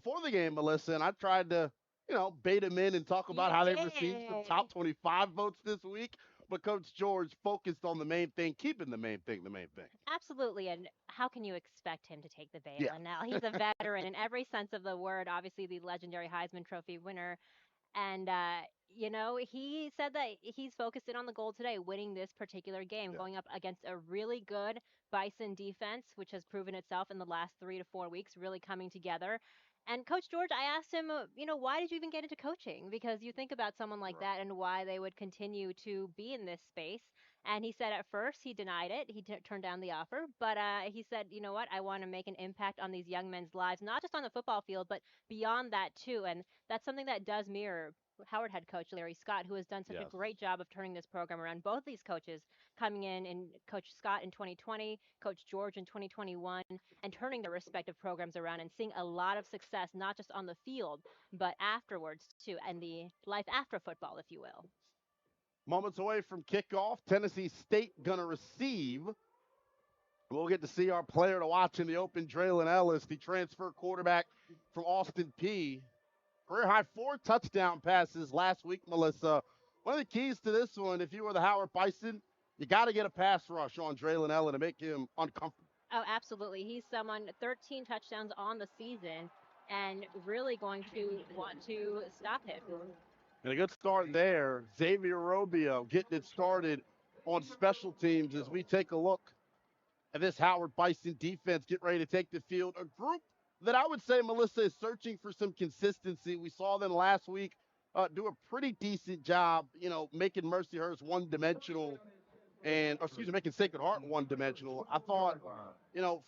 before the game, Melissa, and I tried to, bait him in and talk about You how they've received some did. top 25 votes this week. But Coach George focused on the main thing, keeping the main thing the main thing. Absolutely. And how can you expect him to take the Yeah. bail? And now he's a veteran in every sense of the word, obviously the legendary Heisman Trophy winner. And, he said that he's focused in on the goal today, winning this particular game, Yeah. going up against a really good Bison defense, which has proven itself in the last 3 to 4 weeks, really coming together. And Coach George, I asked him, why did you even get into coaching? Because you think about someone like Right. that and why they would continue to be in this space. And he said at first he denied it. He turned down the offer. But he said, you know what? I want to make an impact on these young men's lives, not just on the football field, but beyond that too. And that's something that does mirror Howard head coach Larry Scott, who has done such a Yes. great job of turning this program around. Both these coaches coming in and Coach Scott in 2020, Coach George in 2021, and turning their respective programs around and seeing a lot of success, not just on the field, but afterwards too, and the life after football, if you will. Moments away from kickoff, Tennessee State going to receive. We'll get to see our player to watch in the open, Draylon Ellis, the transfer quarterback from Austin P. Career high 4 touchdown passes last week, Melissa. One of the keys to this one, if you were the Howard Bison, you got to get a pass rush on Draylon Ellis to make him uncomfortable. Oh, absolutely. He's someone 13 touchdowns on the season and really going to want to stop him. And a good start there. Xavier Robio getting it started on special teams as we take a look at this Howard Bison defense get ready to take the field. A group that I would say, Melissa, is searching for some consistency. We saw them last week do a pretty decent job, making Mercyhurst one-dimensional and, or excuse me, making Sacred Heart one-dimensional. I thought,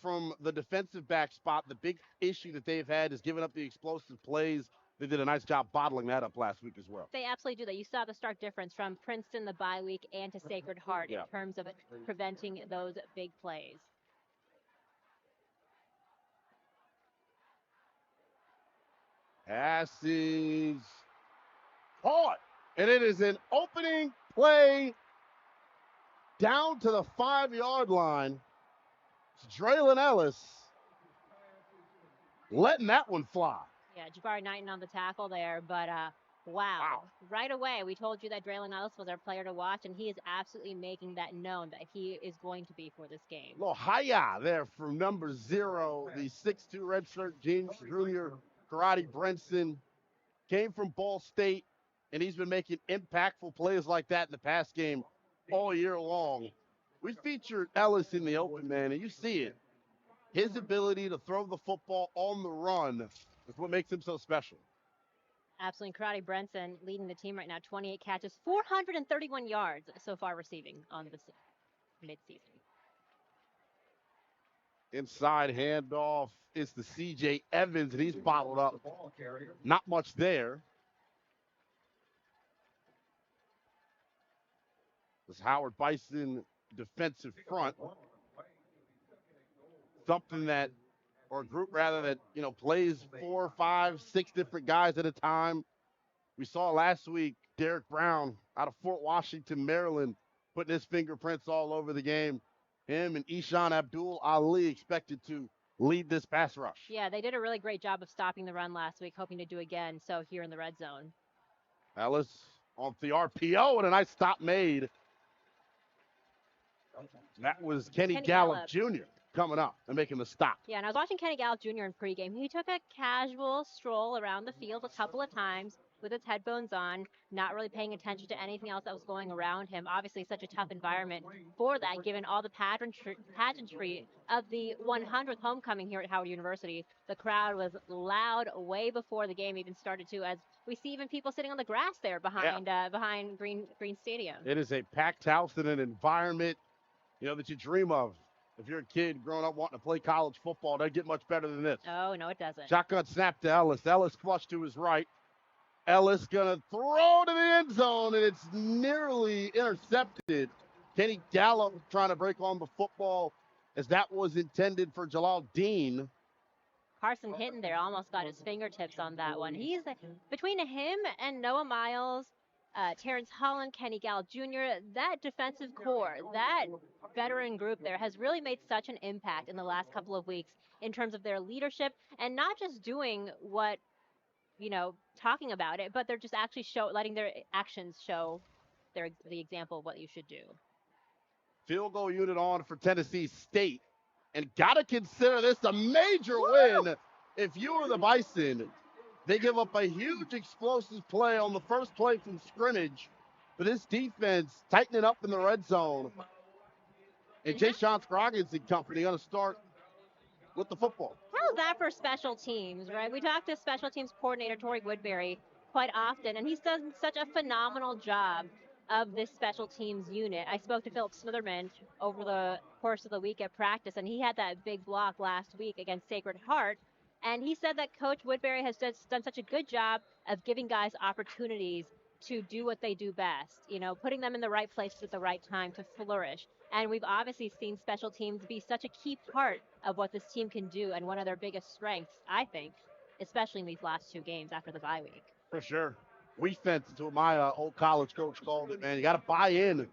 from the defensive back spot, the big issue that they've had is giving up the explosive plays. They did a nice job bottling that up last week as well. They absolutely do that. You saw the stark difference from Princeton, the bye week, and to Sacred Heart in Yeah. terms of preventing those big plays. Passes caught. And it is an opening play down to the 5 yard line. It's Draylon Ellis letting that one fly. Yeah, Jabari Knighton on the tackle there, but Wow. wow. Right away, we told you that Draylon Ellis was our player to watch, and he is absolutely making that known that he is going to be for this game. Little hiya there from number 0, the 6'2 redshirt junior Karate Brenson. Came from Ball State, and he's been making impactful plays like that in the pass game all year long. We featured Ellis in the open, man, and you see it. His ability to throw the football on the run is what makes him so special. Absolutely. Karate Brenson leading the team right now, 28 catches, 431 yards so far receiving on the midseason. Inside handoff is the C.J. Evans, and he's bottled up. Not much there. This Howard Bison defensive front, something that, or a group rather, that, plays 4, 5, 6 different guys at a time. We saw last week Derek Brown out of Fort Washington, Maryland, putting his fingerprints all over the game. Him and Ishan Abdul Ali expected to lead this pass rush. Yeah, they did a really great job of stopping the run last week, hoping to do again. So here in the red zone. Ellis on the RPO and a nice stop made. That was Kenny Gallup Jr. coming up and making the stop. Yeah, and I was watching Kenny Gallup Jr. in pregame. He took a casual stroll around the field a couple of times with his headphones on, not really paying attention to anything else that was going around him. Obviously, such a tough environment for that, given all the pageantry of the 100th homecoming here at Howard University. The crowd was loud way before the game even started, too, as we see even people sitting on the grass there behind Green Stadium. It is a packed house in an environment, that you dream of. If you're a kid growing up wanting to play college football, it doesn't get much better than this. Oh, no, it doesn't. Shotgun snap to Ellis. Ellis flush to his right. Ellis going to throw to the end zone, and it's nearly intercepted. Kenny Gallup trying to break on the football as that was intended for Jalal Dean. Carson Hinton there almost got his fingertips on that one. He's between him and Noah Miles, Terrence Holland, Kenny Gallup Jr., that defensive core, that veteran group there has really made such an impact in the last couple of weeks. in terms of their leadership and not just doing what, talking about it, but they're just actually letting their actions show the example of what you should do. Field goal unit on for Tennessee State. And got to consider this a major Woo! win if you were the Bison. They give up a huge explosive play on the first play from scrimmage. But this defense tightening up in the red zone. And Jay Sean Scroggins and company going to start with the football. How's that for special teams, right? We talk to special teams coordinator Tori Woodbury quite often, and he's done such a phenomenal job of this special teams unit. I spoke to Philip Smitherman over the course of the week at practice, and he had that big block last week against Sacred Heart. And he said that Coach Woodbury has just done such a good job of giving guys opportunities to do what they do best, putting them in the right places at the right time to flourish. And we've obviously seen special teams be such a key part of what this team can do and one of their biggest strengths, I think, especially in these last 2 games after the bye week. For sure. We fence is what my old college coach called it, man. You got to buy in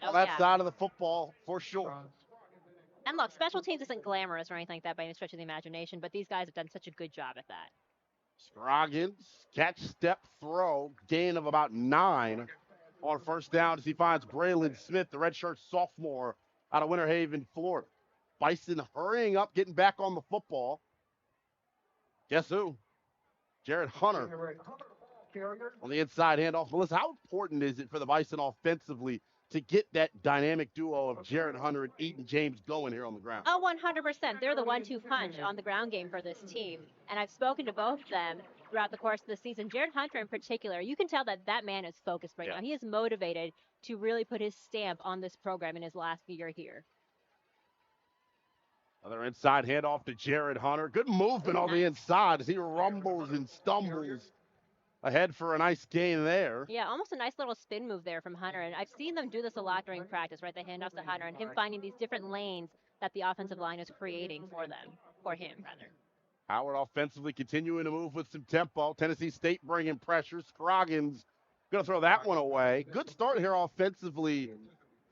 on that side of the football for sure. And look, special teams isn't glamorous or anything like that by any stretch of the imagination, but these guys have done such a good job at that. Scroggins, catch, step, throw, gain of about 9 on first down as he finds Braylon Smith, the redshirt sophomore out of Winter Haven, Florida. Bison hurrying up, getting back on the football. Guess who? Jared Hunter on the inside handoff. Melissa, how important is it for the Bison offensively to get that dynamic duo of Jared Hunter and Eaton James going here on the ground? Oh, 100%. They're the 1-2 punch on the ground game for this team. And I've spoken to both of them throughout the course of the season. Jared Hunter in particular, you can tell that man is focused right now. He is motivated to really put his stamp on this program in his last year here. Another inside handoff to Jared Hunter. Good movement on the inside as he rumbles and stumbles ahead for a nice gain there. Yeah, almost a nice little spin move there from Hunter. And I've seen them do this a lot during practice, right? The handoffs to Hunter and him finding these different lanes that the offensive line is creating for him. Howard offensively continuing to move with some tempo. Tennessee State bringing pressure. Scroggins going to throw that one away. Good start here offensively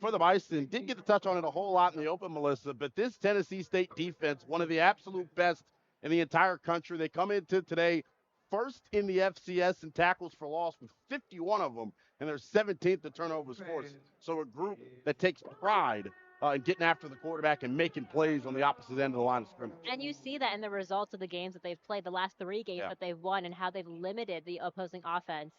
for the Bison. Didn't get to touch on it a whole lot in the open, Melissa, but this Tennessee State defense, one of the absolute best in the entire country. They come into today first in the FCS in tackles for loss with 51 of them, and they're 17th in turnovers forced. So a group that takes pride in getting after the quarterback and making plays on the opposite end of the line of scrimmage. And you see that in the results of the games that they've played, the last 3 games that they've won, and how they've limited the opposing offense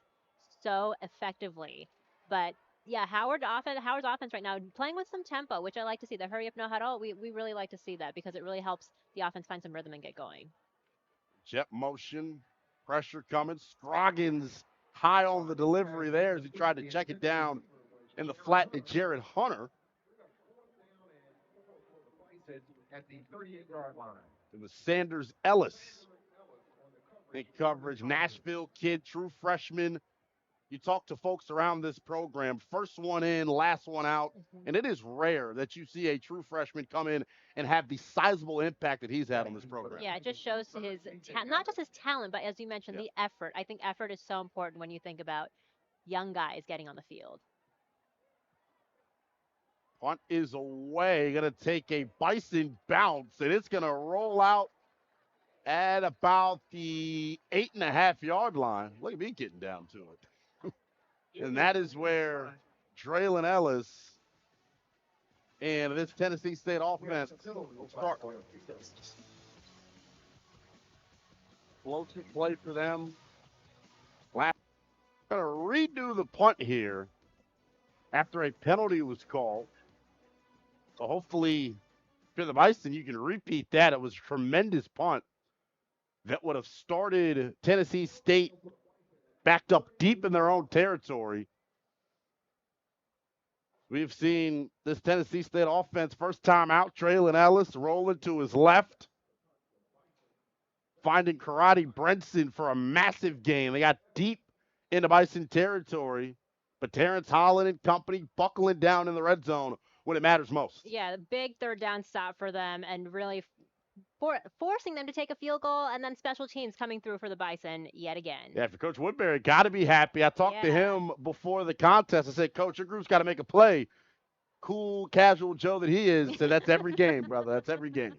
so effectively. But yeah, Howard's offense right now playing with some tempo, which I like to see. The hurry up, no huddle, we really like to see that because it really helps the offense find some rhythm and get going. Jet motion, pressure coming. Scroggins high on the delivery there as he tried to check it down in the flat to Jared Hunter. At the 38-yard line. It was Sanders Ellis in coverage. Nashville kid, true freshman. You talk to folks around this program, first one in, last one out, and it is rare that you see a true freshman come in and have the sizable impact that he's had on this program. Yeah, it just shows his not just his talent, but as you mentioned, the effort. I think effort is so important when you think about young guys getting on the field. Punt is away, going to take a Bison bounce, and it's going to roll out at about the 8.5-yard line. Look at me getting down to it. And that is where Draylon Ellis and this Tennessee State offense will start. Floating play for them. Going to redo the punt here after a penalty was called. So hopefully, if you're the Bison, you can repeat that. It was a tremendous punt that would have started Tennessee State backed up deep in their own territory. We've seen this Tennessee State offense first time out. Draylon Ellis rolling to his left, finding Karate Brenson for a massive gain. They got deep into Bison territory, but Terrence Holland and company buckling down in the red zone when it matters most. Yeah, the big third down stop for them and really forcing them to take a field goal, and then special teams coming through for the Bison yet again. Yeah, for Coach Woodbury, got to be happy. I talked to him before the contest. I said, Coach, your group's got to make a play. Cool, casual Joe that he is, said that's every game, brother. That's every game.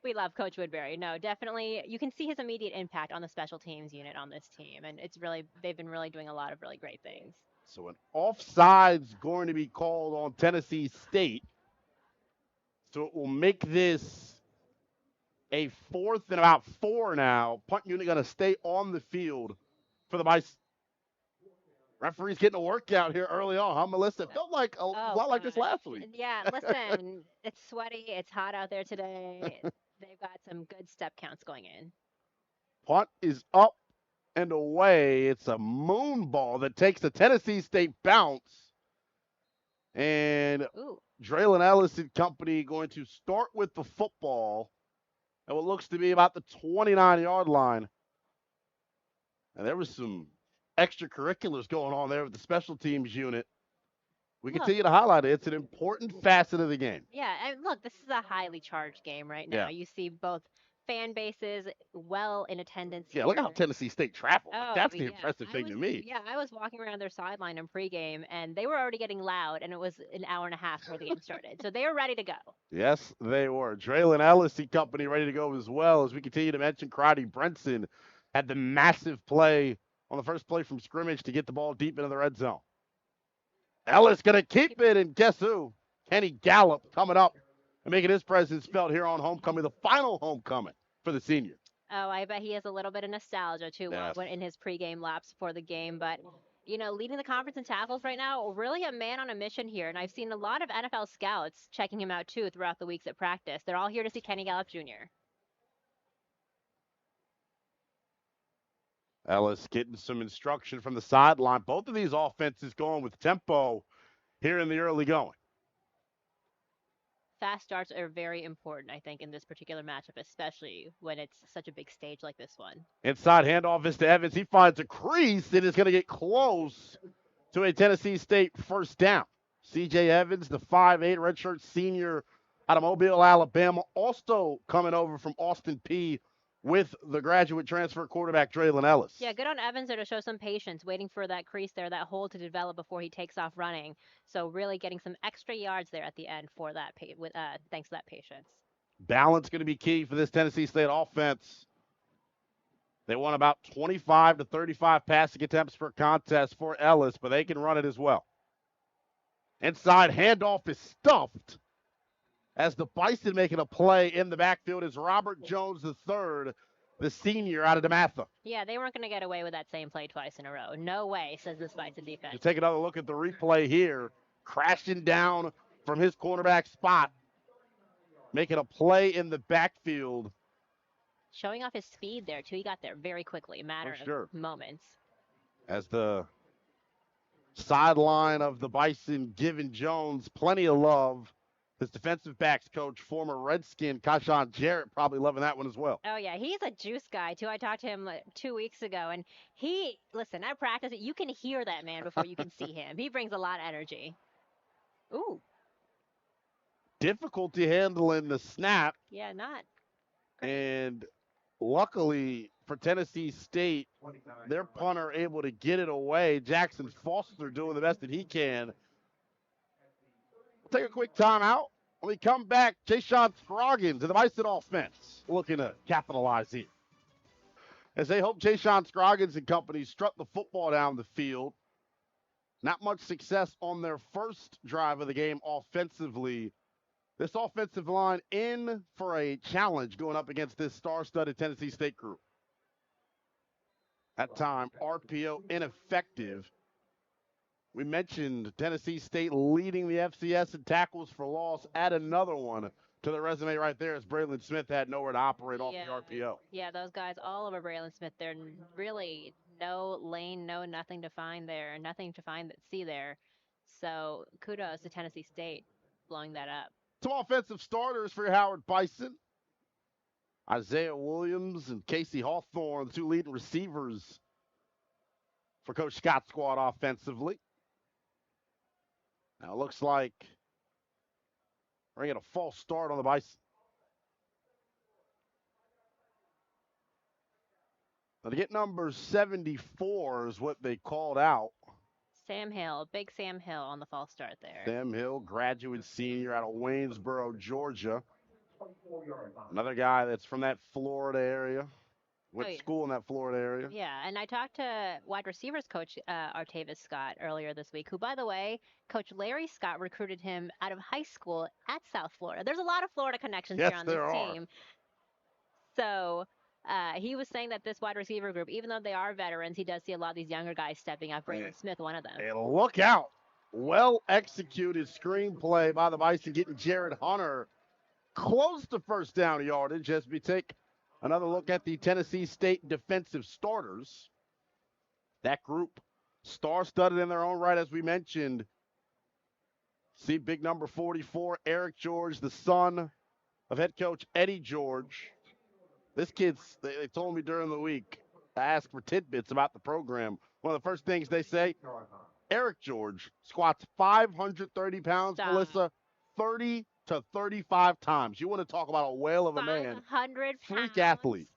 We love Coach Woodbury. No, definitely. You can see his immediate impact on the special teams unit on this team. And it's really, they've been really doing a lot of really great things. So an offside's going to be called on Tennessee State. So it will make this a 4th and about 4 now. Punt unit going to stay on the field for the Bison. Referee's getting a workout here early on, huh, Melissa? It felt like a Oh, lot like this last gosh. week. Yeah, listen, it's sweaty. It's hot out there today. They've got some good step counts going in. Punt is up and away. It's a moon ball that takes the Tennessee State bounce. And Ooh. Draylon Ellis and company going to start with the football at what looks to be about the 29-yard line. And there was some extracurriculars going on there with the special teams unit. We Look, continue to highlight it. It's an important facet of the game. yeah, and look, this is a highly charged game right now. Yeah. You see both fan bases well in attendance Yeah, here. look at how Tennessee State traveled. Like, Oh, that's the yeah. impressive thing to me. Yeah, I was walking around their sideline in pregame, and they were already getting loud, and it was an hour and a half before the game started. So they were ready to go. Yes, they were. Draylon Ellis and company ready to go as well. As we continue to mention, Crotty Brenson had the massive play on the first play from scrimmage to get the ball deep into the red zone. Ellis going to keep it, and guess who? Kenny Gallup coming up and making his presence felt here on homecoming, the final homecoming for the senior. Oh, I bet he has a little bit of nostalgia too Yes. when in his pregame laps before the game. But leading the conference in tackles right now, really a man on a mission here. And I've seen a lot of NFL scouts checking him out too throughout the weeks at practice. They're all here to see Kenny Gallup Jr. Ellis getting some instruction from the sideline. Both of these offenses going with tempo here in the early going. Fast starts are very important, I think, in this particular matchup, especially when it's such a big stage like this one. Inside handoff is to Evans. He finds a crease and is going to get close to a Tennessee State first down. C.J. Evans, the 5'8 redshirt senior out of Mobile, Alabama, also coming over from Austin Peay with the graduate transfer quarterback Draylon Ellis. Yeah, good on Evans there to show some patience, waiting for that crease there, that hole to develop before he takes off running. So really getting some extra yards there at the end for that, thanks to that patience. Balance going to be key for this Tennessee State offense. They won about 25 to 35 passing attempts per contest for Ellis, but they can run it as well. Inside handoff is stuffed as the Bison making a play in the backfield is Robert Jones III, the senior out of DeMatha. Yeah, they weren't going to get away with that same play twice in a row. No way, says this Bison defense. To take another look at the replay here, crashing down from his cornerback spot, making a play in the backfield. Showing off his speed there, too. He got there very quickly, a matter of moments. As the sideline of the Bison giving Jones plenty of love. His defensive backs coach, former Redskin, Kashawn Jarrett, probably loving that one as well. Oh, yeah. He's a juice guy, too. I talked to him 2 weeks ago, and listen, at practice, you can hear that man before you can see him. He brings a lot of energy. Ooh. Difficulty handling the snap. Yeah, not. And luckily for Tennessee State, their punter able to get it away. Jackson Foster doing the best that he can. We'll take a quick timeout. When we come back, Jayshon Scroggins and the Bison offense looking to capitalize here. As they hope Jayshon Scroggins and company strut the football down the field. Not much success on their first drive of the game offensively. This offensive line in for a challenge going up against this star-studded Tennessee State group. That time, RPO ineffective. We mentioned Tennessee State leading the FCS in tackles for loss. Add another one to the resume right there as Braylon Smith had nowhere to operate off the RPO. Yeah, those guys all over Braylon Smith. They're really no lane, no nothing to find there, nothing to see there. So kudos to Tennessee State blowing that up. Some offensive starters for Howard Bison. Isaiah Williams and Casey Hawthorne, the two leading receivers for Coach Scott's squad offensively. Now it looks like we're going to get a false start on the Bison. Now to get number 74 is what they called out. Sam Hill, big Sam Hill on the false start there. Sam Hill, graduate senior out of Waynesboro, Georgia. Another guy that's from that Florida area. Oh, Went to yeah. school in that Florida area. Yeah, and I talked to wide receivers coach Artavis Scott earlier this week, who, by the way, Coach Larry Scott recruited him out of high school at South Florida. There's a lot of Florida connections here Yes, on this there are. team. So he was saying that this wide receiver group, even though they are veterans, he does see a lot of these younger guys stepping up. Braylon Smith, one of them. And look out. Well executed screenplay by the Bison, getting Jared Hunter close to first down yardage as we take another look at the Tennessee State defensive starters. That group, star-studded in their own right, as we mentioned. See big number 44, Eric George, the son of head coach Eddie George. This kid's, they told me during the week, I asked for tidbits about the program. One of the first things they say, Eric George squats 530 pounds, Stop. Melissa, 30 to 35 times. You want to talk about a whale of a man. 500 Freak pounds. athlete.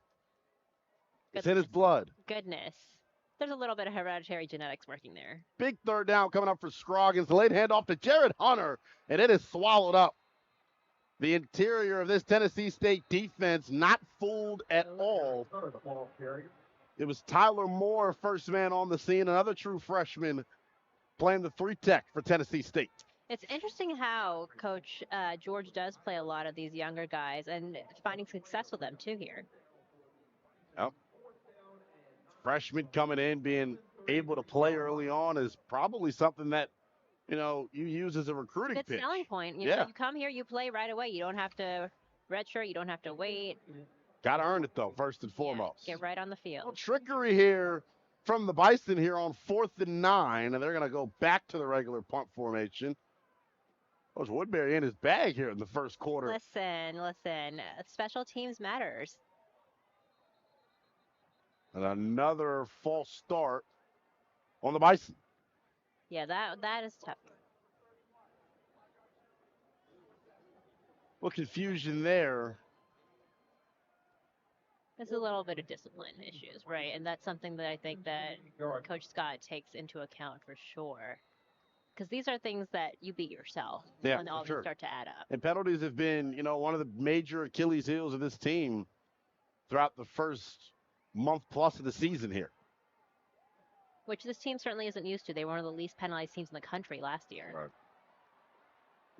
It's in his blood. Goodness. There's a little bit of hereditary genetics working there. Big third down coming up for Scroggins. Late handoff to Jared Hunter, and it is swallowed up. The interior of this Tennessee State defense not fooled at all. It was Tyler Moore, first man on the scene, another true freshman playing the 3-tech for Tennessee State. It's interesting how Coach George does play a lot of these younger guys and finding success with them too here. Yep. Freshman coming in, being able to play early on is probably something that, you use as a recruiting Good pitch. selling point. You know, you come here, you play right away. You don't have to redshirt. You don't have to wait. Got to earn it, though, first and foremost. Get right on the field. Trickery here from the Bison here on 4th and 9, and they're going to go back to the regular punt formation. Coach Woodbury in his bag here in the first quarter. Listen. Special teams matters. And another false start on the Bison. Yeah, that is tough. Well, confusion there. There's a little bit of discipline issues, right? And that's something that I think that Coach Scott takes into account for sure. Because these are things that you beat yourself when all these start to add up. And penalties have been, one of the major Achilles heels of this team throughout the first month plus of the season here. Which this team certainly isn't used to. They were one of the least penalized teams in the country last year. Right.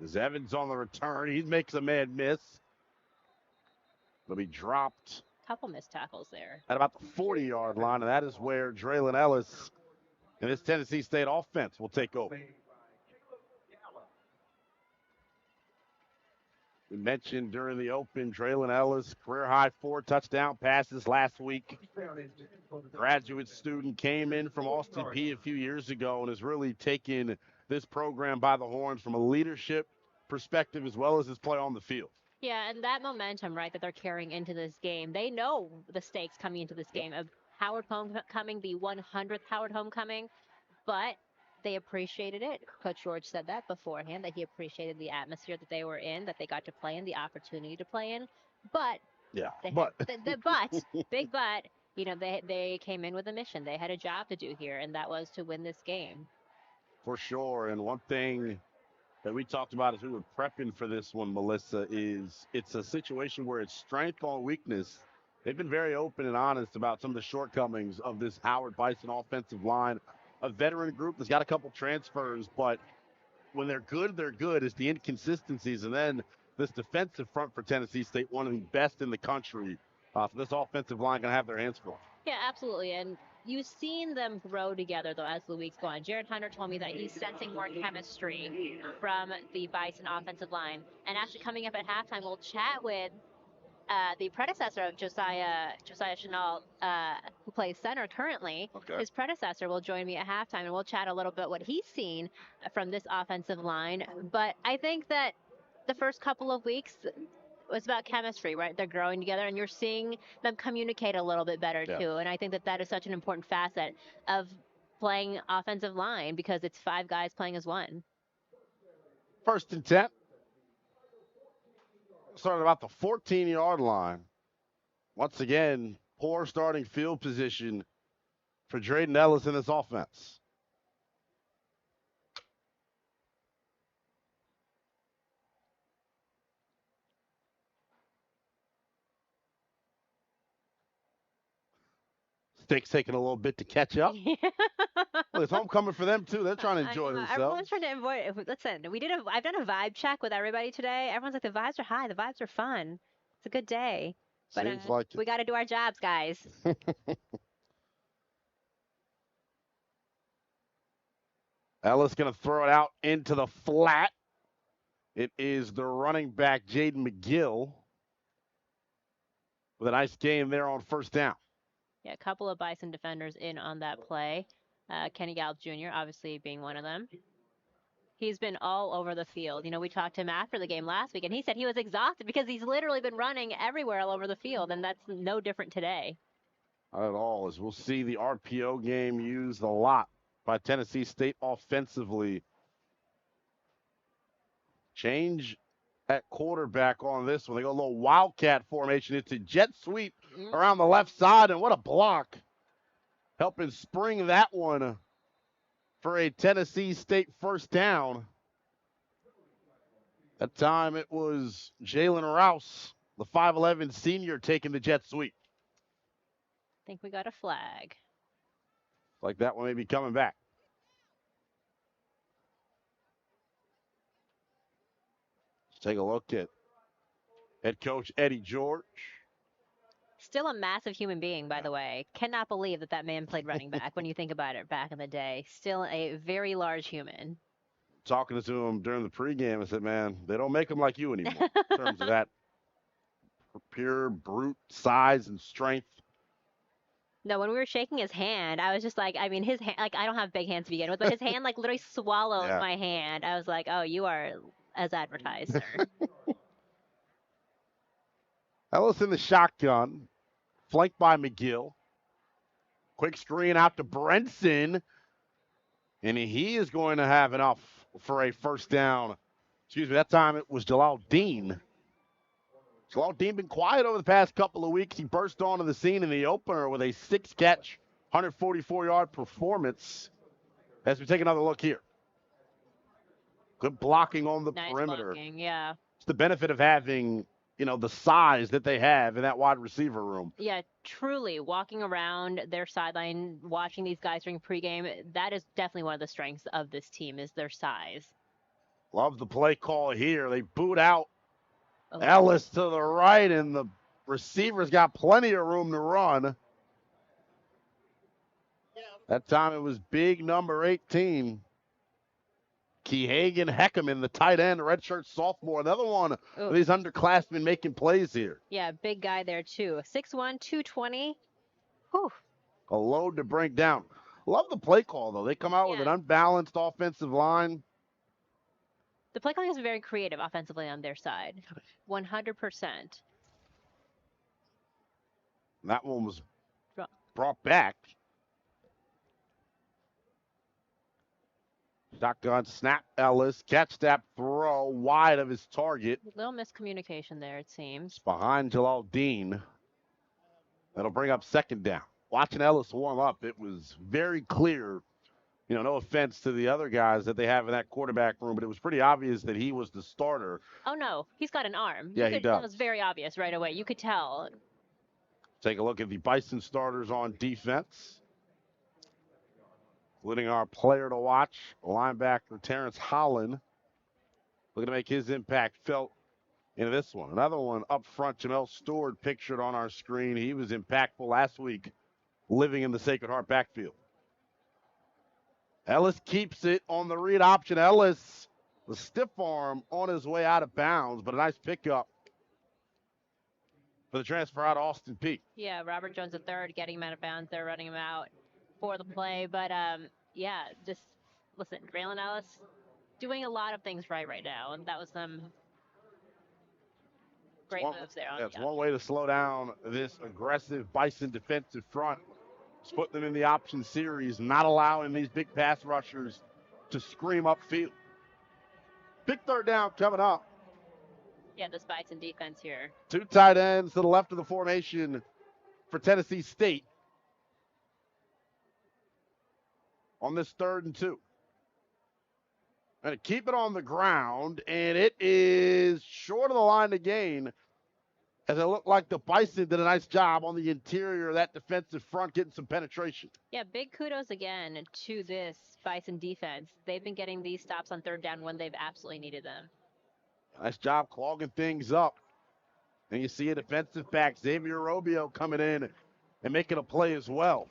As Evans on the return, he makes a man miss. But he dropped. Couple missed tackles there. At about the 40-yard line, and that is where Draylon Ellis and this Tennessee State offense will take over. We mentioned during the open, Draylon Ellis, career-high 4 touchdown passes last week. Graduate student came in from Austin Peay a few years ago and has really taken this program by the horns from a leadership perspective as well as his play on the field. Yeah, and that momentum, right, that they're carrying into this game, they know the stakes coming into this game of Howard homecoming, the 100th Howard homecoming, but they appreciated it. Coach George said that beforehand, that he appreciated the atmosphere that they were in, that they got to play in, the opportunity to play in. But, big but, they came in with a mission. They had a job to do here, and that was to win this game. For sure, and one thing that we talked about as we were prepping for this one, Melissa, is it's a situation where it's strength on weakness. They've been very open and honest about some of the shortcomings of this Howard Bison offensive line. A veteran group that's got a couple transfers, but when they're good, they're good. It's the inconsistencies. And then this defensive front for Tennessee State, one of the best in the country. So this offensive line going to have their hands full. Yeah, absolutely. And you've seen them grow together, though, as the weeks go on. Jared Hunter told me that he's sensing more chemistry from the Bison offensive line. And actually coming up at halftime, we'll chat with the predecessor of Josiah Chenal, who plays center currently. Okay. His predecessor will join me at halftime, and we'll chat a little bit what he's seen from this offensive line. But I think that the first couple of weeks was about chemistry, right? They're growing together, and you're seeing them communicate a little bit better, too. And I think that is such an important facet of playing offensive line because it's 5 guys playing as one. 1st and 10. Started about the 14-yard line. Once again, poor starting field position for Draylon Ellis in this offense. Stake's taking a little bit to catch up. Well, it's homecoming for them, too. They're trying to I enjoy know. themselves. Everyone's trying to avoid. Listen, I've done a vibe check with everybody today. Everyone's like, the vibes are high. The vibes are fun. It's a good day. But Seems like it. we got to do our jobs, guys. Ellis going to throw it out into the flat. It is the running back, Jaden McGill, with a nice game there on first down. Yeah, a couple of Bison defenders in on that play. Kenny Gallup Jr. obviously being one of them. He's been all over the field. You know, we talked to him after the game last week, and he said he was exhausted because he's literally been running everywhere all over the field, and that's no different today. Not at all, as we'll see the RPO game used a lot by Tennessee State offensively. Change at quarterback on this one. They go a little wildcat formation. It's a jet sweep around the left side, and what a block. Helping spring that one for a Tennessee State first down. That time it was Jalen Rouse, the 5'11 senior, taking the jet sweep. I think we got a flag. Like that one may be coming back. Let's take a look at head coach Eddie George. Still a massive human being, by the way. Cannot believe that man played running back when you think about it back in the day. Still a very large human. Talking to him during the pregame, I said, man, they don't make them like you anymore in terms of that pure brute size and strength. No, when we were shaking his hand, I was just like, I mean, his hand, like, I don't have big hands to begin with, but his hand, like, literally swallowed my hand. I was like, oh, you are as advertised, sir. Ellis in the shotgun, flanked by McGill. Quick screen out to Brenson, and he is going to have enough for a first down. Excuse me, that time it was Jalal Dean. Jalal Dean been quiet over the past couple of weeks. He burst onto the scene in the opener with a 6-catch, 144-yard performance. As we take another look here. Good blocking on the perimeter. Blocking, yeah. It's the benefit of having, the size that they have in that wide receiver room. Yeah, truly, walking around their sideline, watching these guys during pregame, that is definitely one of the strengths of this team is their size. Love the play call here. They boot out Ellis to the right, and the receiver's got plenty of room to run. That time it was big number 18. Kehagan Heckerman, the tight end, redshirt sophomore. Another one of these underclassmen making plays here. Yeah, big guy there, too. 6'1", 220. Whew. A load to bring down. Love the play call, though. They come out with an unbalanced offensive line. The play calling is very creative offensively on their side. 100%. That one was brought back. Shotgun snap, Ellis. Catch that throw wide of his target. A little miscommunication there, it seems. It's behind Jalal Dean. That'll bring up second down. Watching Ellis warm up, it was very clear, no offense to the other guys that they have in that quarterback room, but it was pretty obvious that he was the starter. Oh, no. He's got an arm. Yeah, he does. That was very obvious right away. You could tell. Take a look at the Bison starters on defense, including our player to watch, linebacker Terrence Holland, looking to make his impact felt in this one. Another one up front, Jamel Stewart pictured on our screen. He was impactful last week, living in the Sacred Heart backfield. Ellis keeps it on the read option. Ellis, the stiff arm on his way out of bounds, but a nice pickup for the transfer out of Austin Peay. Yeah, Robert Jones III getting him out of bounds. They're running him out for the play. But, just listen, Braylon Ellis doing a lot of things right now. And that was some great moves there. That's one way to slow down this aggressive Bison defensive front. Just putting them in the option series, not allowing these big pass rushers to scream upfield. Big third down coming up. Yeah, this Bison defense here. 2 tight ends to the left of the formation for Tennessee State on this 3rd and 2. And keep it on the ground, and it is short of the line to gain. As it looked like the Bison did a nice job on the interior of that defensive front, getting some penetration. Yeah, big kudos again to this Bison defense. They've been getting these stops on third down when they've absolutely needed them. Nice job clogging things up. And you see a defensive back, Xavier Robio, coming in and making a play as well.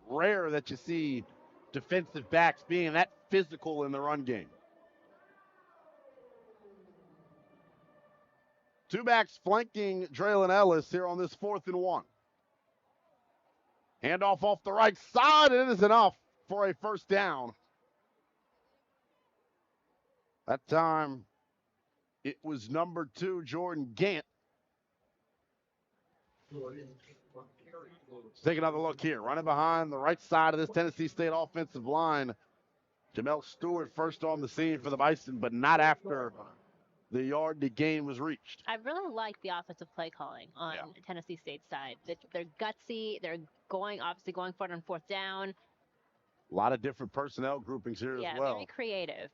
Rare that you see defensive backs being that physical in the run game. Two backs flanking Draylon Ellis here on this 4th and 1. Handoff off the right side, and it is enough for a first down. That time, it was number 2, Jordan Gant. Let's take another look here. Running behind the right side of this Tennessee State offensive line. Jamel Stewart first on the scene for the Bison, but not after the yard to gain was reached. I really like the offensive play calling on Tennessee State's side. They're gutsy. They're obviously going for it on 4th down. A lot of different personnel groupings here as well. Yeah, very creative.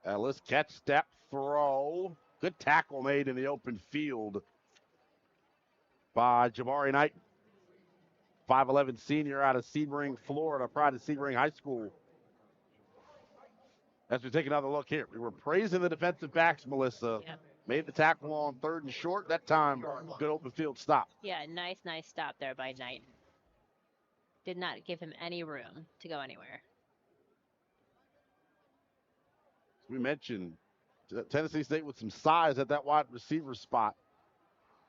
Ellis catch, step, throw. Good tackle made in the open field by Jabari Knight. 5'11" senior out of Sebring, Florida, pride of Sebring High School. As we take another look here, we were praising the defensive backs, Melissa. Yep. Made the tackle on 3rd and short. That time, good open field stop. Yeah, nice stop there by Knight. Did not give him any room to go anywhere. We mentioned Tennessee State with some size at that wide receiver spot.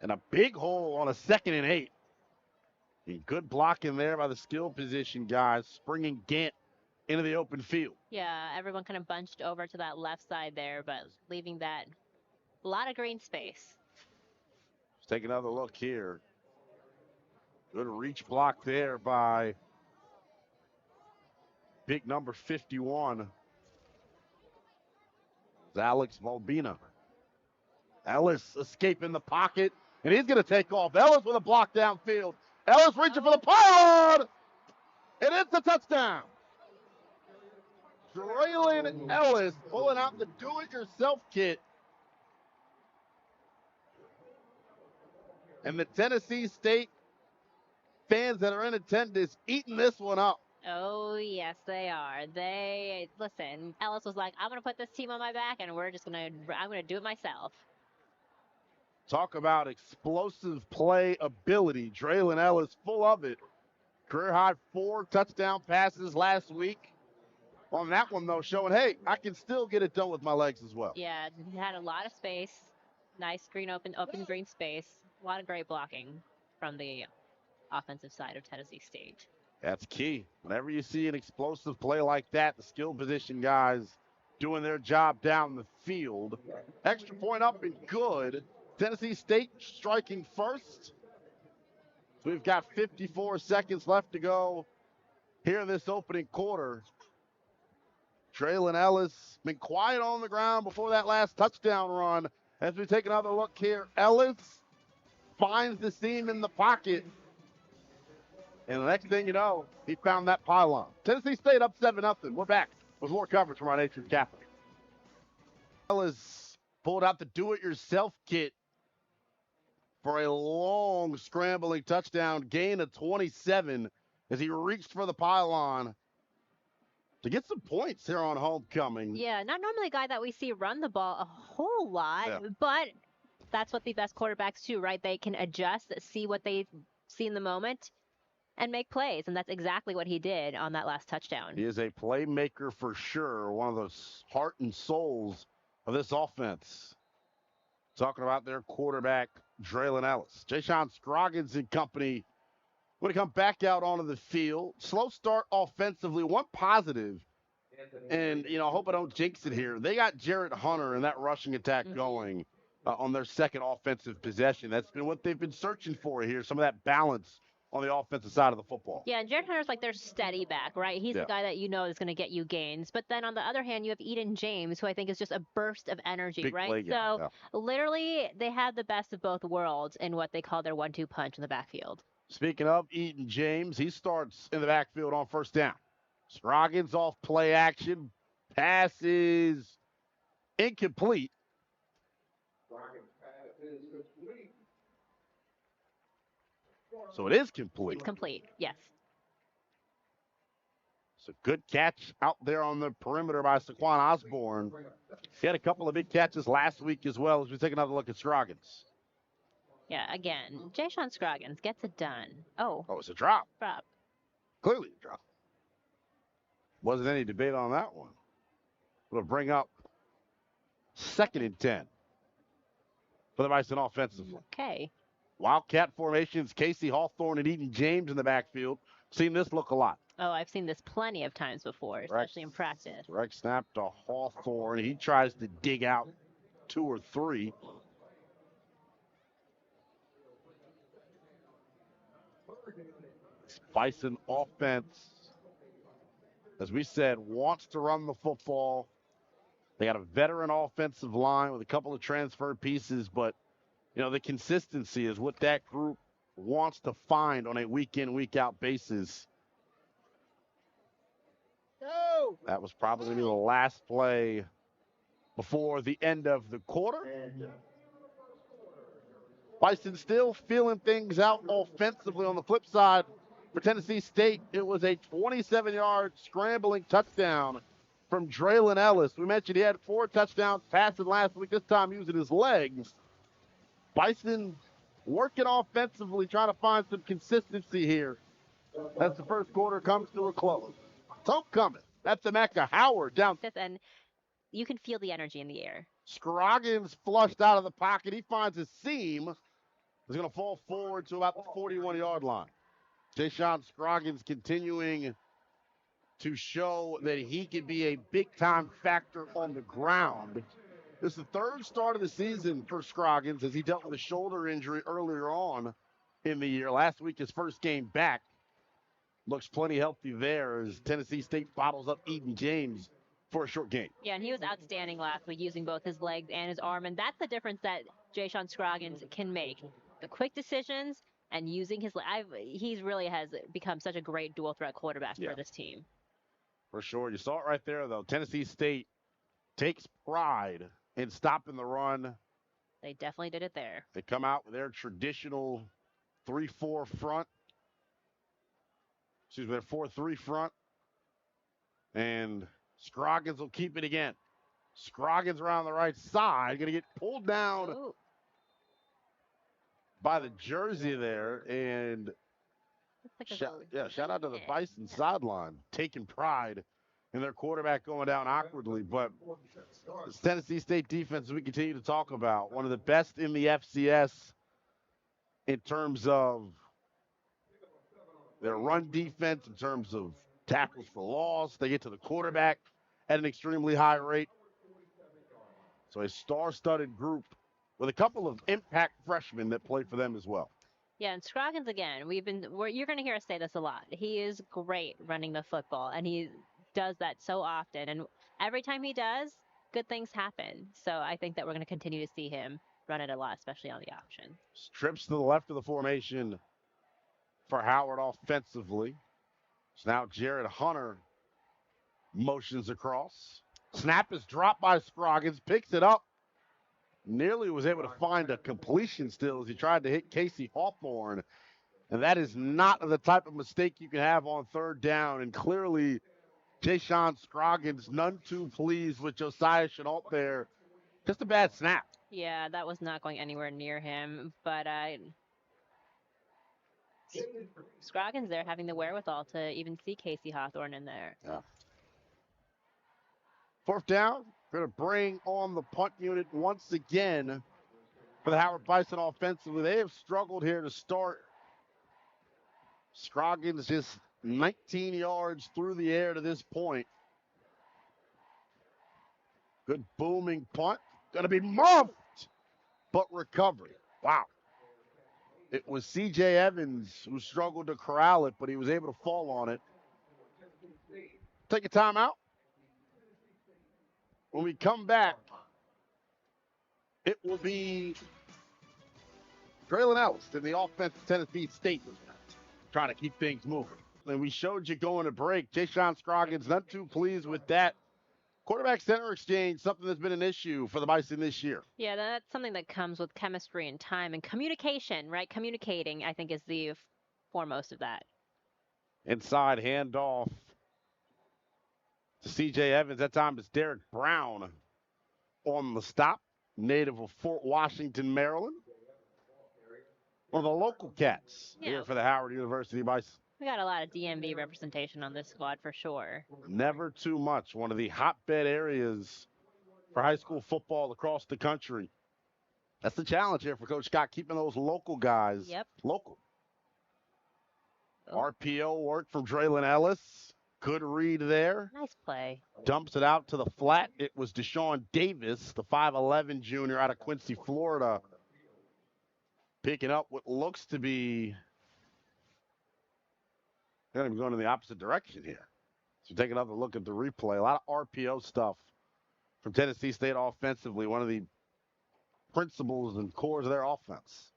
And a big hole on a 2nd and 8. And good blocking there by the skill position guys, springing Gant into the open field. Yeah, everyone kind of bunched over to that left side there, but leaving that a lot of green space. Let's take another look here. Good reach block there by big number 51. It's Alex Malbina. Ellis escaping the pocket, and he's going to take off. Ellis with a block downfield. Ellis reaching for the pylon, and it's a touchdown. Draylon Ellis pulling out the do-it-yourself kit. And the Tennessee State fans that are in attendance eating this one up. Oh, yes, they are. Listen, Ellis was like, I'm going to put this team on my back, and I'm going to do it myself. Talk about explosive play ability. Draylon Ellis, full of it. Career high 4 touchdown passes last week. On that one, though, showing, hey, I can still get it done with my legs as well. Yeah, he had a lot of space. Nice open green space. A lot of great blocking from the offensive side of Tennessee State. That's key. Whenever you see an explosive play like that, the skill position guys doing their job down the field. Extra point up and good. Tennessee State striking first. So we've got 54 seconds left to go here in this opening quarter. Draylon Ellis been quiet on the ground before that last touchdown run. As we take another look here, Ellis finds the seam in the pocket. And the next thing you know, he found that pylon. Tennessee State up 7-0. We're back with more coverage from our nation's capital. Ellis pulled out the do-it-yourself kit for a long scrambling touchdown, gain of 27 as he reached for the pylon to get some points here on homecoming. Yeah, not normally a guy that we see run the ball a whole lot, but that's what the best quarterbacks do, right? They can adjust, see what they see in the moment, and make plays, and that's exactly what he did on that last touchdown. He is a playmaker for sure, one of those heart and souls of this offense. Talking about their quarterback, Draylon Ellis. Jayshon Scroggins and company going to come back out onto the field. Slow start offensively, one positive. And, I hope I don't jinx it here. They got Jarrett Hunter and that rushing attack going on their second offensive possession. That's been what they've been searching for here, some of that balance on the offensive side of the football. Yeah, and Jarrett Hunter's like their steady back, right? He's the guy that you know is going to get you gains. But then on the other hand, you have Eden James, who I think is just a burst of energy, Big right? So literally they have the best of both worlds in what they call their 1-2 punch in the backfield. Speaking of Eden James, he starts in the backfield on first down. Scroggins off play action. Pass is incomplete. So it is complete. It's complete, yes. It's a good catch out there on the perimeter by Saquon Osborne. He had a couple of big catches last week as well, as we take another look at Scroggins. Yeah, again, Jayshon Scroggins gets it done. Oh, it's a drop. drop. Clearly a drop. Wasn't any debate on that one. It'll bring up 2nd and 10 for the Bison offensively. Okay. Wildcat formations, Casey Hawthorne and Eden James in the backfield. Seen this look a lot. Oh, I've seen this plenty of times before, especially in practice. Direct snap to Hawthorne. He tries to dig out 2 or 3. Bison offense, as we said, wants to run the football. They got a veteran offensive line with a couple of transfer pieces, but the consistency is what that group wants to find on a week-in, week-out basis. That was probably the last play before the end of the quarter. Bison still feeling things out offensively. On the flip side, for Tennessee State, it was a 27-yard scrambling touchdown from Draylon Ellis. We mentioned he had 4 touchdowns passing last week, this time using his legs. Bison working offensively, trying to find some consistency here as the first quarter comes to a close. It's homecoming. That's Emeka Howard down. And you can feel the energy in the air. Scroggins flushed out of the pocket. He finds a seam. He's going to fall forward to about the 41-yard line. Jayshon Scroggins continuing to show that he can be a big-time factor on the ground. This is the 3rd start of the season for Scroggins as he dealt with a shoulder injury earlier on in the year. Last week, his first game back. Looks plenty healthy there as Tennessee State bottles up Eden James for a short game. Yeah, and he was outstanding last week using both his legs and his arm, and that's the difference that Jayshon Scroggins can make. The quick decisions and using his he really has become such a great dual threat quarterback for this team. For sure. You saw it right there, though. Tennessee State takes pride in stopping the run. They definitely did it there. They come out with their traditional 3-4 front. Excuse me, their 4-3 front. And Scroggins will keep it again. Scroggins around the right side. Going to get pulled down by the jersey there. And shout out to the Bison sideline. Taking pride in their quarterback going down awkwardly. But this Tennessee State defense we continue to talk about, one of the best in the FCS in terms of their run defense, in terms of tackles for loss. They get to the quarterback at an extremely high rate. So a star-studded group with a couple of impact freshmen that play for them as well. Yeah, and Scroggins, again, you're going to hear us say this a lot. He is great running the football, and he does that so often. And every time he does, good things happen. So I think that we're going to continue to see him run it a lot, especially on the option. Trips to the left of the formation for Howard offensively. So now Jared Hunter motions across. Snap is dropped by Scroggins, picks it up. Nearly was able to find a completion still as he tried to hit Casey Hawthorne. And that is not the type of mistake you can have on 3rd down. And clearly, Jayshon Scroggins, none too pleased with Josiah Chenault there. Just a bad snap. Yeah, that was not going anywhere near him. But Scroggins there having the wherewithal to even see Casey Hawthorne in there. Yeah. 4th down. Going to bring on the punt unit once again for the Howard Bison offensively. They have struggled here to start. Scroggins just 19 yards through the air to this point. Good booming punt. Going to be muffed, but recovery. Wow. It was C.J. Evans who struggled to corral it, but he was able to fall on it. Take a timeout. When we come back, it will be Draylon Ellis in the offense of Tennessee State trying to keep things moving. And we showed you going to break. Jayshon Scroggins not too pleased with that Quarterback center exchange, something that's been an issue for the Bison this year. Yeah, that's something that comes with chemistry and time and communication, right? Communicating, I think, is the foremost of that. Inside handoff to C.J. Evans. That time it's Derek Brown on the stop, native of Fort Washington, Maryland. One of the local cats here for the Howard University Bison. We got a lot of DMV representation on this squad for sure. Never too much. One of the hotbed areas for high school football across the country. That's the challenge here for Coach Scott, keeping those local guys local. RPO work from Draylon Ellis. Good read there. Nice play. Dumps it out to the flat. It was Deshaun Davis, the 5'11 junior out of Quincy, Florida, picking up what looks to be going to be going in the opposite direction here. So take another look at the replay. A lot of RPO stuff from Tennessee State offensively, one of the principles and cores of their offense.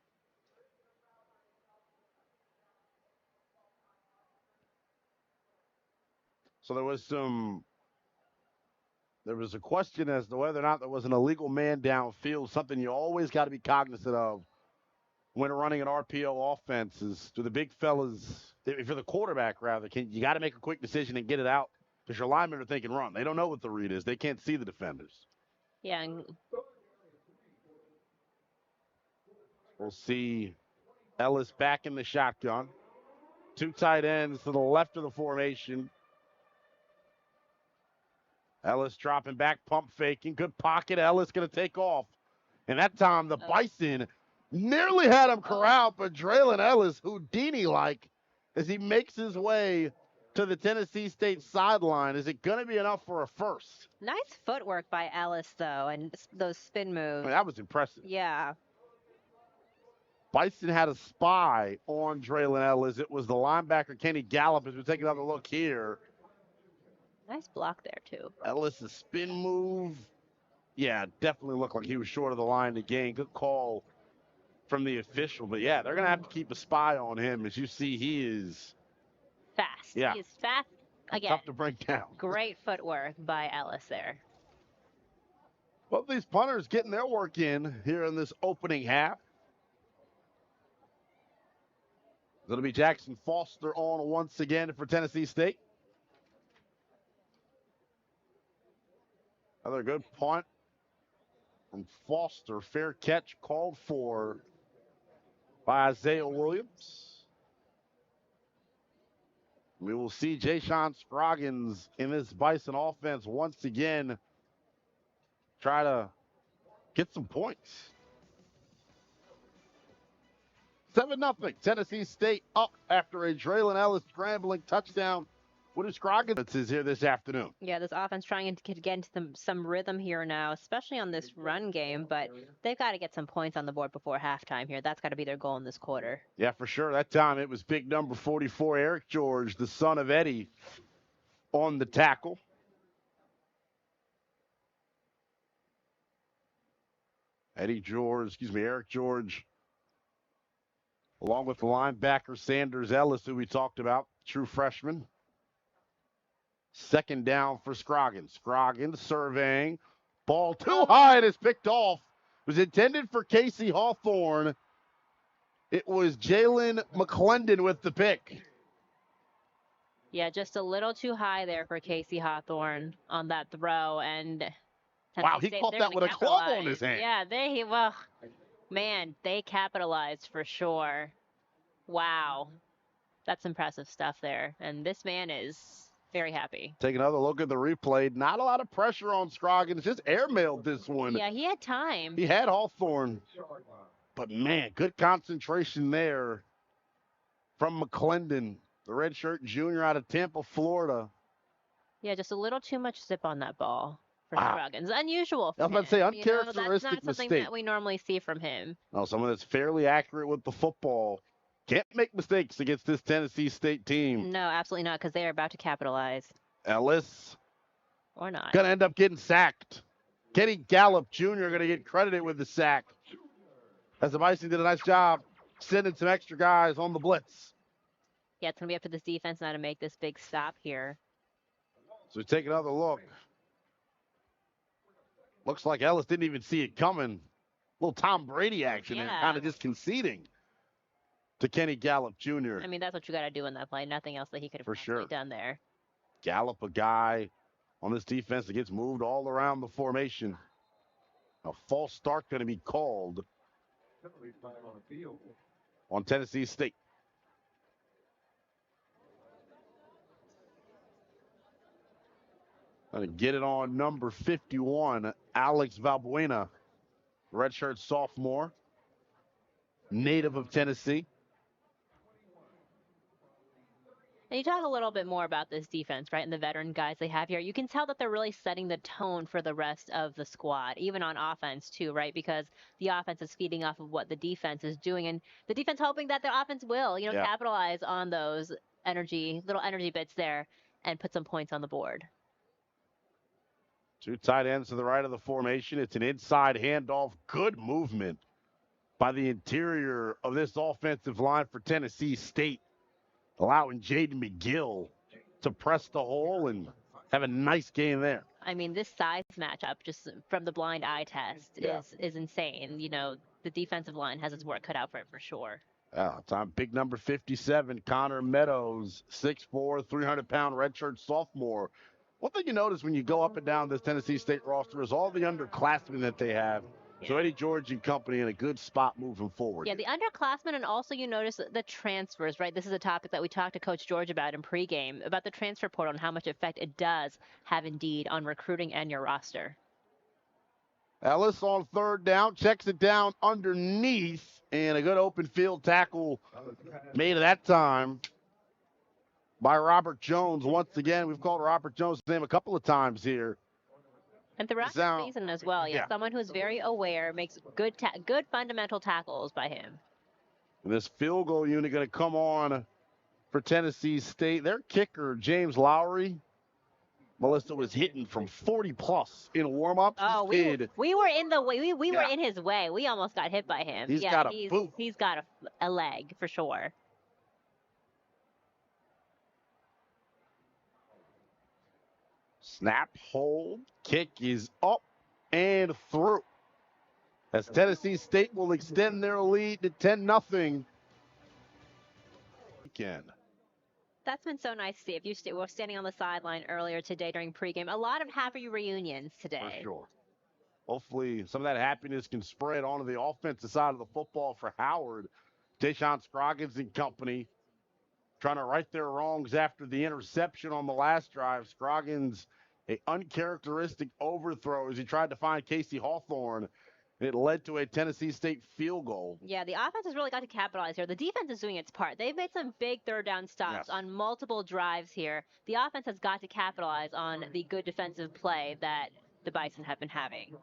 So there was a question as to whether or not there was an illegal man downfield, something you always got to be cognizant of when running an RPO offense is, do the big fellas, if you're the quarterback rather, you got to make a quick decision and get it out because your linemen are thinking run. They don't know what the read is. They can't see the defenders. Yeah. We'll see Ellis back in the shotgun. Two tight ends to the left of the formation. Ellis dropping back, pump faking. Good pocket. Ellis going to take off. And that time the Bison nearly had him corralled, but Draylon Ellis, Houdini-like, as he makes his way to the Tennessee State sideline. Is it going to be enough for a first? Nice footwork by Ellis, though, and those spin moves. I mean, that was impressive. Yeah. Bison had a spy on Draylon Ellis. It was the linebacker, Kenny Gallup, as we take another look here. Nice block there, too. Ellis' spin move. Yeah, definitely looked like he was short of the line to gain. Good call from the official. But, yeah, they're going to have to keep a spy on him. As you see, he is fast. Yeah. He is fast. Again, tough to break down. Great footwork by Ellis there. Well, these punters getting their work in here in this opening half. It'll be Jackson Foster on once again for Tennessee State. Another good punt from Foster. Fair catch called for by Isaiah Williams. We will see Jayshon Scroggins in this Bison offense once again try to get some points. 7-0. Tennessee State up after a Draylon Ellis scrambling touchdown. What is Scroggins is here this afternoon? Yeah, this offense trying to get into some rhythm here now, especially on this run game, but they've got to get some points on the board before halftime here. That's got to be their goal in this quarter. Yeah, for sure. That time it was big number 44, Eric George, the son of Eddie, on the tackle. Eric George, along with the linebacker Sanders Ellis, who we talked about, true freshman. Second down for Scroggins. Scroggins surveying. Ball too high and is picked off. It was intended for Casey Hawthorne. It was Jalen McClendon with the pick. Yeah, just a little too high there for Casey Hawthorne on that throw. And wow, he caught that with a club on his hand. Yeah, they capitalized for sure. Wow. That's impressive stuff there. And this man is very happy. Take another look at the replay. Not a lot of pressure on Scroggins. Just airmailed this one. Yeah, he had time. He had Hawthorne. But, man, good concentration there from McClendon, the redshirt junior out of Tampa, Florida. Yeah, just a little too much zip on that ball for Scroggins. Unusual for I was about to say, uncharacteristic that's not something mistake that we normally see from him. No, someone that's fairly accurate with the football. Can't make mistakes against this Tennessee State team. No, absolutely not, because they are about to capitalize. Ellis. Or not. Going to end up getting sacked. Kenny Gallup Jr. going to get credited with the sack. As the Bison did a nice job sending some extra guys on the blitz. Yeah, it's going to be up to this defense now to make this big stop here. So we take another look. Looks like Ellis didn't even see it coming. A little Tom Brady action there, kind of just conceding to Kenny Gallup Jr. I mean, that's what you got to do in that play. Nothing else that he could have For possibly sure. done there. Gallup, a guy on this defense that gets moved all around the formation. A false start going to be called on Tennessee State. Going to get it on number 51, Alex Valbuena, redshirt sophomore, native of Tennessee. And you talk a little bit more about this defense, right, and the veteran guys they have here. You can tell that they're really setting the tone for the rest of the squad, even on offense too, right? Because the offense is feeding off of what the defense is doing, and the defense hoping that the offense will, capitalize on those little energy bits there, and put some points on the board. Two tight ends to the right of the formation. It's an inside handoff. Good movement by the interior of this offensive line for Tennessee State, allowing Jaden McGill to press the hole and have a nice game there. I mean, this size matchup, just from the blind eye test, is insane. The defensive line has its work cut out for it for sure. Time big number 57, Connor Meadows, 6'4", 300-pound redshirt sophomore. One thing you notice when you go up and down this Tennessee State roster is all the underclassmen that they have. Yeah. So Eddie George and company in a good spot moving forward. Yeah, the underclassmen, and also you notice the transfers, right? This is a topic that we talked to Coach George about in pregame, about the transfer portal and how much effect it does have indeed on recruiting and your roster. Ellis on third down, checks it down underneath, and a good open field tackle made at that time by Robert Jones. Once again, we've called Robert Jones' name a couple of times here. And throughout the season as well, someone who's very aware, makes good fundamental tackles by him. And this field goal unit going to come on for Tennessee State. Their kicker, James Lowry, Melissa, was hitting from 40+ in warm-ups. Oh, we were in the way. We were in his way. We almost got hit by him. He's got a boot. He's got a leg for sure. Snap, hold, kick is up and through. As Tennessee State will extend their lead to 10-0. Again. That's been so nice to see. If you were standing on the sideline earlier today during pregame, a lot of happy reunions today. For sure. Hopefully some of that happiness can spread onto the offensive side of the football for Howard. Deshaun Scroggins and company trying to right their wrongs after the interception on the last drive. Scroggins, an uncharacteristic overthrow as he tried to find Casey Hawthorne. It led to a Tennessee State field goal. Yeah, the offense has really got to capitalize here. The defense is doing its part. They've made some big third down stops on multiple drives here. The offense has got to capitalize on the good defensive play that the Bison have been having.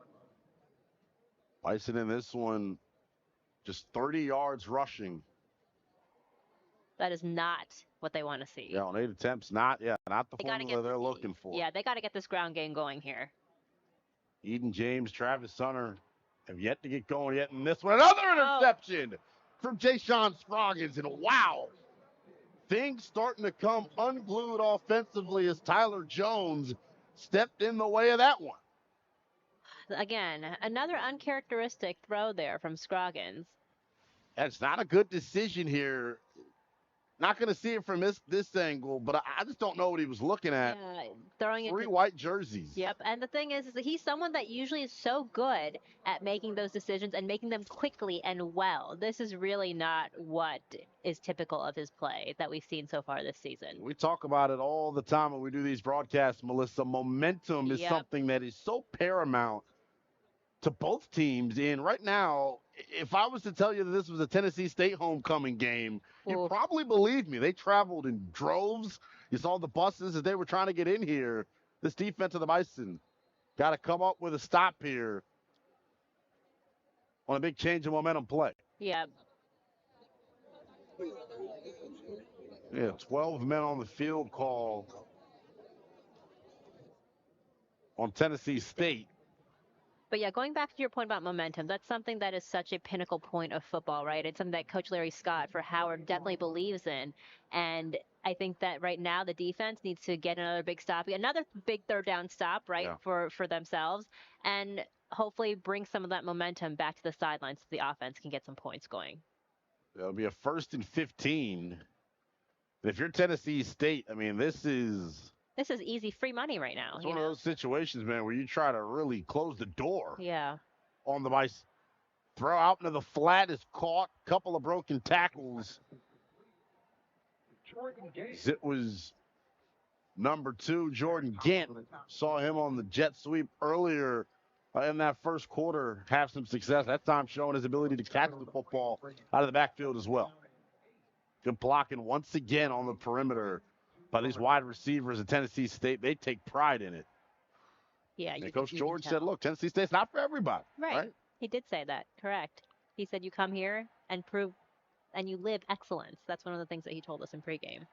Bison in this one, just 30 yards rushing. That is not what they want to see. Yeah, on 8 attempts, not the formula they're looking for. Yeah, they got to get this ground game going here. Eden James, Travis Hunter have yet to get going yet in this one. Another interception from Deshaun Scroggins, and wow, things starting to come unglued offensively as Tyler Jones stepped in the way of that one. Again, another uncharacteristic throw there from Scroggins. That's not a good decision here. Not going to see it from this angle, but I just don't know what he was looking at. Yeah, throwing three white jerseys. Yep, and the thing is that he's someone that usually is so good at making those decisions and making them quickly and well. This is really not what is typical of his play that we've seen so far this season. We talk about it all the time when we do these broadcasts, Melissa. Momentum is something that is so paramount to both teams. And right now, if I was to tell you that this was a Tennessee State homecoming game, you'd probably believe me. They traveled in droves. You saw the buses as they were trying to get in here. This defense of the Bison got to come up with a stop here on a big change of momentum play. Yeah. Yeah, 12 men on the field call on Tennessee State. But yeah, going back to your point about momentum, that's something that is such a pinnacle point of football, right? It's something that Coach Larry Scott for Howard definitely believes in. And I think that right now the defense needs to get another big stop, another big third down stop, right, Yeah. for themselves, and hopefully bring some of that momentum back to the sidelines so the offense can get some points going. It'll be a 1st and 15. If you're Tennessee State, I mean, this is easy free money right now. It's one of those situations, man, where you try to really close the door. Yeah. On the Bison. Throw out into the flat is caught. Couple of broken tackles. It was number 2, Jordan Gant. Saw him on the jet sweep earlier in that first quarter have some success. That time showing his ability to catch the football out of the backfield as well. Good blocking once again on the perimeter by these wide receivers at Tennessee State. They take pride in it. Yeah, and Coach George said, look, Tennessee State's not for everybody. Right. He did say that. Correct. He said you come here and prove and you live excellence. That's one of the things that he told us in pregame.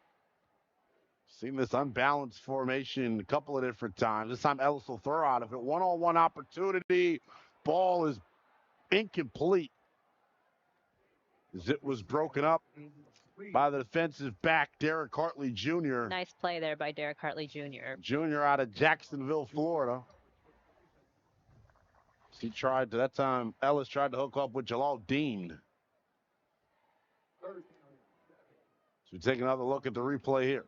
Seen this unbalanced formation a couple of different times. This time Ellis will throw out of it. One-on-one opportunity. Ball is incomplete. As it was broken up by the defensive back, Derek Hartley Jr. Nice play there by Derek Hartley Jr. Jr. out of Jacksonville, Florida. He tried to, that time, Ellis tried to hook up with Jalal Dean. So we take another look at the replay here.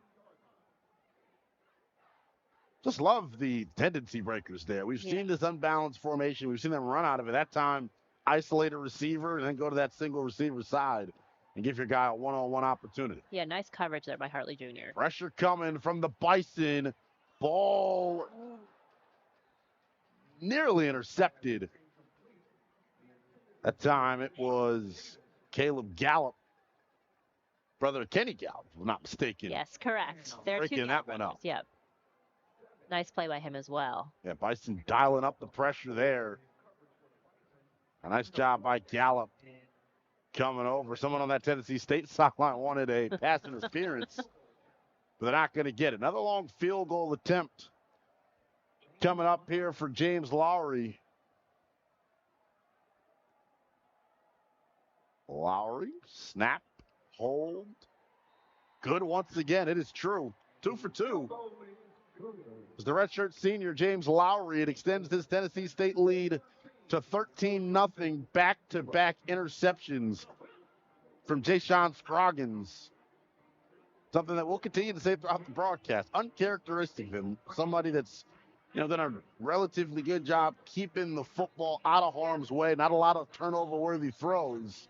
Just love the tendency breakers there. We've seen this unbalanced formation. We've seen them run out of it. That time, isolate a receiver and then go to that single receiver side and give your guy a one-on-one opportunity. Yeah, nice coverage there by Hartley Jr. Pressure coming from the Bison. Ball nearly intercepted. That time it was Caleb Gallup, brother Kenny Gallup, if I'm not mistaken. Yes, correct. They're breaking that one up. Yep. Nice play by him as well. Yeah, Bison dialing up the pressure there. A nice job by Gallup coming over. Someone on that Tennessee State sideline wanted a pass interference, but they're not going to get it. Another long field goal attempt coming up here for James Lowry. Lowry, snap, hold. Good once again. It is true. 2 for 2. As the redshirt senior, James Lowry, it extends this Tennessee State lead to 13-0. Back-to-back interceptions from Ja'Shawn Scroggins. Something that we'll continue to say throughout the broadcast. Uncharacteristic of him. Somebody that's, done a relatively good job keeping the football out of harm's way. Not a lot of turnover-worthy throws.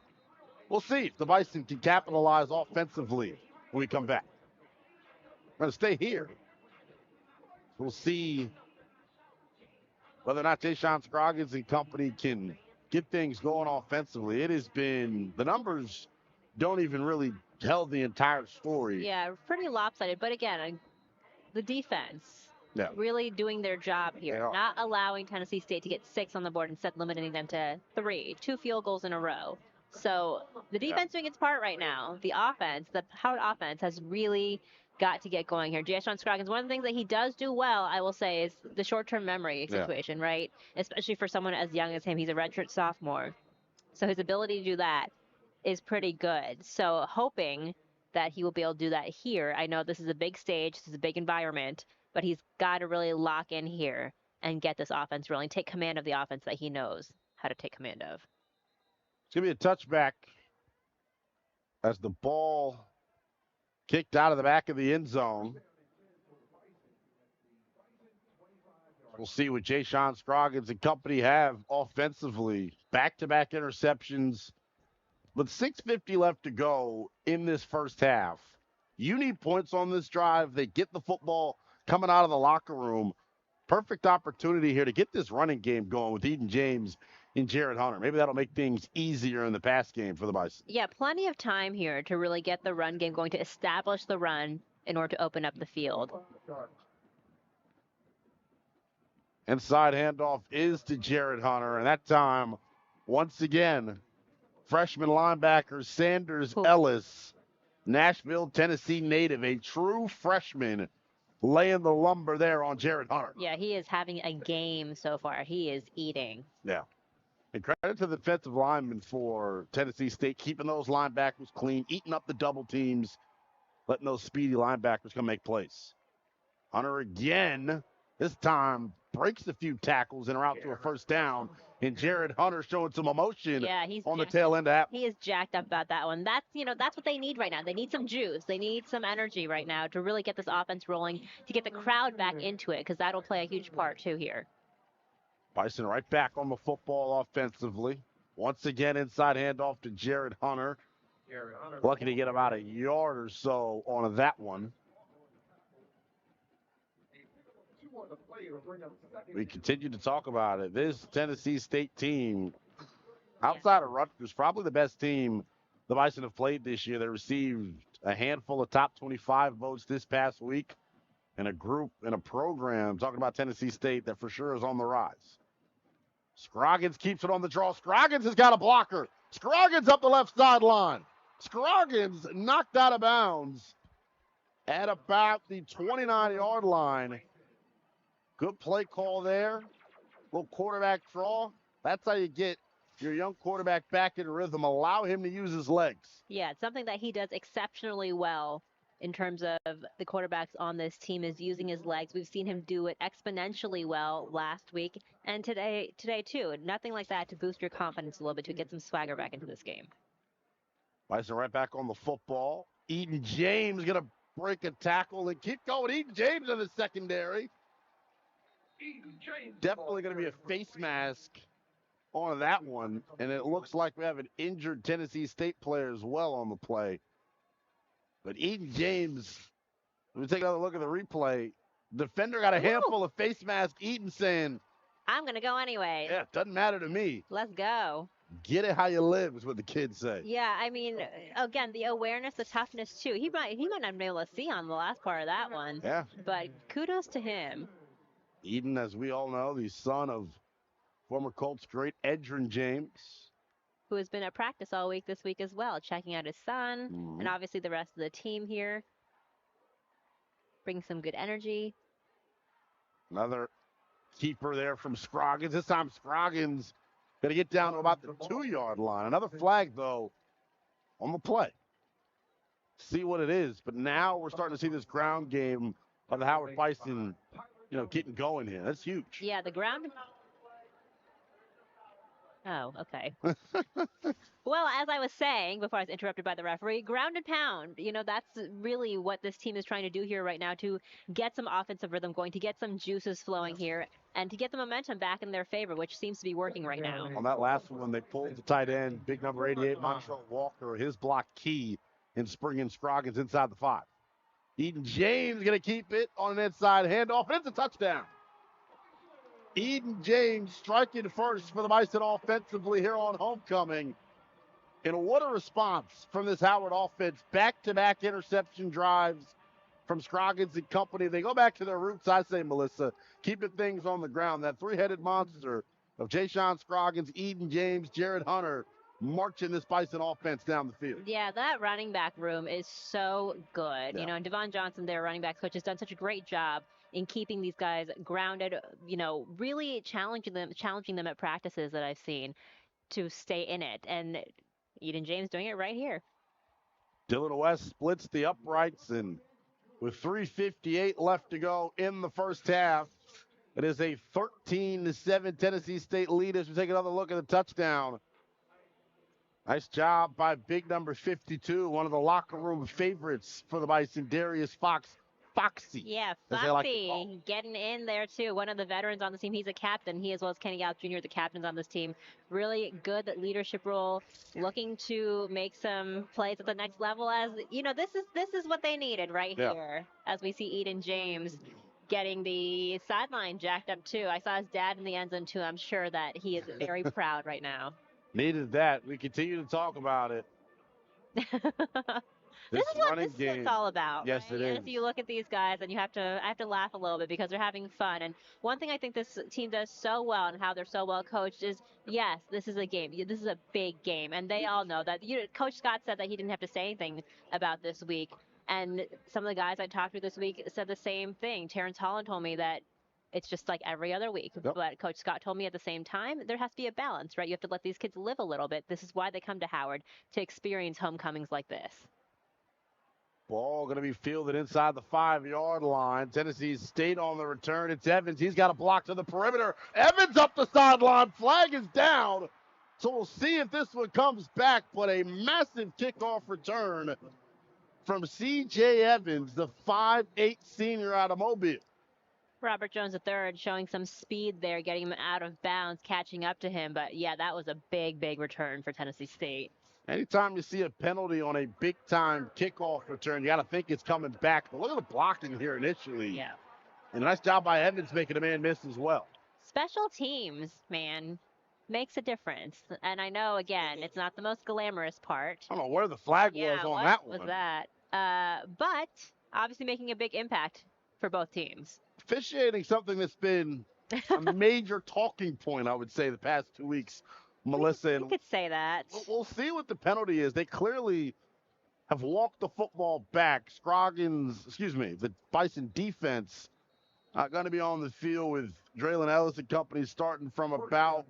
We'll see if the Bison can capitalize offensively when we come back. We're going to stay here. We'll see whether or not Ja'Shawn Scroggins and company can get things going offensively. It has been, the numbers don't even really tell the entire story. Yeah, pretty lopsided. But again, the defense really doing their job here. Not allowing Tennessee State to get 6 on the board, instead limiting them to 3. 2 field goals in a row. So the defense doing its part right now. The offense, the Howard offense, has really got to get going here. Ja'Shawn Scroggins, one of the things that he does do well, I will say, is the short-term memory situation, right? Especially for someone as young as him. He's a redshirt sophomore. So his ability to do that is pretty good. So hoping that he will be able to do that here. I know this is a big stage, this is a big environment, but he's got to really lock in here and get this offense rolling, take command of the offense that he knows how to take command of. It's going to be a touchback as the ball kicked out of the back of the end zone. We'll see what Ja'Shawn Scroggins and company have offensively. Back-to-back interceptions. With 6:50 left to go in this first half, you need points on this drive. They get the football coming out of the locker room. Perfect opportunity here to get this running game going with Eden James and Jared Hunter. Maybe that'll make things easier in the pass game for the Bison. Yeah, plenty of time here to really get the run game going, to establish the run in order to open up the field. Inside handoff is to Jared Hunter, and that time, once again, freshman linebacker Sanders Ellis, Nashville, Tennessee native, a true freshman, laying the lumber there on Jared Hunter. Yeah, he is having a game so far. He is eating. Yeah. And credit to the defensive linemen for Tennessee State, keeping those linebackers clean, eating up the double teams. letting those speedy linebackers come make plays. Hunter again, this time breaks a few tackles and are out to a first down. And Jared Hunter showing some emotion Yeah, on the tail end of that. he is jacked up about that one. That's what they need right now. They need some juice. They need some energy right now to really get this offense rolling, to get the crowd back into it, because that'll play a huge part too here. Bison right back on the football offensively. Once again, inside handoff to Jared Hunter. Lucky to get about a yard or so on that one. We continue to talk about it. This Tennessee State team, outside of Rutgers, probably the best team the Bison have played this year. They received a handful of top 25 votes this past week, and a group and a program talking about Tennessee State that for sure is on the rise. Scroggins keeps it on the draw. Scroggins has got a blocker. Scroggins up the left sideline. Scroggins knocked out of bounds at about the 29-yard line. Good play call there. Little quarterback draw. That's how you get your young quarterback back in rhythm. Allow him to use his legs. Yeah, it's something that he does exceptionally well in terms of the quarterbacks on this team, is using his legs. We've seen him do it exponentially well last week and today too. Nothing like that to boost your confidence a little bit, to get some swagger back into this game. Bison right back on the football. Eden James going to break a tackle and keep going. Eden James in the secondary. Definitely going to be a face mask on that one. And it looks like we have an injured Tennessee State player as well on the play. But Eden James, let me take another look at the replay. Defender got a handful of face mask. Eden saying, I'm going to go anyway. Yeah, doesn't matter to me. Let's go. Get it how you live is what the kids say. Yeah, I mean, again, the awareness, the toughness too. He might not be able to see on the last part of that one. Yeah. But kudos to him. Eden, as we all know, the son of former Colts great Edgerrin James, who has been at practice all week this week as well, checking out his son, and obviously the rest of the team here. Bring some good energy. Another keeper there from Scroggins. This time Scroggins going to get down to about the 2-yard line. Another flag, though, on the play. See what it is. But now we're starting to see this ground game of the Howard Bison, getting going here. That's huge. Yeah, the ground. Oh, okay. Well, as I was saying before I was interrupted by the referee, ground and pound. That's really what this team is trying to do here right now, to get some offensive rhythm going, to get some juices flowing here, and to get the momentum back in their favor, which seems to be working right now. On that last one, they pulled the tight end, big number 88, Montrell Walker, his block key in springing Scroggins inside the 5. Eden James going to keep it on an inside handoff, and it's a touchdown. Eden James striking first for the Bison offensively here on homecoming. And what a response from this Howard offense. Back-to-back interception drives from Scroggins and company. They go back to their roots, I say, Melissa, keeping things on the ground. That three-headed monster of Ja'Shawn Scroggins, Eden James, Jared Hunter, marching this Bison offense down the field. Yeah, that running back room is so good. Yeah. And Devon Johnson, their running backs coach, has done such a great job in keeping these guys grounded, really challenging them at practices that I've seen to stay in it. And Eden James doing it right here. Dylan West splits the uprights, and with 3:58 left to go in the first half, it is a 13-7 Tennessee State lead as we take another look at the touchdown. Nice job by big number 52, one of the locker room favorites for the Bison, Darius Foxy. Yeah, Foxy getting in there too. One of the veterans on the team. He's a captain. He, as well as Kenny Gallup Jr., the captains on this team. Really good leadership role. Looking to make some plays at the next level. As this is what they needed right here. As we see Eden James getting the sideline jacked up too. I saw his dad in the end zone too. I'm sure that he is very proud right now. Needed that. We continue to talk about it. This is what it's all about. Yes, right? It is. If you look at these guys, and I have to laugh a little bit because they're having fun. And one thing I think this team does so well, and how they're so well coached, is yes, this is a game. This is a big game, and they all know that. Coach Scott said that he didn't have to say anything about this week, and some of the guys I talked to this week said the same thing. Terrence Holland told me that it's just like every other week. Yep. But Coach Scott told me at the same time, there has to be a balance, right? You have to let these kids live a little bit. This is why they come to Howard, to experience homecomings like this. Ball going to be fielded inside the 5-yard line. Tennessee State on the return. It's Evans. He's got a block to the perimeter. Evans up the sideline. Flag is down. So we'll see if this one comes back. But a massive kickoff return from C.J. Evans, the 5'8 senior out of Mobile. Robert Jones III showing some speed there, getting him out of bounds, catching up to him. But yeah, that was a big, big return for Tennessee State. Anytime you see a penalty on a big-time kickoff return, you got to think it's coming back. But look at the blocking here initially. Yeah. And a nice job by Evans making a man miss as well. Special teams, man, makes a difference. And I know, again, it's not the most glamorous part. I don't know where the flag was on that one. What was that? But obviously making a big impact for both teams. Officiating, something that's been a major talking point, I would say, the past 2 weeks, Melissa. You could say that. We'll see what the penalty is. They clearly have walked the football back. The Bison defense going to be on the field with Draylon Ellis and company starting from about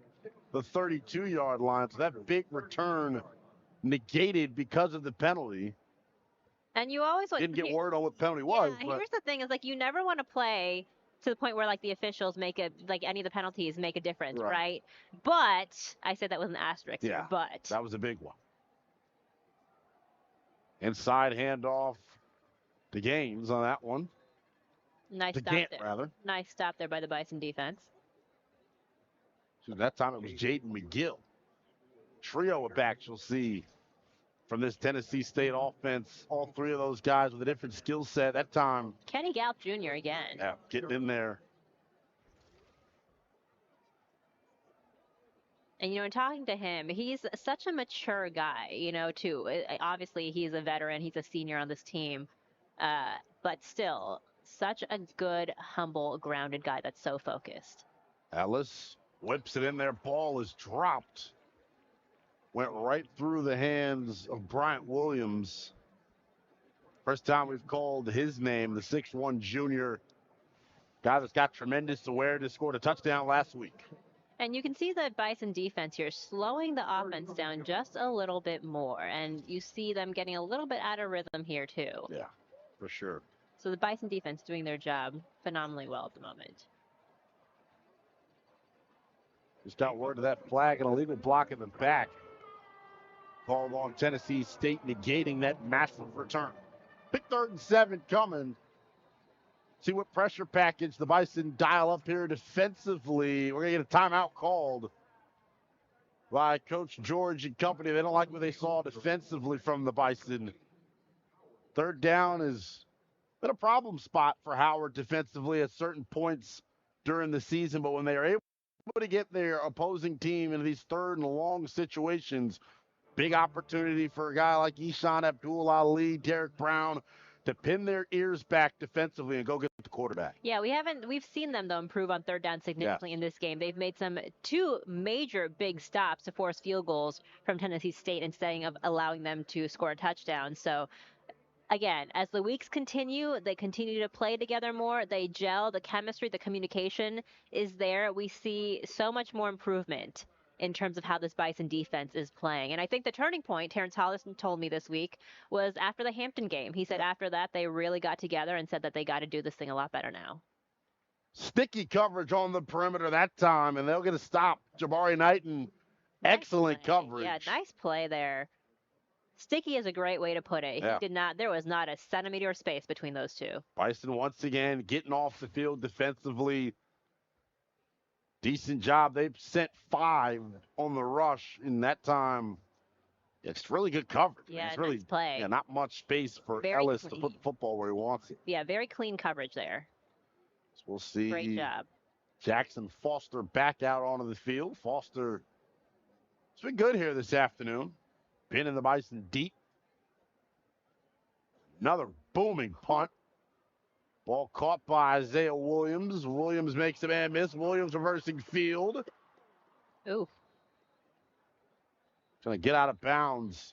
the 32-yard line. So that big return negated because of the penalty. And you always didn't get word on what the penalty was. Here's the thing: is like you never want to play to the point where like the officials make any of the penalties make a difference, right? But I said that was an asterisk. Yeah, but that was a big one. Inside handoff to Gaines on that one. Nice to stop Gant, there. rather. Nice stop there by the Bison defense. So that time it was Jaden McGill. Trio of backs you'll see from this Tennessee State offense. All three of those guys with a different skill set. That time. Kenny Gallup Jr. again. Yeah, getting in there. And, in talking to him, he's such a mature guy, too. Obviously, he's a veteran. He's a senior on this team. But still, such a good, humble, grounded guy that's so focused. Ellis whips it in there. Ball is dropped. Went right through the hands of Bryant Williams. First time we've called his name, the 6'1 junior. Guy that's got tremendous awareness, scored a touchdown last week. And you can see the Bison defense here slowing the offense down just a little bit more. And you see them getting a little bit out of rhythm here, too. Yeah, for sure. So the Bison defense doing their job phenomenally well at the moment. Just got word of that flag and a legal block in the back. Called on Tennessee State, negating that massive return. Big 3rd and 7 coming. See what pressure package the Bison dial up here defensively. We're going to get a timeout called by Coach George and company. They don't like what they saw defensively from the Bison. 3rd down has been a problem spot for Howard defensively at certain points during the season, but when they are able to get their opposing team in these 3rd and long situations, big opportunity for a guy like Eshaun Abdul Ali, Derek Brown, to pin their ears back defensively and go get the quarterback. Yeah, we've seen them, though, improve on 3rd down significantly in this game. They've made two major big stops to force field goals from Tennessee State instead of allowing them to score a touchdown. So, again, as the weeks continue, they continue to play together more. They gel. The chemistry, the communication is there. We see so much more improvement in terms of how this Bison defense is playing. And I think the turning point, Terrence Hollison told me this week, was after the Hampton game. He said after that, they really got together and said that they got to do this thing a lot better now. Sticky coverage on the perimeter that time, and they'll get a stop. Jabari Knighton, excellent coverage. Yeah, nice play there. Sticky is a great way to put it. Yeah. There was not a centimeter of space between those two. Bison once again getting off the field defensively. Decent job. They've sent 5 on the rush in that time. It's really good coverage. Yeah, it's really nice play. Yeah, not much space for Very Ellis clean. to put the football where he wants it. Yeah, very clean coverage there. So we'll see. Great job. Jackson Foster back out onto the field. Foster, it's been good here this afternoon. Pinning the Bison deep. Another booming punt. Ball caught by Isaiah Williams. Williams makes a man miss. Williams reversing field. Ooh. Trying to get out of bounds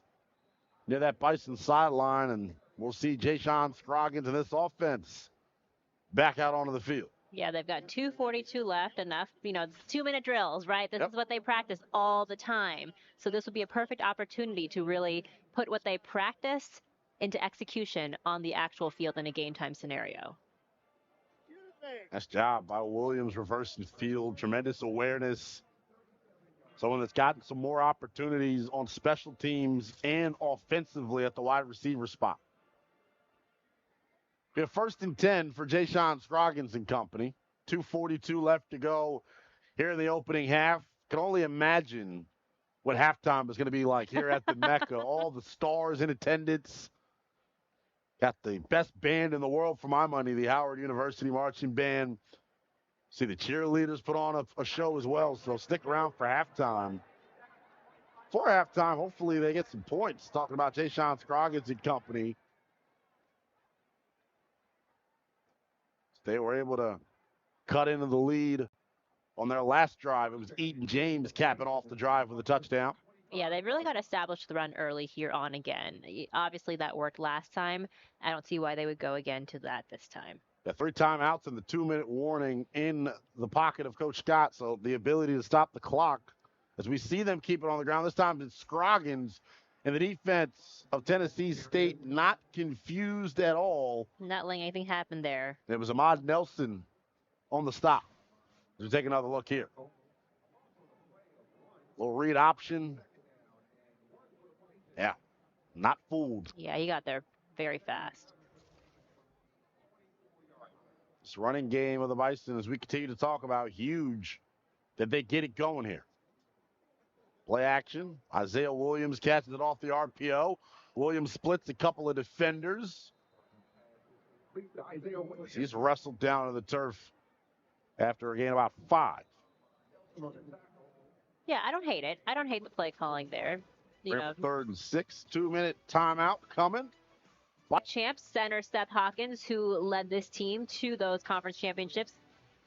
near that Bison sideline, and we'll see Jayshon Scroggins in this offense back out onto the field. Yeah, they've got 2:42 left, enough, 2-minute drills, right? This is what they practice all the time. So this would be a perfect opportunity to really put what they practice into execution on the actual field in a game time scenario. Nice job by Williams reversing field. Tremendous awareness. Someone that's gotten some more opportunities on special teams and offensively at the wide receiver spot. We have 1st and 10 for Jay-Sean Scroggins and company. 2:42 left to go here in the opening half. Can only imagine what halftime is going to be like here at the Mecca. All the stars in attendance. Got the best band in the world for my money, the Howard University Marching Band. See the cheerleaders put on a show as well, so stick around for halftime. For halftime, hopefully they get some points. Talking about Jay-Sean Scroggins and company. They were able to cut into the lead on their last drive. It was Eden James capping off the drive with a touchdown. Yeah, they've really got to establish the run early here on again. Obviously, that worked last time. I don't see why they would go again to that this time. The 3 timeouts and the 2-minute warning in the pocket of Coach Scott, so the ability to stop the clock as we see them keep it on the ground. This time it's Scroggins and the defense of Tennessee State not confused at all. Not letting anything happen there. It was Ahmad Nelson on the stop. Let's take another look here. Little read option. Yeah, not fooled. Yeah, he got there very fast. This running game of the Bison, as we continue to talk about, huge that they get it going here. Play action. Isaiah Williams catches it off the RPO. Williams splits a couple of defenders. He's wrestled down to the turf after a gain about 5. Yeah, I don't hate it. I don't hate the play calling there. 3rd and 6, 2-minute timeout coming. Champs center Seth Hawkins, who led this team to those conference championships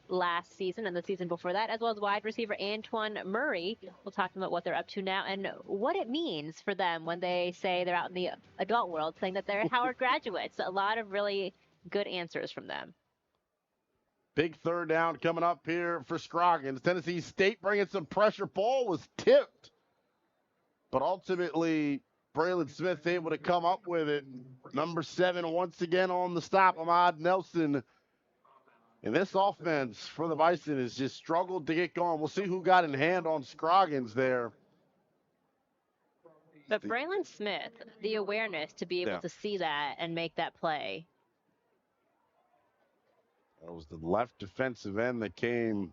last season and the season before that, as well as wide receiver Antoine Murray. We'll talk about what they're up to now and what it means for them when they say they're out in the adult world saying that they're Howard graduates. A lot of really good answers from them. Big 3rd down coming up here for Scroggins. Tennessee State bringing some pressure. Ball was tipped, but ultimately Braylon Smith able to come up with it. Number 7 once again on the stop, Ahmad Nelson. And this offense for the Bison has just struggled to get going. We'll see who got in hand on Scroggins there. But Braylon Smith, the awareness to be able to see that and make that play. That was the left defensive end that came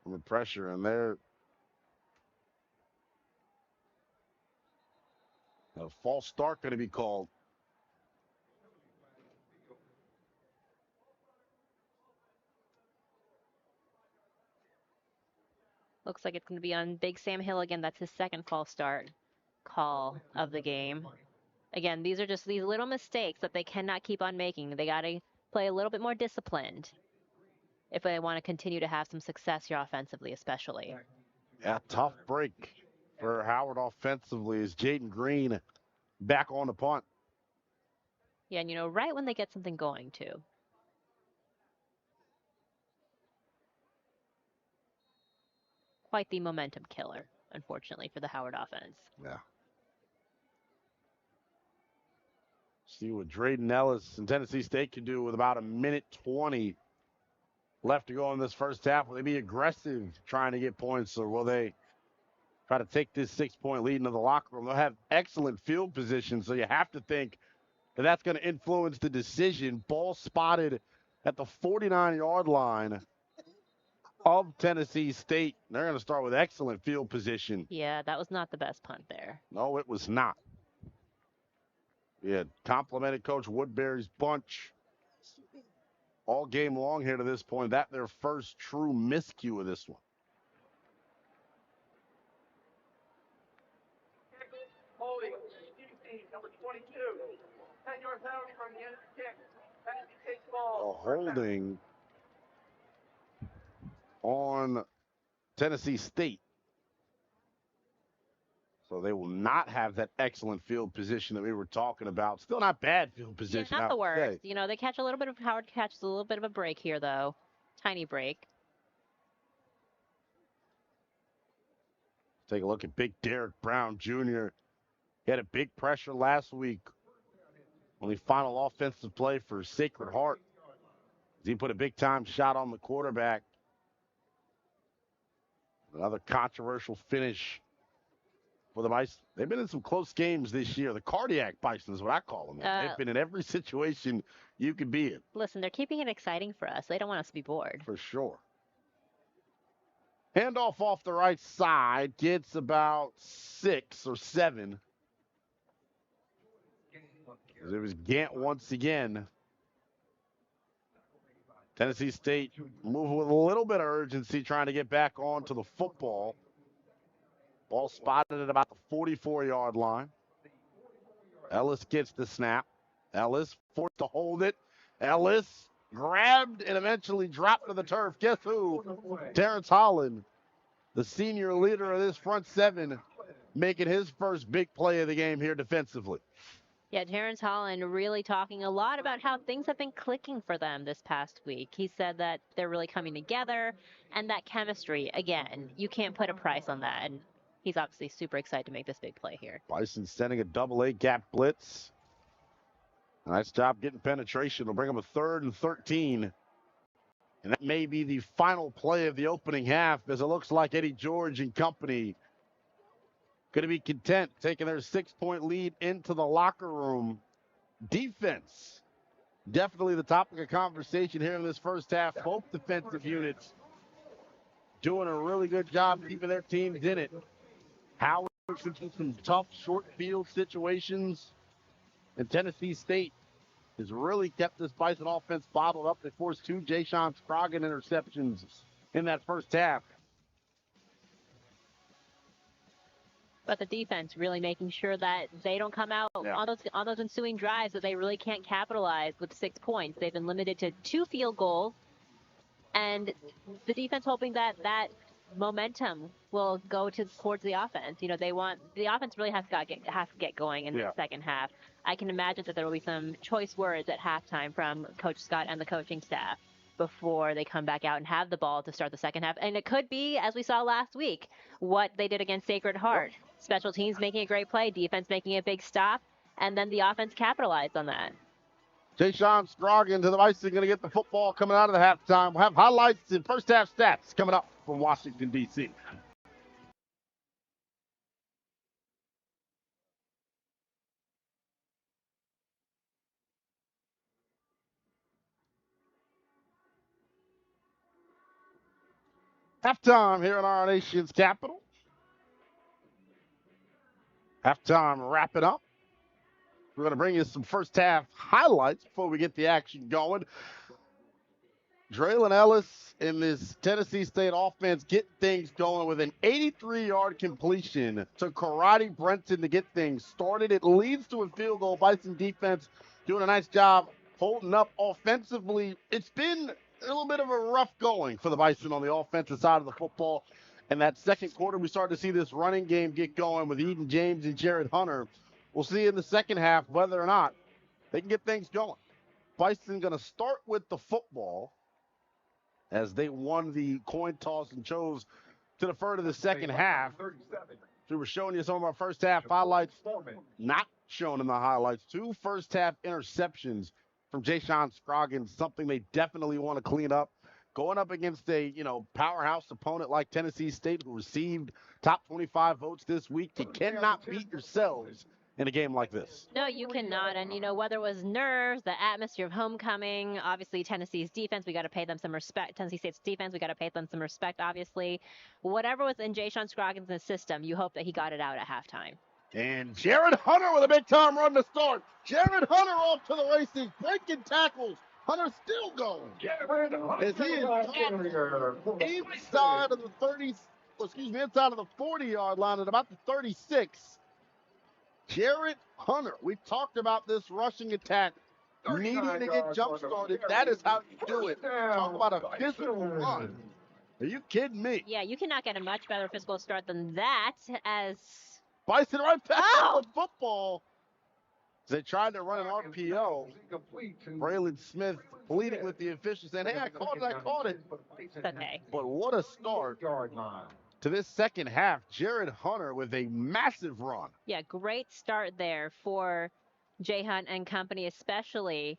from the pressure, and there. A false start going to be called. Looks like it's going to be on Big Sam Hill again. That's his 2nd false start call of the game. Again, these are just these little mistakes that they cannot keep on making. They got to play a little bit more disciplined if they want to continue to have some success here offensively, especially. Yeah, tough break for Howard offensively as Jaden Green back on the punt. Yeah, and right when they get something going too. Quite the momentum killer, unfortunately, for the Howard offense. Yeah. See what Drayden Ellis and Tennessee State can do with about 1:20 left to go in this first half. Will they be aggressive trying to get points, or will they try to take this 6-point lead into the locker room? They'll have excellent field position, so you have to think that that's going to influence the decision. Ball spotted at the 49-yard line of Tennessee State. They're going to start with excellent field position. Yeah, that was not the best punt there. No, it was not. We had complimented Coach Woodbury's bunch all game long here to this point. That their first true miscue of this one. A holding on Tennessee State. So they will not have that excellent field position that we were talking about. Still not bad field position. Yeah, not the worst. They catch a little bit of, Howard catches a little bit of a break here, though. Tiny break. Take a look at big Derek Brown Jr. He had a big pressure last week Only final offensive play for Sacred Heart. He put a big-time shot on the quarterback. Another controversial finish for the Bison. They've been in some close games this year. The cardiac Bison is what I call them. They've been in every situation you could be in. Listen, they're keeping it exciting for us. They don't want us to be bored. For sure. Handoff off the right side. Gets about 6 or 7. It was Gant once again. Tennessee State moving with a little bit of urgency, trying to get back onto the football. Ball spotted at about the 44-yard line. Ellis gets the snap. Ellis forced to hold it. Ellis grabbed and eventually dropped to the turf. Guess who? Terrence Holland, the senior leader of this front seven, making his first big play of the game here defensively. Yeah, Terrence Holland really talking a lot about how things have been clicking for them this past week. He said that they're really coming together, and that chemistry, again, you can't put a price on that. And he's obviously super excited to make this big play here. Bison sending a double-A gap blitz. Nice job getting penetration. It'll bring them a 3rd and 13. And that may be the final play of the opening half, as it looks like Eddie George and company going to be content taking their 6-point lead into the locker room. Defense, definitely the topic of conversation here in this first half. Both defensive units doing a really good job keeping their teams in it. Howard into some tough short field situations. And Tennessee State has really kept this Bison offense bottled up. They forced 2 Jayshon Scroggin interceptions in that first half. But the defense really making sure that they don't come out on those ensuing drives that they really can't capitalize with 6 points. They've been limited to 2 field goals, and the defense hoping that that momentum will go towards the offense. You know, the offense really has to get going in the second half. I can imagine that there will be some choice words at halftime from Coach Scott and the coaching staff before they come back out and have the ball to start the second half. And it could be, as we saw last week, what they did against Sacred Heart. Special teams making a great play, defense making a big stop, and then the offense capitalized on that. Jayshon Scroggin to the Bison going to get the football coming out of the halftime. We'll have highlights and first half stats coming up from Washington, D.C. Halftime here in our nation's capital. Halftime wrapping up. We're going to bring you some first half highlights before we get the action going. Draylon Ellis in this Tennessee State offense get things going with an 83-yard completion to Karate Brenton to get things started. It leads to a field goal. Bison defense doing a nice job holding up offensively. It's been a little bit of a rough going for the Bison on the offensive side of the football. In that second quarter, we started to see this running game get going with Eden James and Jared Hunter. We'll see in the second half whether or not they can get things going. Bison going to start with the football as they won the coin toss and chose to defer to the second half. So we're showing you some of our first half highlights, not shown in the highlights. 2 first half interceptions from Jayshon Scroggin, something they definitely want to clean up. Going up against a, powerhouse opponent like Tennessee State, who received top 25 votes this week, you cannot beat yourselves in a game like this. No, you cannot. And, whether it was nerves, the atmosphere of homecoming, obviously Tennessee's defense, we got to pay them some respect. Tennessee State's defense, we got to pay them some respect, obviously. Whatever was in Jayshon Scroggin's system, you hope that he got it out at halftime. And Jared Hunter with a big-time run to start. Jared Hunter off to the races, breaking tackles. Hunter still going. As he is inside of the 40-yard line at about the 36. Jared Hunter, we've talked about this rushing attack needing to get jump-started. That is how you do it. Talk about a physical run. Are you kidding me? Yeah, you cannot get a much better physical start than that as... Bison right back on the football. They tried to run an RPO. Braylon Smith pleading with the officials saying, hey, I caught it. Okay. But what a start to this second half. Jared Hunter with a massive run. Yeah, great start there for Jay Hunt and company, especially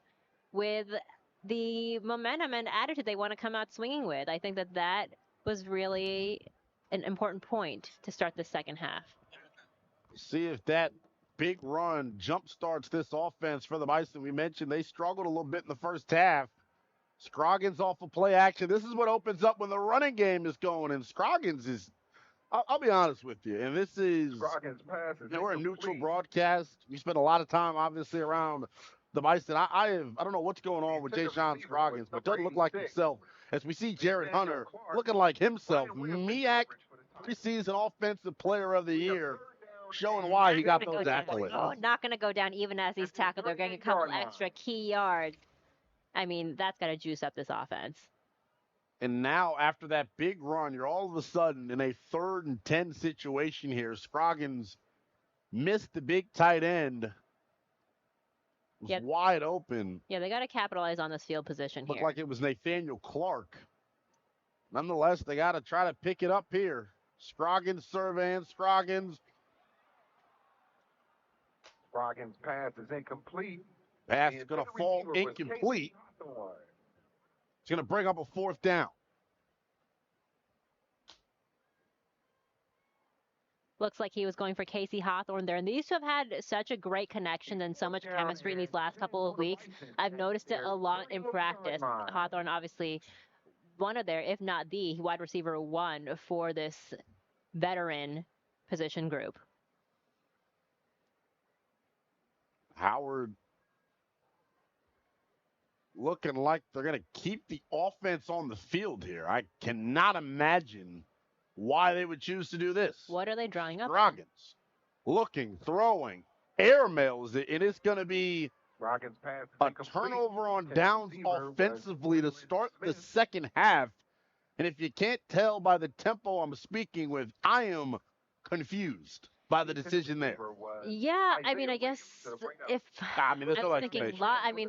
with the momentum and attitude they want to come out swinging with. I think that was really an important point to start the second half. See if that big run jump starts this offense for the Bison. We mentioned they struggled a little bit in the first half. Scroggins off of play action. This is what opens up when the running game is going, and Scroggins is. I'll be honest with you, and this is. We're a neutral broadcast. We spend a lot of time, obviously, around the Bison. I don't know what's going on with Jay Sean Scroggins, but doesn't look like himself. As we see Jared Hunter looking like himself. MEAC preseason offensive player of the year, showing why he got those accolades. Oh, not going to go down even as he's tackled. They're getting a couple extra key yards. I mean, that's got to juice up this offense. And now, after that big run, you're all of a sudden in a 3rd and 10 situation here. Scroggins missed the big tight end. Was wide open. Yeah, they got to capitalize on this field position here. Looked like it was Nathaniel Clark. Nonetheless, they got to try to pick it up here. Scroggins surveying. Scroggins pass is incomplete. Pass is going to fall incomplete. It's going to bring up a 4th down. Looks like he was going for Casey Hawthorne there. And these two have had such a great connection and so much chemistry in these last couple of weeks. I've noticed it a lot in practice. Hawthorne, obviously, one of their, if not the wide receiver 1 for this veteran position group. Howard looking like they're going to keep the offense on the field here. I cannot imagine why they would choose to do this. What are they drawing up? Scroggins looking, throwing, airmails it, and it's going to be a turnover on downs offensively to start the second half. And if you can't tell by the tempo I'm speaking with, I am confused by the decision there. Yeah, I mean, I guess if there's no thinking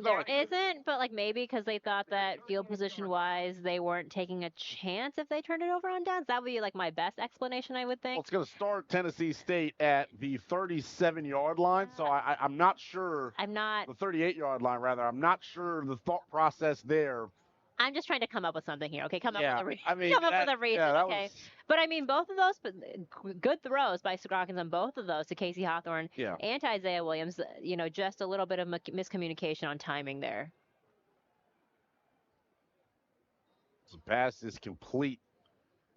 there isn't, but like maybe because they thought that field position wise they weren't taking a chance if they turned it over on downs. That would be like my best explanation, I would think. Well, it's going to start Tennessee State at the 37-yard line, so I'm not sure. I'm not. The 38-yard line, rather. I'm not sure the thought process there. I'm just trying to come up with something here. Okay, come up with a reason. Yeah, okay. But I mean, both of those, good throws by Scroggins on both of those to Casey Hawthorne and to Isaiah Williams. Just a little bit of miscommunication on timing there. The pass is complete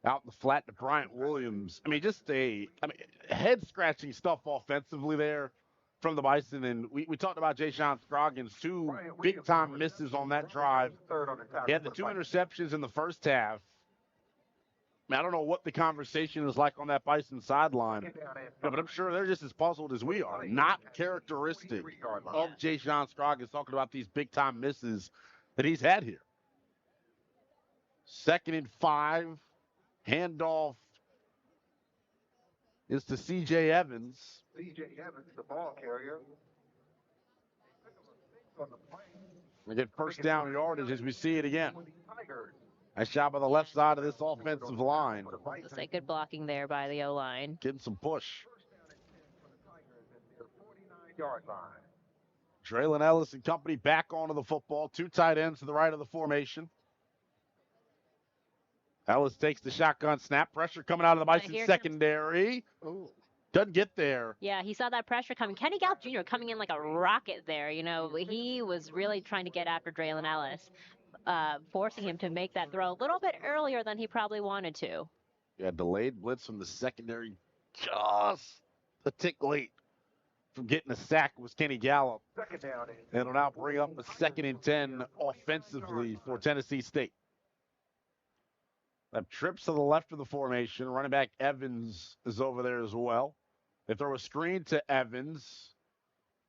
out in the flat to Bryant Williams. I mean, head-scratching stuff offensively there from the Bison. And we talked about Jay Sean Scroggins, 2 big-time misses on that drive. He had the 2 interceptions in the first half. I don't know what the conversation is like on that Bison sideline, but I'm sure they're just as puzzled as we are. Not characteristic of Jay Sean Scroggins talking about these big-time misses that he's had here. 2nd and 5. Handoff is to C.J. Evans. The ball carrier. We get first down yardage as we see it again. Nice job by the left side of this offensive line. Looks like good blocking there by the O-line. Getting some push. Traylon Ellis and company back onto the football. 2 tight ends to the right of the formation. Ellis takes the shotgun snap. Pressure coming out of the Bison secondary. Ooh. Doesn't get there. Yeah, he saw that pressure coming. Kenny Gallup Jr. coming in like a rocket there. He was really trying to get after Traylon Ellis, forcing him to make that throw a little bit earlier than he probably wanted to. Yeah, delayed blitz from the secondary. Just a tick late from getting a sack was Kenny Gallup. It'll now bring up a 2nd and 10 offensively for Tennessee State. That trips to the left of the formation. Running back Evans is over there as well. They throw a screen to Evans.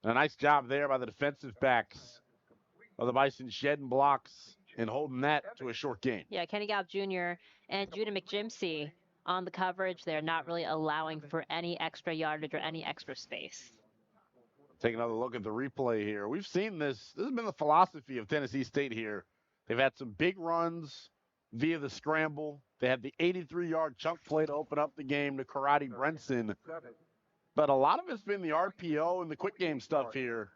And a nice job there by the defensive backs of the Bison, shedding blocks and holding that to a short gain. Yeah, Kenny Gallup Jr. and Judah McJimsey on the coverage. They're not really allowing for any extra yardage or any extra space. Take another look at the replay here. We've seen this. This has been the philosophy of Tennessee State here. They've had some big runs via the scramble. They had the 83-yard chunk play to open up the game to Karate Brenson. But a lot of it's been the RPO and the quick game stuff here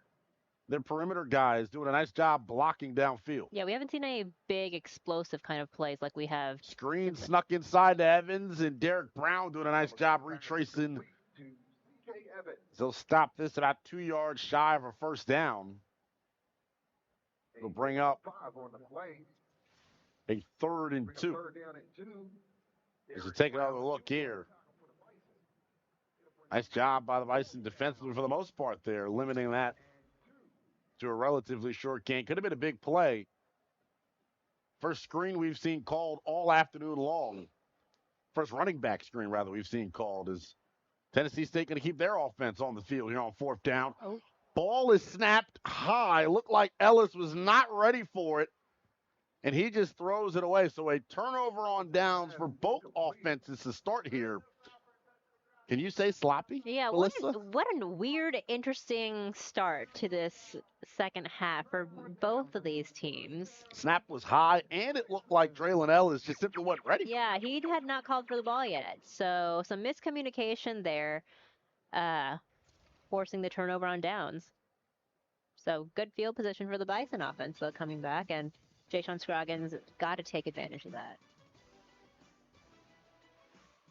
Their perimeter guys doing a nice job blocking downfield. Yeah, we haven't seen any big explosive kind of plays like we have. Screen snuck inside to Evans, and Derek Brown doing a nice job retracing. They'll stop this about 2 yards shy of a first down. It'll bring up a 3rd and 2. As we take another look here. Nice job by the Bison defensively for the most part there, limiting that to a relatively short gain. Could have been a big play. First screen we've seen called all afternoon long. First running back screen, rather, we've seen called. Is Tennessee State going to keep their offense on the field here on 4th down? Oh. Ball is snapped high. Looked like Ellis was not ready for it, and he just throws it away. So a turnover on downs for both offenses to start here. Can you say sloppy, Yeah, Melissa? what a weird, interesting start to this second half for both of these teams. Snap was high, and it looked like Draylon Ellis just simply wasn't ready. Yeah, he had not called for the ball yet. So some miscommunication there, forcing the turnover on downs. So good field position for the Bison offense, though, coming back, and Jayshon Scroggins got to take advantage of that.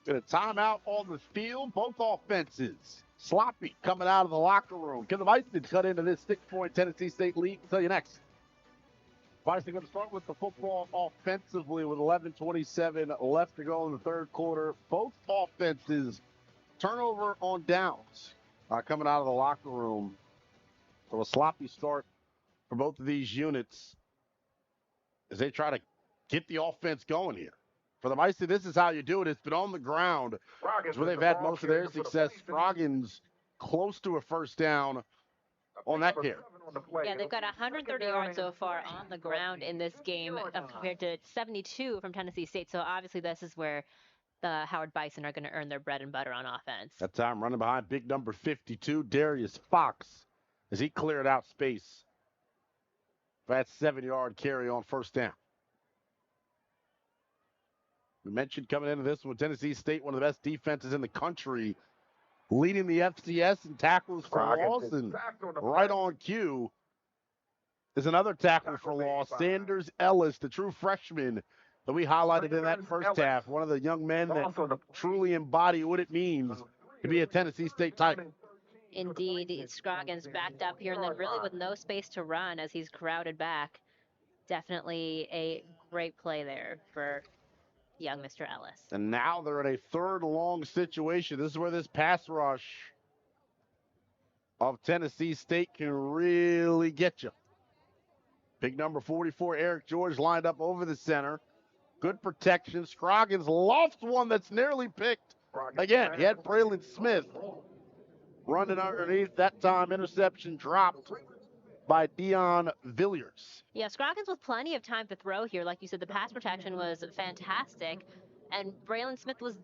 Get a timeout on the field. Both offenses sloppy coming out of the locker room. Can the Bison cut into this 6-point Tennessee State lead? I'll tell you next. Bison going to start with the football offensively with 11:27 left to go in the 3rd quarter. Both offenses turnover on downs coming out of the locker room. So a sloppy start for both of these units as they try to get the offense going here. For the Bison, this is how you do it. It's been on the ground. It's where they've had most of their success. Scroggins close to a first down on that carry. Yeah, they've got 130 yards so far on the ground in this game compared to 72 from Tennessee State. So obviously this is where the Howard Bison are going to earn their bread and butter on offense. That time running behind big number 52, Darius Fox, as he cleared out space for that 7-yard carry on first down. We mentioned coming into this one, Tennessee State, one of the best defenses in the country, leading the FCS in tackles for loss, and right on cue is another tackle for loss. Sanders Ellis, the true freshman that we highlighted in that first half, one of the young men that truly embody what it means to be a Tennessee State Tiger. Indeed, Scroggins backed up here and then really with no space to run as he's crowded back. Definitely a great play there for young Mr. Ellis. And now they're in a 3rd long situation. This is where this pass rush of Tennessee State can really get you. Big number 44, Eric George, lined up over the center. Good protection. Scroggins lofts one that's nearly picked. Again, he had Braylon Smith running underneath. That time, interception dropped by Dion Villiers. Yeah, Scroggins with plenty of time to throw here. Like you said, the pass protection was fantastic. And Braylon Smith was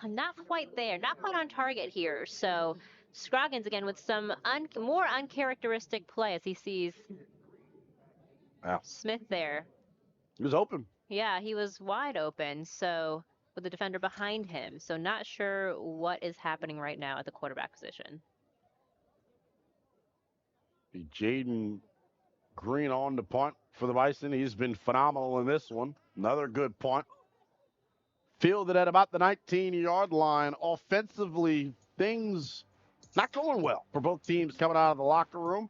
not quite there, not quite on target here. So Scroggins, again, with some more uncharacteristic play as he sees Smith there. He was open. Yeah, he was wide open. So with the defender behind him. So not sure what is happening right now at the quarterback position. Jaden Green on the punt for the Bison. He's been phenomenal in this one. Another good punt. Fielded at about the 19-yard line. Offensively, things not going well for both teams coming out of the locker room.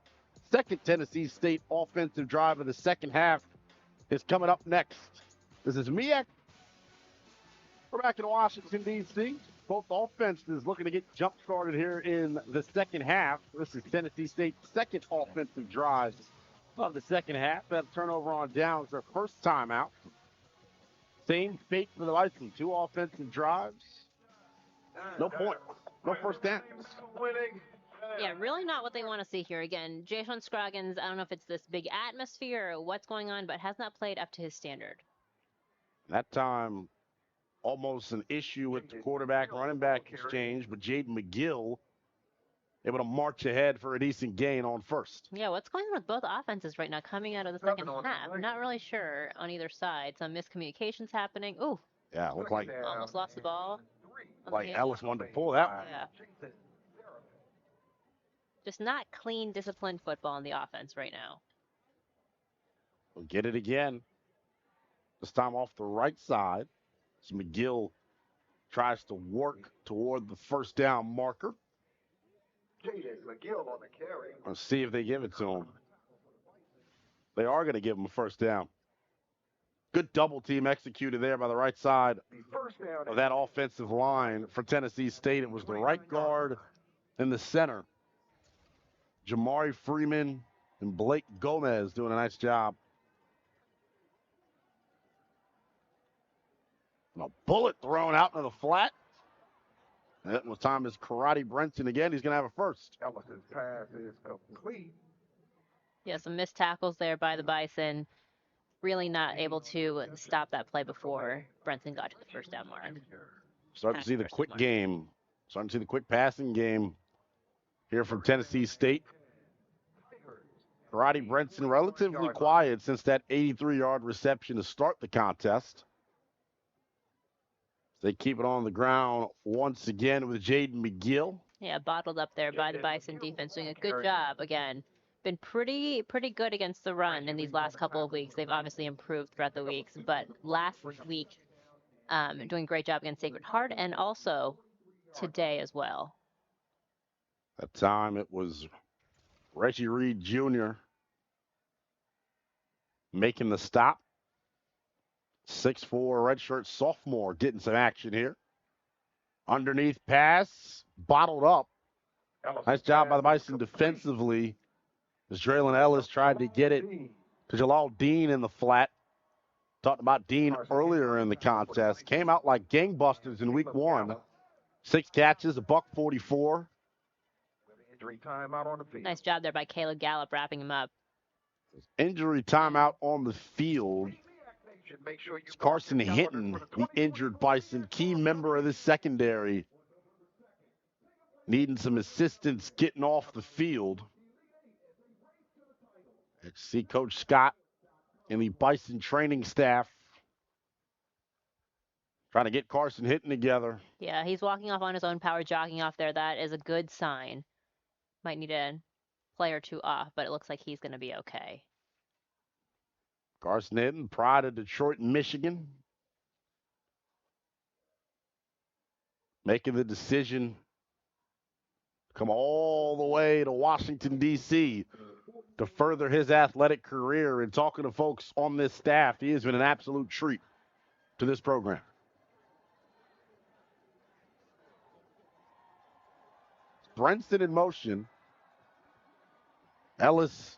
Second Tennessee State offensive drive of the second half is coming up next. This is Miak. We're back in Washington, D.C. Both offenses looking to get jump-started here in the second half. This is Tennessee State's second offensive drive of the second half. That turnover on downs, their first time out. Same fate for the Bison. 2 offensive drives. No point. No first down. Yeah, really not what they want to see here. Again, Jayshon Scroggins, I don't know if it's this big atmosphere or what's going on, but has not played up to his standard. That time, almost an issue with the quarterback-running back exchange, but Jaden McGill able to march ahead for a decent gain on first. Yeah, what's going on with both offenses right now coming out of the second half? I'm not really sure on either side. Some miscommunications happening. Ooh. Yeah, looked like almost lost the ball. Like Ellis wanted to pull that one. Yeah. Just not clean, disciplined football in the offense right now. We'll get it again. This time off the right side. So McGill tries to work toward the first down marker. McGill on the carry. Let's see if they give it to him. They are going to give him a first down. Good double team executed there by the right side of that offensive line for Tennessee State. It was the right guard in the center. Jamari Freeman and Blake Gomez doing a nice job. And a bullet thrown out into the flat. That was time is Karate Brenton again. He's going to have a first. Ellis's pass is complete. Yeah, some missed tackles there by the Bison. Really not able to stop that play before Brenton got to the first down mark. Starting to see the quick game. Starting to see the quick passing game here from Tennessee State. Karate Brenton relatively quiet since that 83-yard reception to start the contest. They keep it on the ground once again with Jaden McGill. Yeah, bottled up there by the Bison defense, doing a good job again. Been pretty good against the run in these last couple of weeks. They've obviously improved throughout the weeks, but last week, doing a great job against Sacred Heart, and also today as well. That time it was Reggie Reed Jr. making the stop. 6'4" redshirt sophomore getting some action here. Underneath pass, bottled up. Nice job by the Bison defensively as Draylon Ellis tried to get it to Jalal Dean in the flat. Talked about Dean earlier in the contest. Came out like gangbusters in week 1. 6 catches, $144. Nice job there by Caleb Gallup wrapping him up. Injury timeout on the field. It's Carson Hinton, the injured Bison, key member of this secondary, needing some assistance getting off the field. Let's see Coach Scott and the Bison training staff trying to get Carson Hinton together. Yeah, he's walking off on his own power, jogging off there. That is a good sign. Might need a play or two off, but it looks like he's going to be okay. Carson Hinton, pride of Detroit, Michigan, making the decision to come all the way to Washington, D.C. to further his athletic career. And talking to folks on this staff, he has been an absolute treat to this program. Brenton in motion. Ellis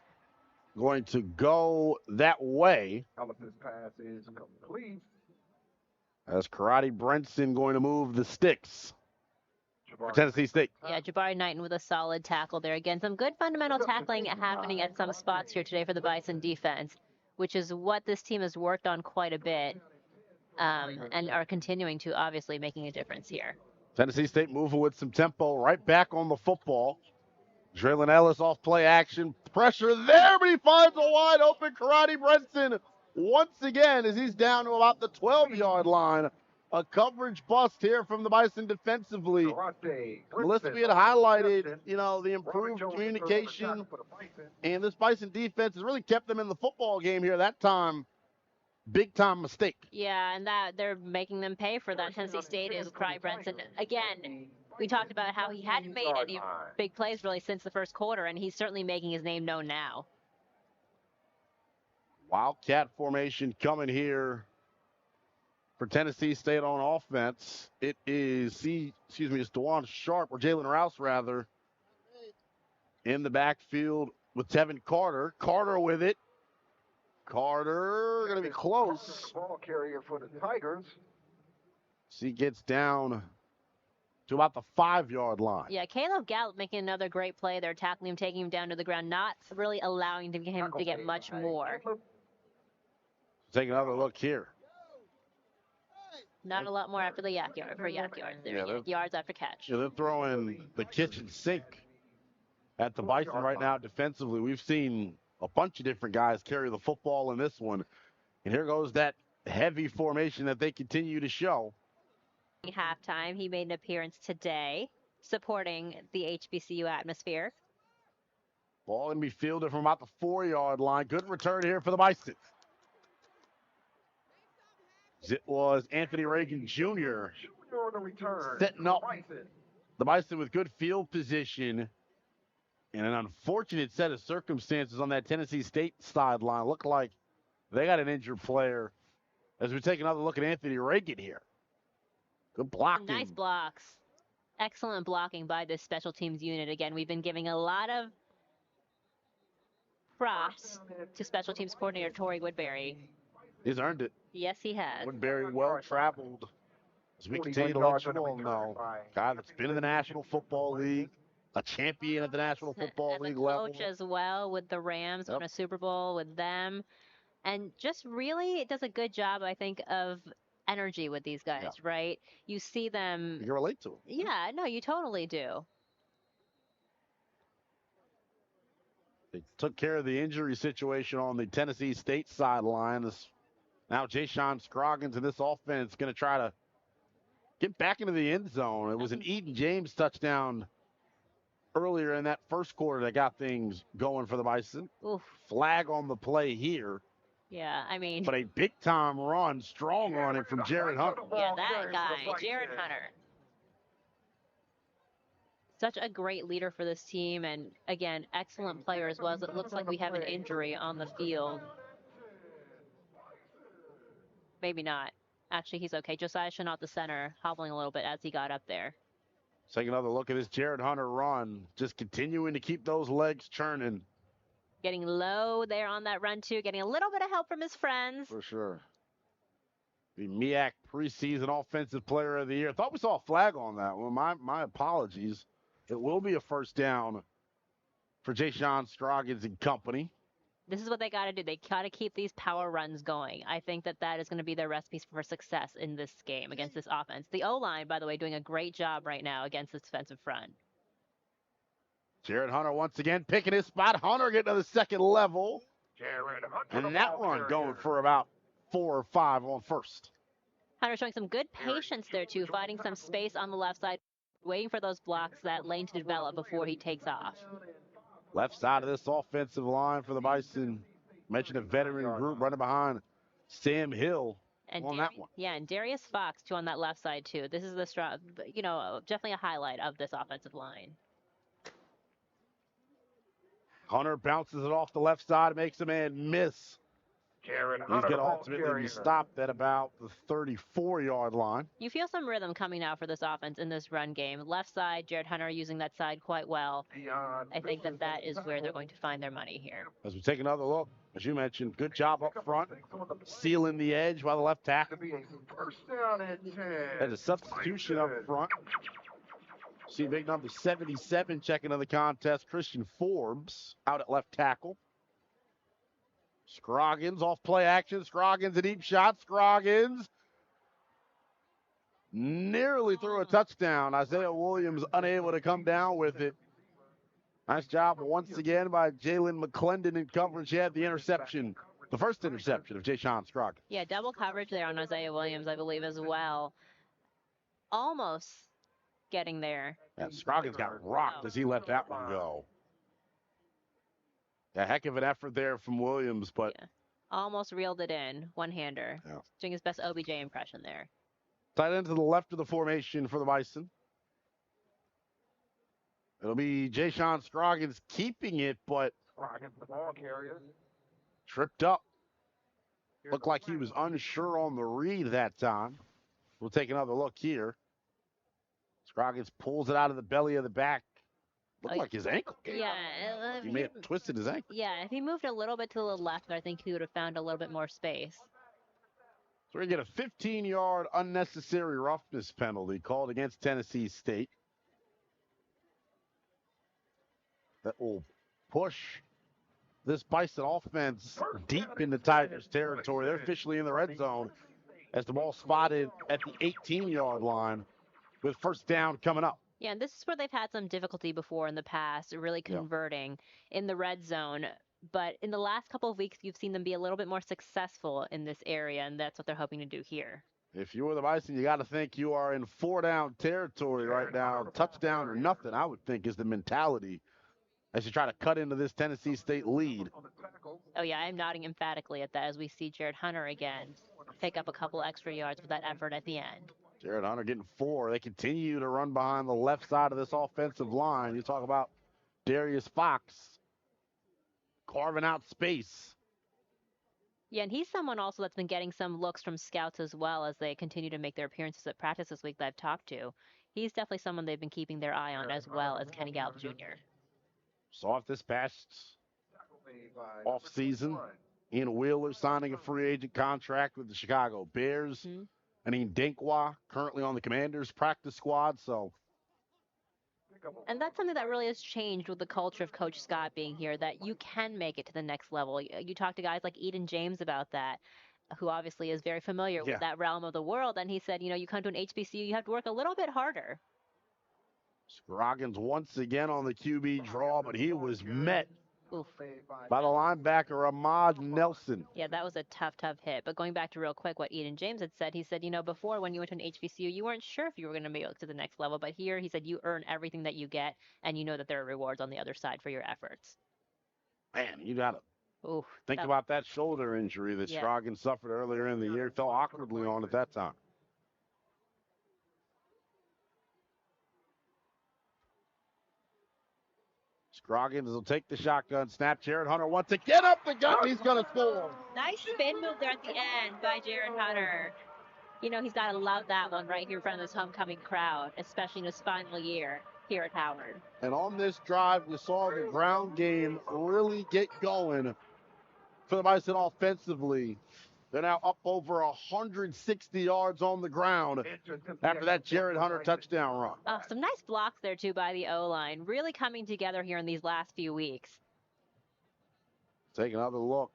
going to go that way. Ellis's pass is complete. As Karate Brenton going to move the sticks for Tennessee State. Yeah, Jabari Knighton with a solid tackle there. Again, some good fundamental tackling happening at some spots here today for the Bison defense, which is what this team has worked on quite a bit, and are continuing to, obviously, making a difference here. Tennessee State moving with some tempo, right back on the football. Draylon Ellis off play action. Pressure there, but he finds a wide open Karate Brenton once again as he's down to about the 12-yard line. A coverage bust here from the Bison defensively. Melissa, we had highlighted, the improved communication, and this Bison defense has really kept them in the football game here that time. Big-time mistake. Yeah, and that they're making them pay for that. Tennessee State is Karate Brenton. Again, we talked about how he hadn't made any big plays really since the first quarter, and he's certainly making his name known now. Wildcat formation coming here for Tennessee State on offense. It is, it's DeJuan Sharp, or Jalen Rouse, rather, in the backfield with Tevin Carter. Carter with it. Carter going to be close. Ball carrier for the Tigers. He gets down to about the 5-yard line. Yeah, Caleb Gallup making another great play there, tackling him, taking him down to the ground, not really allowing him to get much more. Take another look here. Not a lot more after the yak yard, for yak yards. They're yards after catch. Yeah, they're throwing the kitchen sink at the Bison right now defensively. We've seen a bunch of different guys carry the football in this one. And here goes that heavy formation that they continue to show. Halftime, he made an appearance today supporting the HBCU atmosphere. Ball going to be fielded from about the 4-yard line. Good return here for the Bison. It was Anthony Reagan Jr. Junior on the return. setting up Bison. the Bison with good field position. And an unfortunate set of circumstances on that Tennessee State sideline. Looked like they got an injured player. As we take another look at Anthony Reagan here. Good blocking. Nice blocks. Excellent blocking by this special teams unit. Again, we've been giving a lot of props to special teams coordinator Torrey Woodbury. He's earned it. Yes, he has. Woodbury well traveled. As we continue to let you all know, guy that's been in the National Football League, a champion at the National Football League level. Coach as well with the Rams, won a Super Bowl with them. And just really does a good job, I think, of energy with these guys, right? You see them. You can relate to them. Yeah, no, you totally do. They took care of the injury situation on the Tennessee State sideline. Now Jayshon Scroggins in this offense going to try to get back into the end zone. It was an Eden James touchdown earlier in that first quarter that got things going for the Bison. Oof. Flag on the play here. Yeah, I mean. But a big-time run, strong running from Jared Hunter. Yeah, that guy, Jared Hunter. Such a great leader for this team, and again, excellent player as well. As it looks like we have an injury on the field. Maybe not. Actually, he's okay. Josiah Chenault, the center, hobbling a little bit as he got up there. Take another look at this Jared Hunter run. Just continuing to keep those legs churning. Getting low there on that run, too. Getting a little bit of help from his friends. For sure. The MEAC preseason offensive player of the year. Thought we saw a flag on that one. My apologies. It will be a first down for Jayshon Scroggins and company. This is what they got to do. They got to keep these power runs going. I think that is going to be their recipe for success in this game against this offense. The O-line, by the way, doing a great job right now against this defensive front. Jared Hunter once again picking his spot. Hunter getting to the second level. Jared Hunter. And that run going for about 4 or 5 on first. Hunter showing some good patience there, too, finding some space on the left side, waiting for those blocks, that lane to develop before he takes off. Left side of this offensive line for the Bison. Mentioned a veteran group running behind Sam Hill on that one. Yeah, and Darius Fox, too, on that left side, too. This is the strong, definitely a highlight of this offensive line. Hunter bounces it off the left side, makes a man miss. Jared He's Hunter. going to ultimately be stopped at about the 34-yard line. You feel some rhythm coming out for this offense in this run game. Left side, Jared Hunter using that side quite well. I think that is where they're going to find their money here. As we take another look, as you mentioned, good job up front, sealing the edge by the left tackle. As a substitution up front. See big number 77 checking in the contest, Christian Forbes out at left tackle. Scroggins off play action. Scroggins a deep shot. Scroggins nearly threw a touchdown. Isaiah Williams unable to come down with it. Nice job once again by Jalen McClendon in coverage. He had the interception, the first interception of Jayshon Scroggins. Yeah, double coverage there on Isaiah Williams, I believe, as well. Almost getting there. Yeah, Scroggins got rocked as he let that one go. A heck of an effort there from Williams, but almost reeled it in, one-hander. Yeah. Doing his best OBJ impression there. Tight end to the left of the formation for the Bison. It'll be Jayshon Scroggins keeping it, but tripped up. Looked like he was unsure on the read that time. We'll take another look here. Scroggins pulls it out of the belly of the back. Looked like his ankle. Yeah. He may have twisted his ankle. Yeah, if he moved a little bit to the left, I think he would have found a little bit more space. So we get a 15-yard unnecessary roughness penalty called against Tennessee State. That will push this Bison offense deep into Tigers territory. They're officially in the red zone as the ball spotted at the 18-yard line with first down coming up. Yeah, and this is where they've had some difficulty before in the past, really converting in the red zone. But in the last couple of weeks, you've seen them be a little bit more successful in this area, and that's what they're hoping to do here. If you were the Bison, you got to think you are in 4-down territory right now. Touchdown or nothing, I would think, is the mentality as you try to cut into this Tennessee State lead. Oh, yeah, I'm nodding emphatically at that as we see Jared Hunter again pick up a couple extra yards with that effort at the end. Jared Hunter getting 4. They continue to run behind the left side of this offensive line. You talk about Darius Fox carving out space. Yeah, and he's someone also that's been getting some looks from scouts as well as they continue to make their appearances at practice this week that I've talked to. He's definitely someone they've been keeping their eye on as well as Kenny Gallup Jr. Saw it this past offseason. Ian Wheeler signing a free agent contract with the Chicago Bears. Anine Dinkwa currently on the Commanders practice squad. So, and that's something that really has changed with the culture of Coach Scott being here, that you can make it to the next level. You talk to guys like Eden James about that, who obviously is very familiar with that realm of the world. And he said, you come to an HBCU, you have to work a little bit harder. Scroggins once again on the QB draw, but he was met Oof. by the linebacker Ahmad Nelson. Yeah, that was a tough hit. But going back to real quick what Eden James had said, he said, before when you went to an HBCU, you weren't sure if you were going to make it to the next level. But here, he said, you earn everything that you get, and you know that there are rewards on the other side for your efforts. Man, you got to think about that shoulder injury that Scroggins suffered earlier in the year. Fell awkwardly on at that time. Scroggins will take the shotgun snap. Jared Hunter wants to get up the gut, and he's going to score. Nice spin move there at the end by Jared Hunter. He's got to love that one right here in front of this homecoming crowd, especially in his final year here at Howard. And on this drive, you saw the ground game really get going for the Bison offensively. They're now up over 160 yards on the ground after that Jared Hunter touchdown run. Oh, some nice blocks there, too, by the O-line. Really coming together here in these last few weeks. Take another look.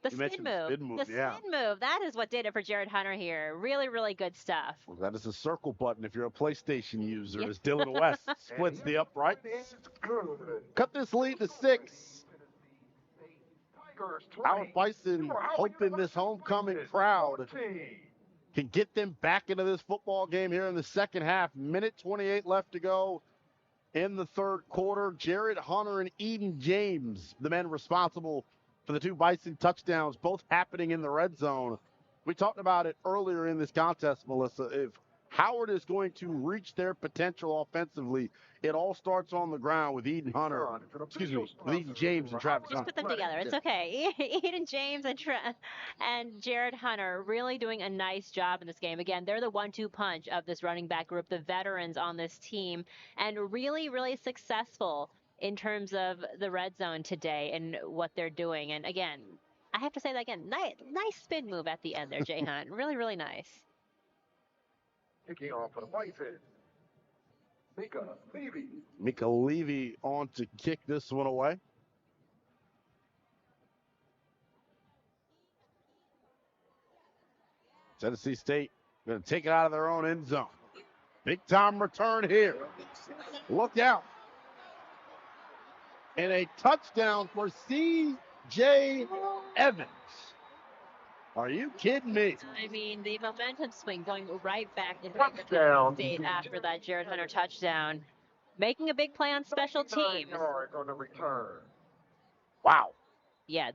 The spin move. Spin move. That is what did it for Jared Hunter here. Really, really good stuff. Well, that is a circle button if you're a PlayStation user, as Dylan West splits the uprights. Cut this lead to 6. Howard Bison hoping this homecoming crowd can get them back into this football game here in the second half. Minute 28 left to go in the third quarter. Jared Hunter and Eden James, the men responsible for the 2 Bison touchdowns, both happening in the red zone. We talked about it earlier in this contest, Melissa. If Howard is going to reach their potential offensively, it all starts on the ground with Eden James and Travis Hunter. Just put them together. It's okay. Eden James and Jared Hunter really doing a nice job in this game. Again, they're the 1-2 punch of this running back group, the veterans on this team, and really, really successful in terms of the red zone today and what they're doing. And again, I have to say that again, nice spin move at the end there, Jay Hunt. Really, really nice. Kicking off for the Whitehead. Mika Levy on to kick this one away. Tennessee State going to take it out of their own end zone. Big time return here. Look out. And a touchdown for C.J. Evans. Are you kidding me? I mean, the momentum swing going right back into Tennessee State after that Jared Hunter touchdown. Making a big play on special teams. Wow. Yeah,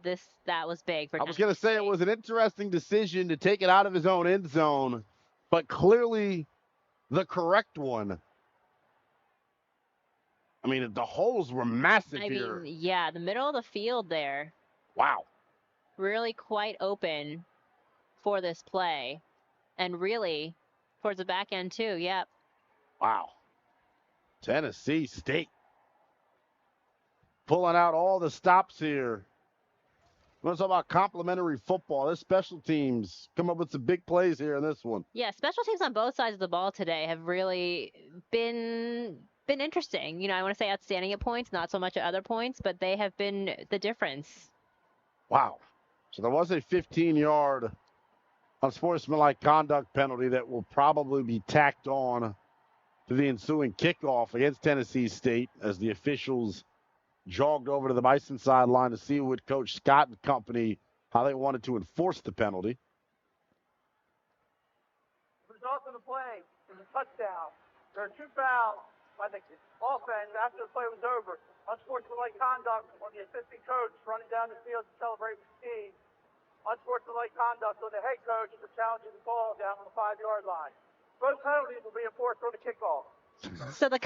that was big for I was going to say it was an interesting decision to take it out of his own end zone, but clearly the correct one. I mean, the holes were massive here. I mean, yeah, the middle of the field there. Wow. Really quite open for this play. And really, towards the back end, too. Yep. Wow. Tennessee State pulling out all the stops here. Let's talk about complimentary football. This special teams come up with some big plays here in this one. Yeah, special teams on both sides of the ball today have really been interesting. I want to say outstanding at points, not so much at other points, but they have been the difference. Wow. So there was a 15-yard unsportsmanlike conduct penalty that will probably be tacked on to the ensuing kickoff against Tennessee State as the officials jogged over to the Bison sideline to see with Coach Scott and company how they wanted to enforce the penalty. The result of the play is a touchdown. There are 2 fouls offense after the play was over. Unsportsmanlike conduct on the assistant coach running down the field to celebrate with the team. Unsportsmanlike conduct on the head coach for challenging the ball down on the 5-yard line. Both penalties will be enforced on the kickoff. So the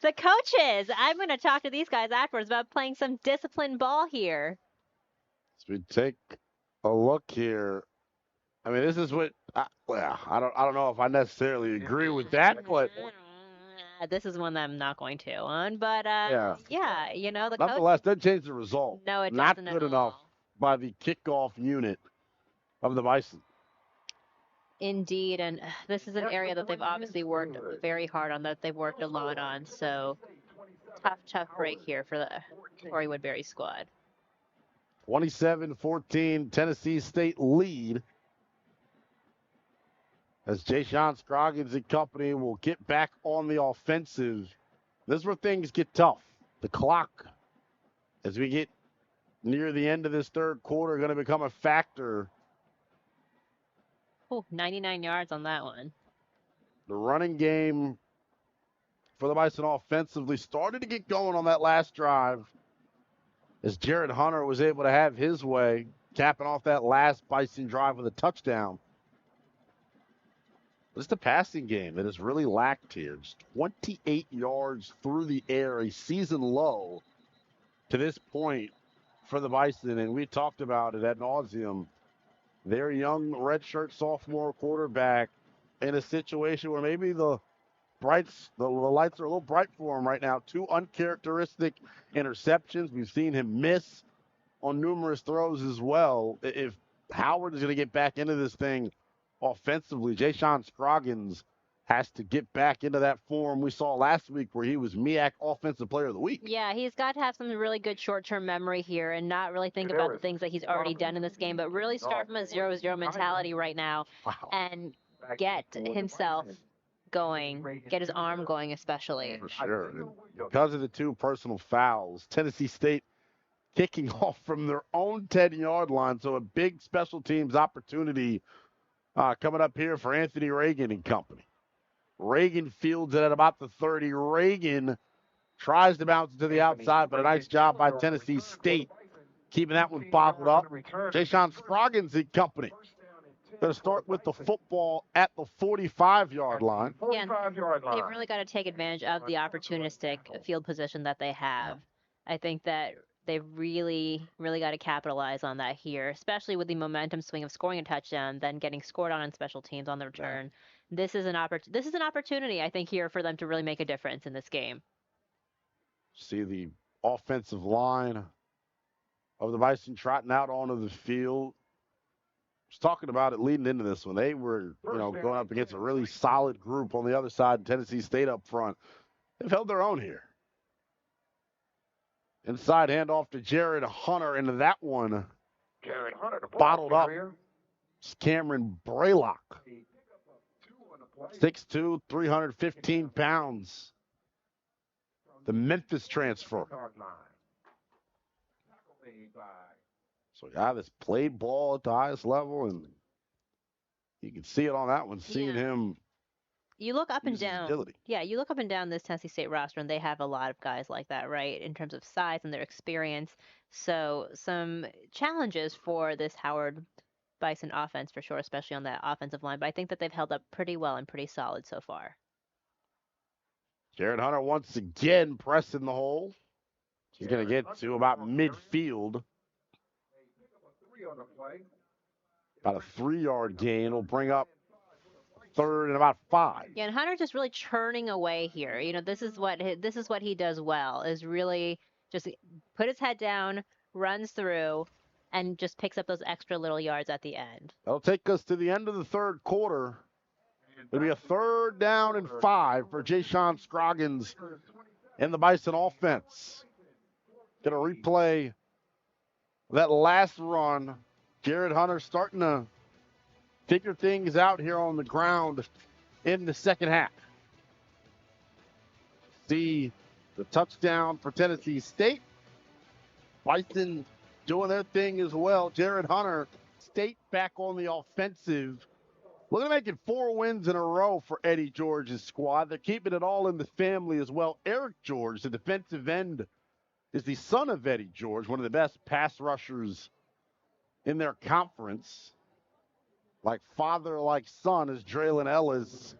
the coaches, I'm going to talk to these guys afterwards about playing some disciplined ball here. As we take a look here, I mean, this is what I don't know if I necessarily agree with that, but This is one that I'm not going to on, but yeah, you know, the nonetheless, coach. doesn't change the result. No, it Not doesn't good at enough all. by the kickoff unit of the Bison. Indeed, and this is an area that they've obviously worked very hard on, that they've worked a lot on. So tough break here for the Torrey Woodbury squad. 27-14, Tennessee State lead. As Jay-Sean Scroggins and company will get back on the offensive. This is where things get tough. The clock, as we get near the end of this third quarter, going to become a factor. Oh, 99 yards on that one. The running game for the Bison offensively started to get going on that last drive as Jared Hunter was able to have his way, capping off that last Bison drive with a touchdown. It's the passing game that has really lacked here. Just 28 yards through the air, a season low to this point for the Bison. And we talked about it ad nauseum. Their young redshirt sophomore quarterback in a situation where maybe the lights are a little bright for him right now. 2 uncharacteristic interceptions. We've seen him miss on numerous throws as well. If Howard is going to get back into this thing offensively, Jay-Sean Scroggins has to get back into that form we saw last week where he was MEAC Offensive Player of the Week. Yeah, he's got to have some really good short-term memory here and not really think about the things that he's already done in this game, but really start from a 0-0 mentality right now and get himself going, get his arm going especially. For sure. And because of the 2 personal fouls, Tennessee State kicking off from their own 10-yard line, so a big special teams opportunity coming up here for Anthony Reagan and company. Reagan fields it at about the 30. Reagan tries to bounce it to the outside, but a nice job by Tennessee State keeping that one bottled up. Jay-Sean Scroggins and company going to start with the football at the 45-yard line. Yeah, they've really got to take advantage of the opportunistic field position that they have. I think that they've really got to capitalize on that here, especially with the momentum swing of scoring a touchdown, then getting scored on special teams on the return. This is an opportunity, I think, here for them to really make a difference in this game. See the offensive line of the Bison trotting out onto the field. I was talking about it leading into this one. They were, going up against a really solid group on the other side, Tennessee State up front. They've held their own here. Inside handoff to Jared Hunter, and that one bottled up. It's Cameron Braylock. 6'2", 315 pounds. The Memphis transfer. So a guy that's played ball at the highest level, and you can see it on that one, seeing him. You look up and use his down. agility. Yeah, you look up and down this Tennessee State roster, and they have a lot of guys like that, right, in terms of size and their experience. So some challenges for this Howard Bison offense for sure, especially on that offensive line. But I think that they've held up pretty well and pretty solid so far. Jared Hunter once again pressing the hole. He's going to get to about midfield. About a 3-yard gain will bring up third and about 5. Yeah, and Hunter just really churning away here. This is what he does well, is really just put his head down, runs through, and just picks up those extra little yards at the end. That'll take us to the end of the third quarter. It'll be a 3rd down and 5 for Jay-Sean Scroggins and the Bison offense. Going to replay that last run. Jared Hunter starting to figure things out here on the ground in the second half. See the touchdown for Tennessee State. Bison doing their thing as well. Jared Hunter, State back on the offensive Looking to make it 4 wins in a row for Eddie George's squad. They're keeping it all in the family as well. Eric George, the defensive end, is the son of Eddie George, one of the best pass rushers in their conference. Like father, like son, is Draylon Ellis.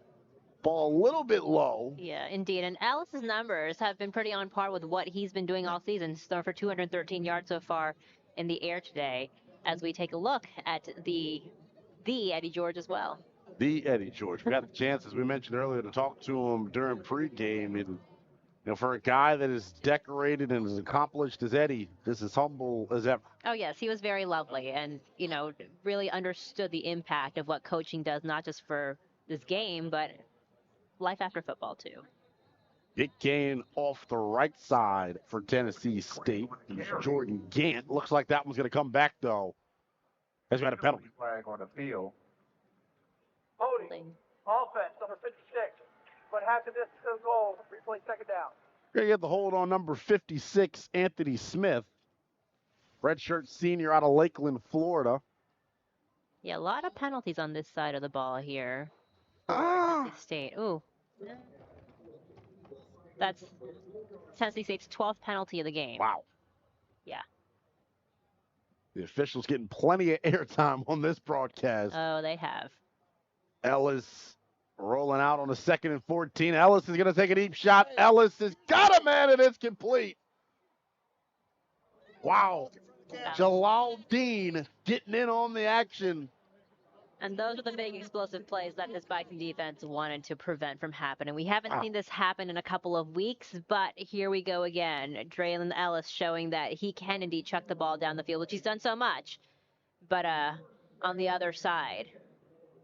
Ball a little bit low. Yeah, indeed. And Ellis's numbers have been pretty on par with what he's been doing all season. He's thrown for 213 yards so far in the air today. As we take a look at the Eddie George as well. The Eddie George. We got the chance, as we mentioned earlier, to talk to him during pregame. And, for a guy that is decorated and as accomplished as Eddie, this is humble as ever. Oh, yes, he was very lovely and, really understood the impact of what coaching does, not just for this game, but life after football, too. Big gain off the right side for Tennessee State. Jordan Gant. Looks like that one's going to come back, though. Has got a penalty flag on the field. Holding. Offense, number 56. But half of this is goal. Replay second down. We're going to get the hold on number 56, Anthony Smith. Redshirt senior out of Lakeland, Florida. Yeah, a lot of penalties on this side of the ball here. Ah. State. Ooh. That's Tennessee State's 12th penalty of the game. Wow. Yeah. The officials getting plenty of airtime on this broadcast. Oh, they have. Ellis rolling out on a 2nd and 14. Ellis is going to take a deep shot. Ellis has got a man, and it's complete. Wow. Jalal Dean getting in on the action. And those are the big explosive plays that this Bison defense wanted to prevent from happening. We haven't seen this happen in a couple of weeks, but here we go again. Draylon Ellis showing that he can indeed chuck the ball down the field, which he's done so much. But on the other side,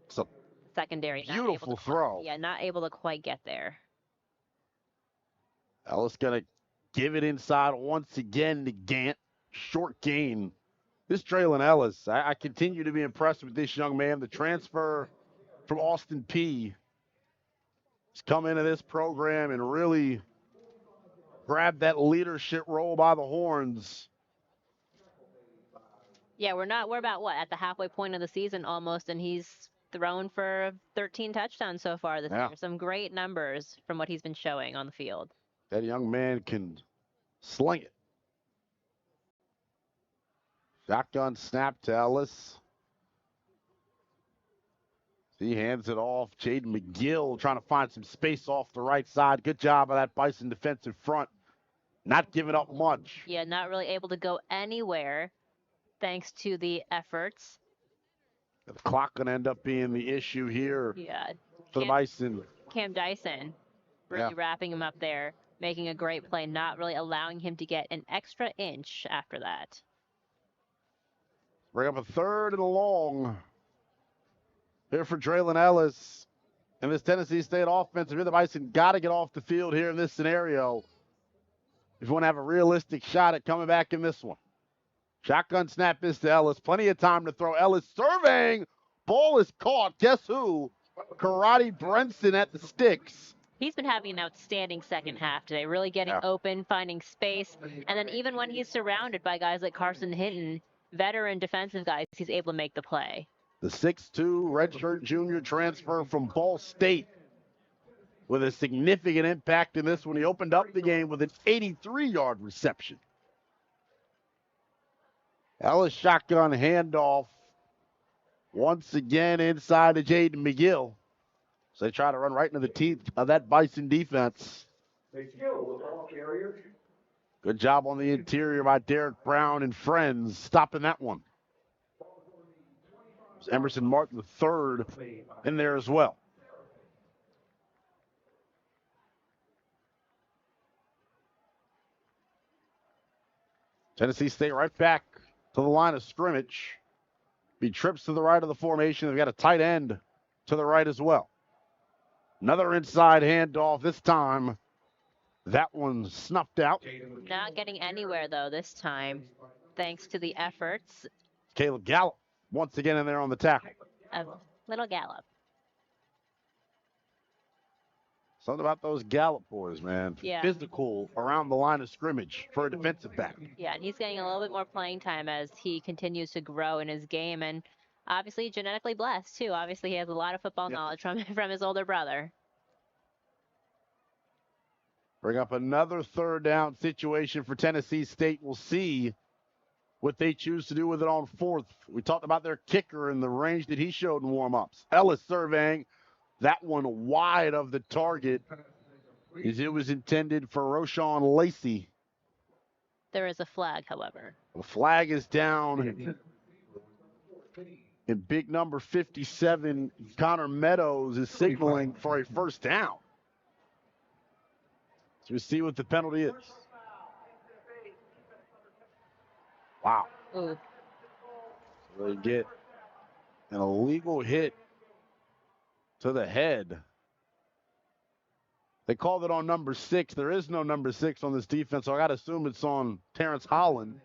so secondary. Beautiful throw. Yeah, not able to quite get there. Ellis going to give it inside once again to Gant. Short gain. This Draylon Ellis, I continue to be impressed with this young man. The transfer from Austin Peay has come into this program and really grabbed that leadership role by the horns. Yeah, we're about what, at the halfway point of the season almost, and he's thrown for 13 touchdowns so far this year. Some great numbers from what he's been showing on the field. That young man can sling it. Shotgun snap to Ellis. He hands it off. Jaden McGill trying to find some space off the right side. Good job of that Bison defensive front. Not giving up much. Yeah, not really able to go anywhere thanks to the efforts. The clock going to end up being the issue here for the Bison. Cam Dyson really wrapping him up there, making a great play, not really allowing him to get an extra inch after that. Bring up a 3rd and long here for Draylon Ellis. And this Tennessee State offense, if you're the Bison, got to get off the field here in this scenario if you want to have a realistic shot at coming back in this one. Shotgun snap is to Ellis. Plenty of time to throw. Ellis surveying. Ball is caught. Guess who? Karate Brenson at the sticks. He's been having an outstanding second half today, really getting open, finding space. And then even when he's surrounded by guys like Carson Hinton, veteran defensive guys, he's able to make the play. The 6'2 redshirt junior transfer from Ball State with a significant impact in this one. He opened up the game with an 83-yard reception. Ellis shotgun handoff once again inside to Jaden McGill. So they try to run right into the teeth of that Bison defense. Good job on the interior by Derek Brown and friends, stopping that one. It's Emerson Martin, the 3rd, in there as well. Tennessee State right back to the line of scrimmage. Be trips to the right of the formation. They've got a tight end to the right as well. Another inside handoff this time. That one snuffed out. Not getting anywhere, though, this time, thanks to the efforts. Caleb Gallup once again in there on the tackle. Little Gallup. Something about those Gallup boys, man. Yeah. Physical around the line of scrimmage for a defensive back. Yeah, and he's getting a little bit more playing time as he continues to grow in his game. And Obviously genetically blessed too. Obviously he has a lot of football knowledge from his older brother. Bring up another third down situation for Tennessee State. We'll see what they choose to do with it on fourth. We talked about their kicker and the range that he showed in warm-ups. Ellis surveying that one wide of the target as it was intended for Roshawn Lacey. There is a flag, however. The flag is down. And big number 57, Connor Meadows, is signaling for a first down. So we see what the penalty is. Wow. Ooh. So they get an illegal hit to the head. They called it on number 6. There is no number 6 on this defense, so I got to assume it's on Terrence Holland.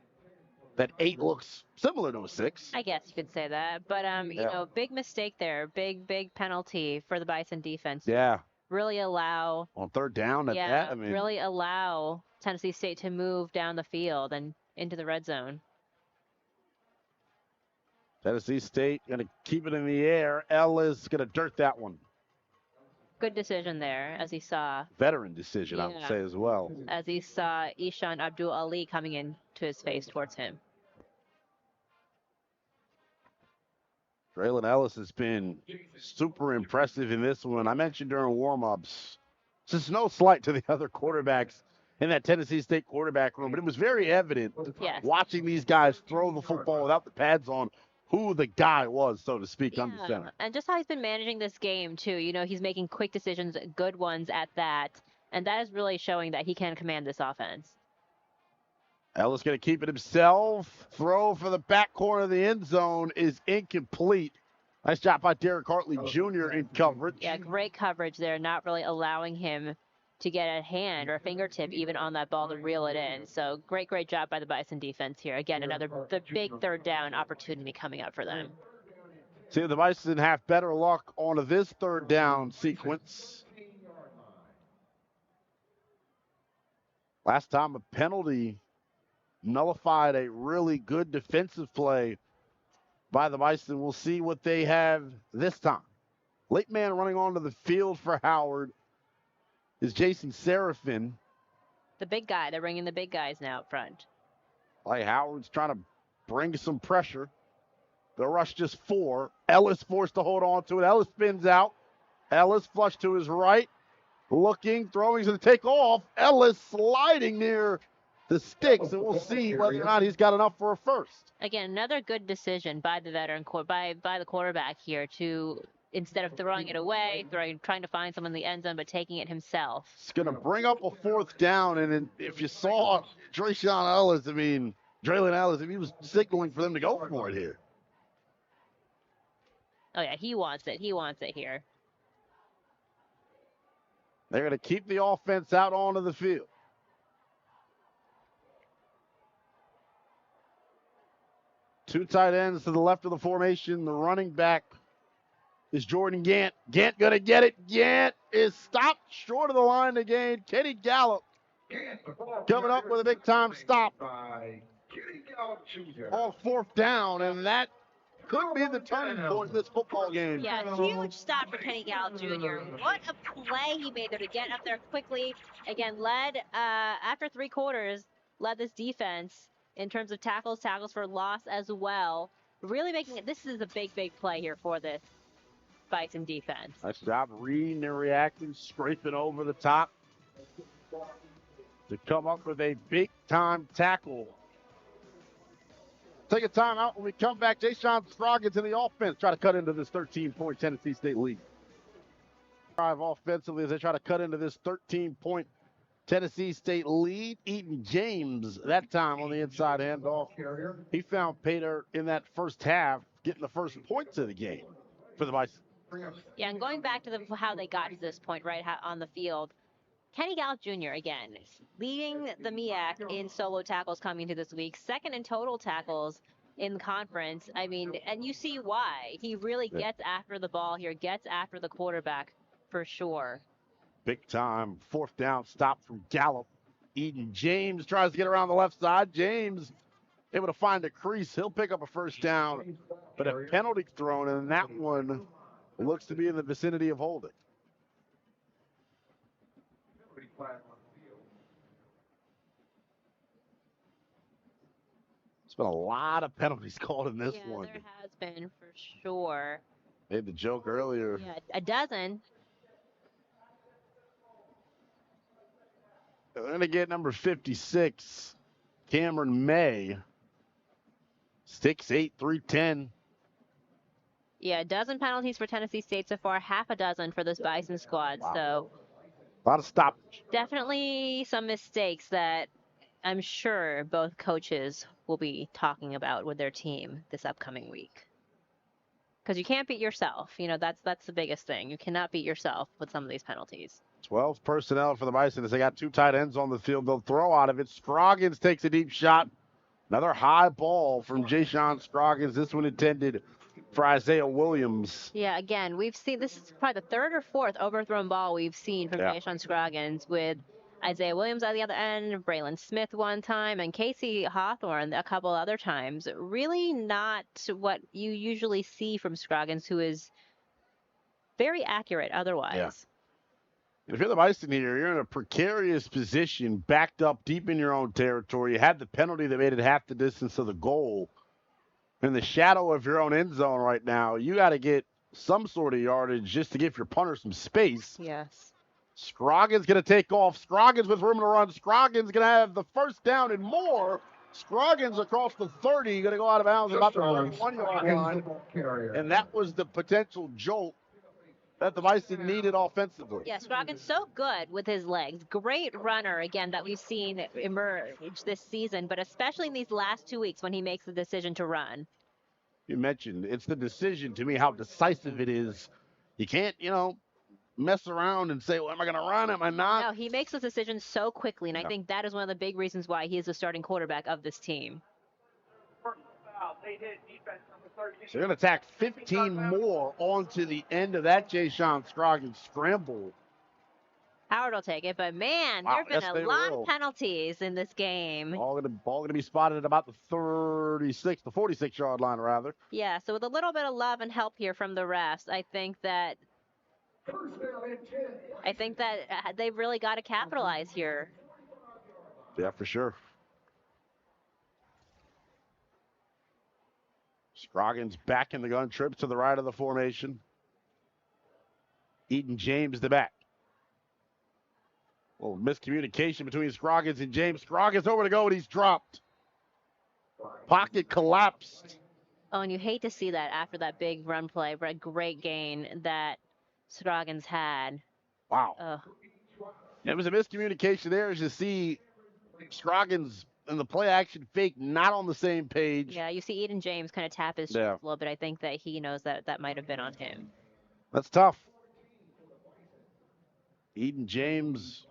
That 8 looks similar to a 6. I guess you could say that. But, you know, big mistake there. Big penalty for the Bison defense. Yeah. Really allow. On third down at that, I mean. Really allow Tennessee State to move down the field and into the red zone. Tennessee State going to keep it in the air. Ellis going to dirt that one. Good decision there, as he saw. Veteran decision, I would say, as well. As he saw Ishan Abdul Ali coming in to his face towards him. Braylon Ellis has been super impressive in this one. I mentioned during warm-ups, this is no slight to the other quarterbacks in that Tennessee State quarterback room, but it was very evident watching these guys throw the football without the pads on who the guy was, so to speak, under center. And just how he's been managing this game, too. You know, he's making quick decisions, good ones at that. And that is really showing that he can command this offense. Ellis going to keep it himself. Throw for the back corner of the end zone is incomplete. Nice job by Derek Hartley Jr. in coverage. Yeah, great coverage there, not really allowing him to get a hand or a fingertip even on that ball to reel it in. So great job by the Bison defense here. Again, the big third down opportunity coming up for them. See, the Bison have better luck on this third down sequence. Last time a penalty nullified a really good defensive play by the Bison. We'll see what they have this time. Late man running onto the field for Howard is Jason Seraphin. The big guy. They're bringing the big guys now up front. Like Howard's trying to bring some pressure. The rush just 4. Ellis forced to hold on to it. Ellis spins out. Ellis flush to his right. Looking, throwing, to take off. Ellis sliding near the sticks, and we'll see whether or not he's got enough for a first. Again, another good decision by the veteran, by the quarterback here to, instead of throwing it away, trying to find someone in the end zone, but taking it himself. It's going to bring up a fourth down, and if you saw Drayshawn Ellis, Draylon Ellis, he was signaling for them to go for it here. Oh, yeah, he wants it. He wants it here. They're going to keep the offense out onto the field. Two tight ends to the left of the formation. The running back is Jordan Gant. Gant going to get it. Gant is stopped short of the line to gain. Kenny Gallup coming up with a big-time stop on fourth down, and that could be the turning point in this football game. Yeah, huge stop for Kenny Gallup Jr. What a play he made there to get up there quickly. Again, led, after 3 quarters, led this defense in terms of tackles for loss as well. Really making it, this is a big play here for this Bison defense. Nice job reading and reacting, scraping over the top to come up with a big-time tackle. Take a timeout. When we come back, Jayshon Scroggins in the offense try to cut into this 13-point Tennessee State lead. Drive offensively as they try to cut into this 13-point Tennessee State lead. Eaton James that time on the inside handoff. He found Pater in that first half, getting the first points of the game for the Bison. Yeah, and going back to how they got to this point, right, on the field, Kenny Gallup Jr., again, leading the MEAC in solo tackles coming into this week, second in total tackles in the conference. I mean, and you see why. He really gets after the ball here, gets after the quarterback for sure. Big time fourth down stop from Gallup. Eden James tries to get around the left side. James able to find a crease. He'll pick up a first down, but a penalty thrown, and that one looks to be in the vicinity of holding. There's been a lot of penalties called in this one. Yeah, there has been for sure. Made the joke earlier. Yeah, a dozen. They're going to get number 56, Cameron May. 6'8", 310. Yeah, a dozen penalties for Tennessee State so far, half a dozen for this Bison squad. Wow. So A lot of stoppage. definitely some mistakes that I'm sure both coaches will be talking about with their team this upcoming week. Because you can't beat yourself. You know, that's the biggest thing. You cannot beat yourself with some of these penalties. 12 personnel for the Bison as they got 2 tight ends on the field. They'll throw out of it. Scroggins takes a deep shot. Another high ball from Ja'Shawn Scroggins. This one intended for Isaiah Williams. Yeah, again, we've seen this is probably the third or fourth overthrown ball we've seen from Ja'Shawn Scroggins, with Isaiah Williams at the other end, Braylon Smith one time, and Casey Hawthorne a couple other times. Really not what you usually see from Scroggins, who is very accurate otherwise. Yeah. If you're the Bison here, you're in a precarious position, backed up deep in your own territory. You had the penalty that made it half the distance to the goal. In the shadow of your own end zone right now, you got to get some sort of yardage just to give your punter some space. Yes. Scroggins going to take off. Scroggins with room to run. Scroggins going to have the first down and more. Scroggins across the 30, going to go out of bounds about the 31-yard line. And that was the potential jolt that the Bison needed offensively. Yeah, Scroggins so good with his legs. Great runner, again, that we've seen emerge this season, but especially in these last 2 weeks when he makes the decision to run. You mentioned it's the decision, to me, how decisive it is. You can't, mess around and say, well, am I going to run? Am I not? No, he makes those decisions so quickly, and I think that is one of the big reasons why he is the starting quarterback of this team. So they're going to tack 15 more onto the end of that Ja'Shawn Scroggins scramble. Howard will take it, but man, there have been a lot of penalties in this game. Ball going to be spotted at about the 46-yard line, rather. Yeah, so with a little bit of love and help here from the refs, I think that they've really got to capitalize here. Yeah, for sure. Scroggins back in the gun, trips to the right of the formation. Eden James the back. Well, miscommunication between Scroggins and James. Scroggins over to go, and he's dropped. Pocket collapsed. Oh, and you hate to see that after that big run play, but a great gain that Scroggins had. Wow. Ugh. It was a miscommunication there, as you see Scroggins and the play action fake not on the same page. Yeah, you see Eden James kind of tap his shoes a little bit. I think that he knows that might have been on him. That's tough. Eden James,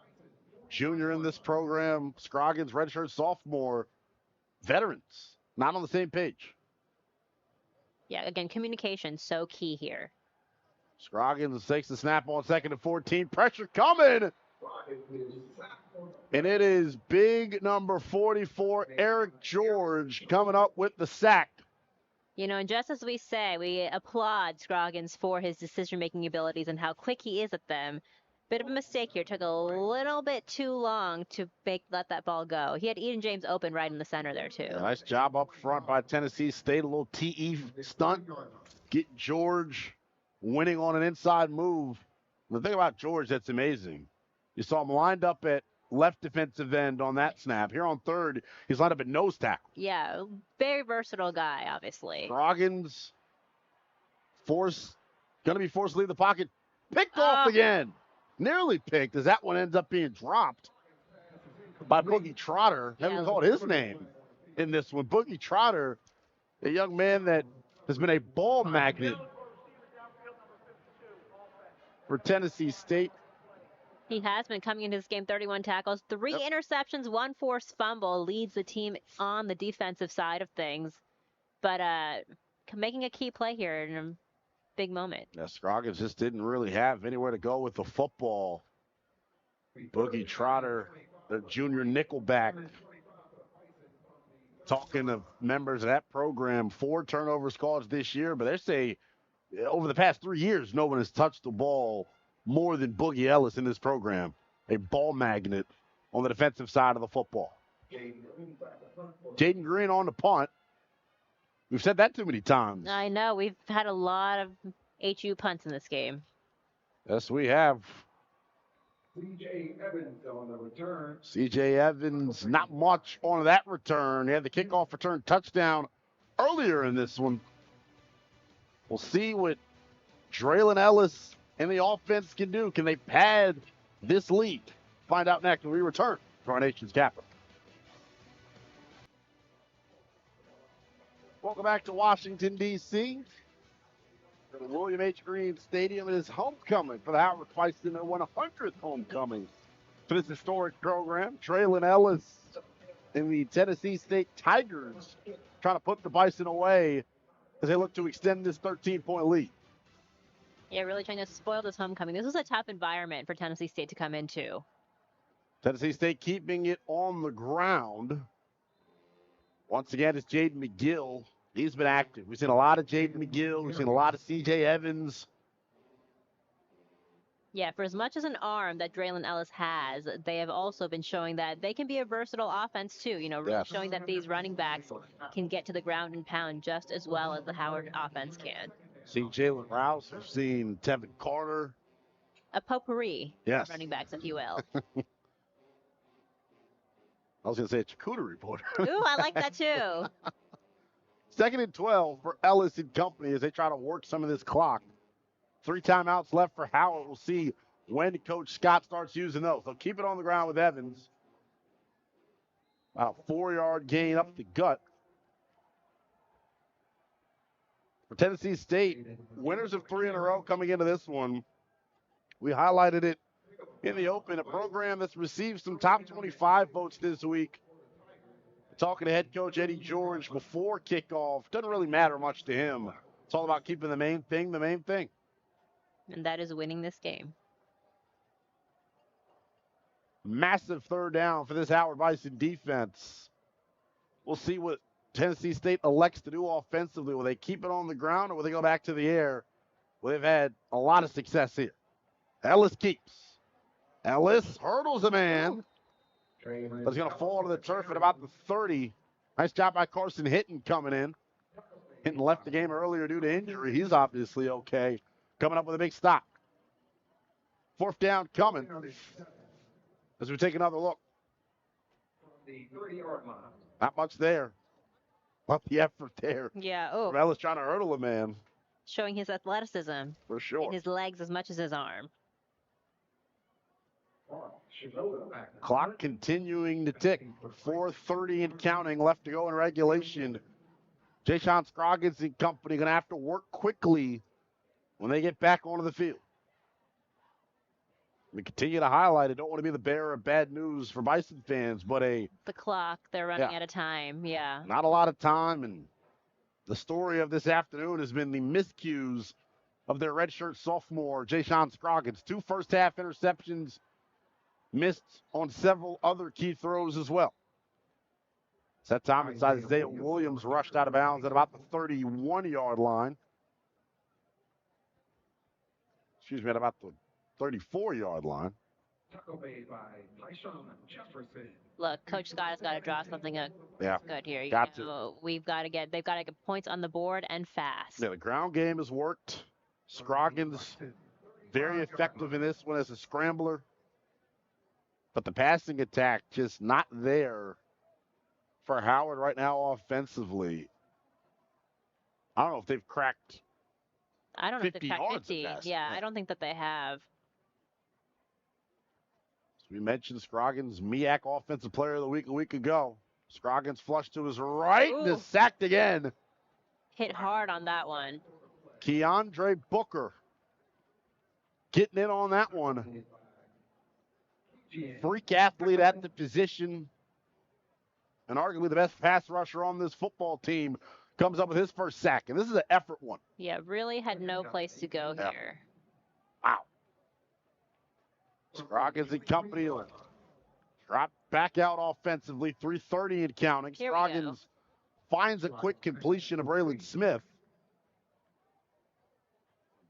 junior in this program. Scroggins, redshirt sophomore. Veterans, not on the same page. Yeah, again, communication, so key here. Scroggins takes the snap on 2nd and 14. Pressure coming. And it is big number 44, Eric George, coming up with the sack. You know, and just as we say, we applaud Scroggins for his decision-making abilities and how quick he is at them. Bit of a mistake here. Took a little bit too long to let that ball go. He had Eden James open right in the center there, too. Yeah, nice job up front by Tennessee State. A little TE stunt. Get George winning on an inside move. The thing about George that's amazing, you saw him lined up at left defensive end on that snap. Here on third, he's lined up at nose tackle. Yeah, very versatile guy, obviously. Scroggins going to be forced to leave the pocket. Picked off again. Nearly picked, as that one ends up being dropped by Boogie Trotter. Haven't called his name in this one. Boogie Trotter, a young man that has been a ball magnet for Tennessee State. He has been coming into this game, 31 tackles, 3 interceptions, 1 forced fumble, leads the team on the defensive side of things. But making a key play here in a big moment. Yeah, Scroggins just didn't really have anywhere to go with the football. Boogie Trotter, the junior nickelback, Talking of members of that program, 4 turnovers caused this year, but they say over the past 3 years, no one has touched the ball more than Boogie Ellis in this program. A ball magnet on the defensive side of the football. Jaden Green on the punt. We've said that too many times. I know. We've had a lot of HU punts in this game. Yes, we have. C.J. Evans on the return. C.J. Evans, not much on that return. He had the kickoff return touchdown earlier in this one. We'll see what Draylon Ellis and the offense can do. Can they pad this lead? Find out next when we return to our nation's capital. Welcome back to Washington, D.C. The William H. Green Stadium. It is homecoming for the Howard Feiston, their 100th homecoming for this historic program. Draylon Ellis and the Tennessee State Tigers trying to put the Bison away as they look to extend this 13-point lead. Yeah, really trying to spoil this homecoming. This was a tough environment for Tennessee State to come into. Tennessee State keeping it on the ground. Once again, it's Jaden McGill. He's been active. We've seen a lot of Jaden McGill. We've seen a lot of C.J. Evans. Yeah, for as much as an arm that Draylon Ellis has, they have also been showing that they can be a versatile offense too. You know, really Yes. showing that these running backs can get to the ground and pound just as well as the Howard offense can. Seen Jalen Rouse. We've seen Tevin Carter. A potpourri Yes. of running backs, if you will. I was going to say a charcuterie reporter. Ooh, I like that too. 2nd and 12 for Ellis and company as they try to work some of this clock. 3 timeouts left for Howard. We'll see when Coach Scott starts using those. They'll keep it on the ground with Evans. About a 4-yard gain up the gut. For Tennessee State, winners of 3 in a row coming into this one. We highlighted it in the open, a program that's received some top 25 votes this week. Talking to head coach Eddie George before kickoff, doesn't really matter much to him. It's all about keeping the main thing the main thing. And that is winning this game. Massive 3rd down for this Howard Bison defense. We'll see what Tennessee State elects to do offensively. Will they keep it on the ground or will they go back to the air? Well, they've had a lot of success here. Ellis keeps. Ellis hurdles a man. But he's going to fall to the turf at about the 30. Nice job by Carson Hinton coming in. Hinton left the game earlier due to injury. He's obviously okay. Coming up with a big stop. 4th down coming. As we take another look. The 30-yard line. Not much there. Love the effort there. Yeah, oh, Ellis trying to hurdle a man. showing his athleticism For sure. in his legs as much as his arm. Clock continuing to tick. 4:30 and counting left to go in regulation. Jay-Sean Scroggins and company going to have to work quickly when they get back onto the field. We continue to highlight it. Don't want to be the bearer of bad news for Bison fans, but The clock, they're running out of time. Yeah. not a lot of time. And the story of this afternoon has been the miscues of their redshirt sophomore, Jay-Sean Scroggins. 2 first-half interceptions. Missed on several other key throws as well. It's that time it's Isaiah Williams rushed out of bounds at about the 31-yard line. Excuse me, at about the 34-yard line. Look, Coach Scott has got to draw something up Yeah, good here. got They've got to get points on the board and fast. yeah, the ground game has worked. Scroggins very effective in this one as a scrambler. But the passing attack just not there for Howard right now offensively. I don't know if they've cracked. I don't know if they've 50 cracked yards of 50. passing. Yeah, I don't think that they have. We mentioned Scroggins, MEAC Offensive Player of the Week a week ago. Scroggins flushed to his right and is Ooh. sacked again. Hit hard on that one. Keandre Booker getting in on that one. Freak athlete at the position. And arguably the best pass rusher on this football team comes up with his first sack. And this is an effort one. Yeah, really had no place to go Yeah. here. Wow. Scroggins and company will drop back out offensively. 3:30 and counting. Here we go. Scroggins finds a quick completion of Braylon Smith.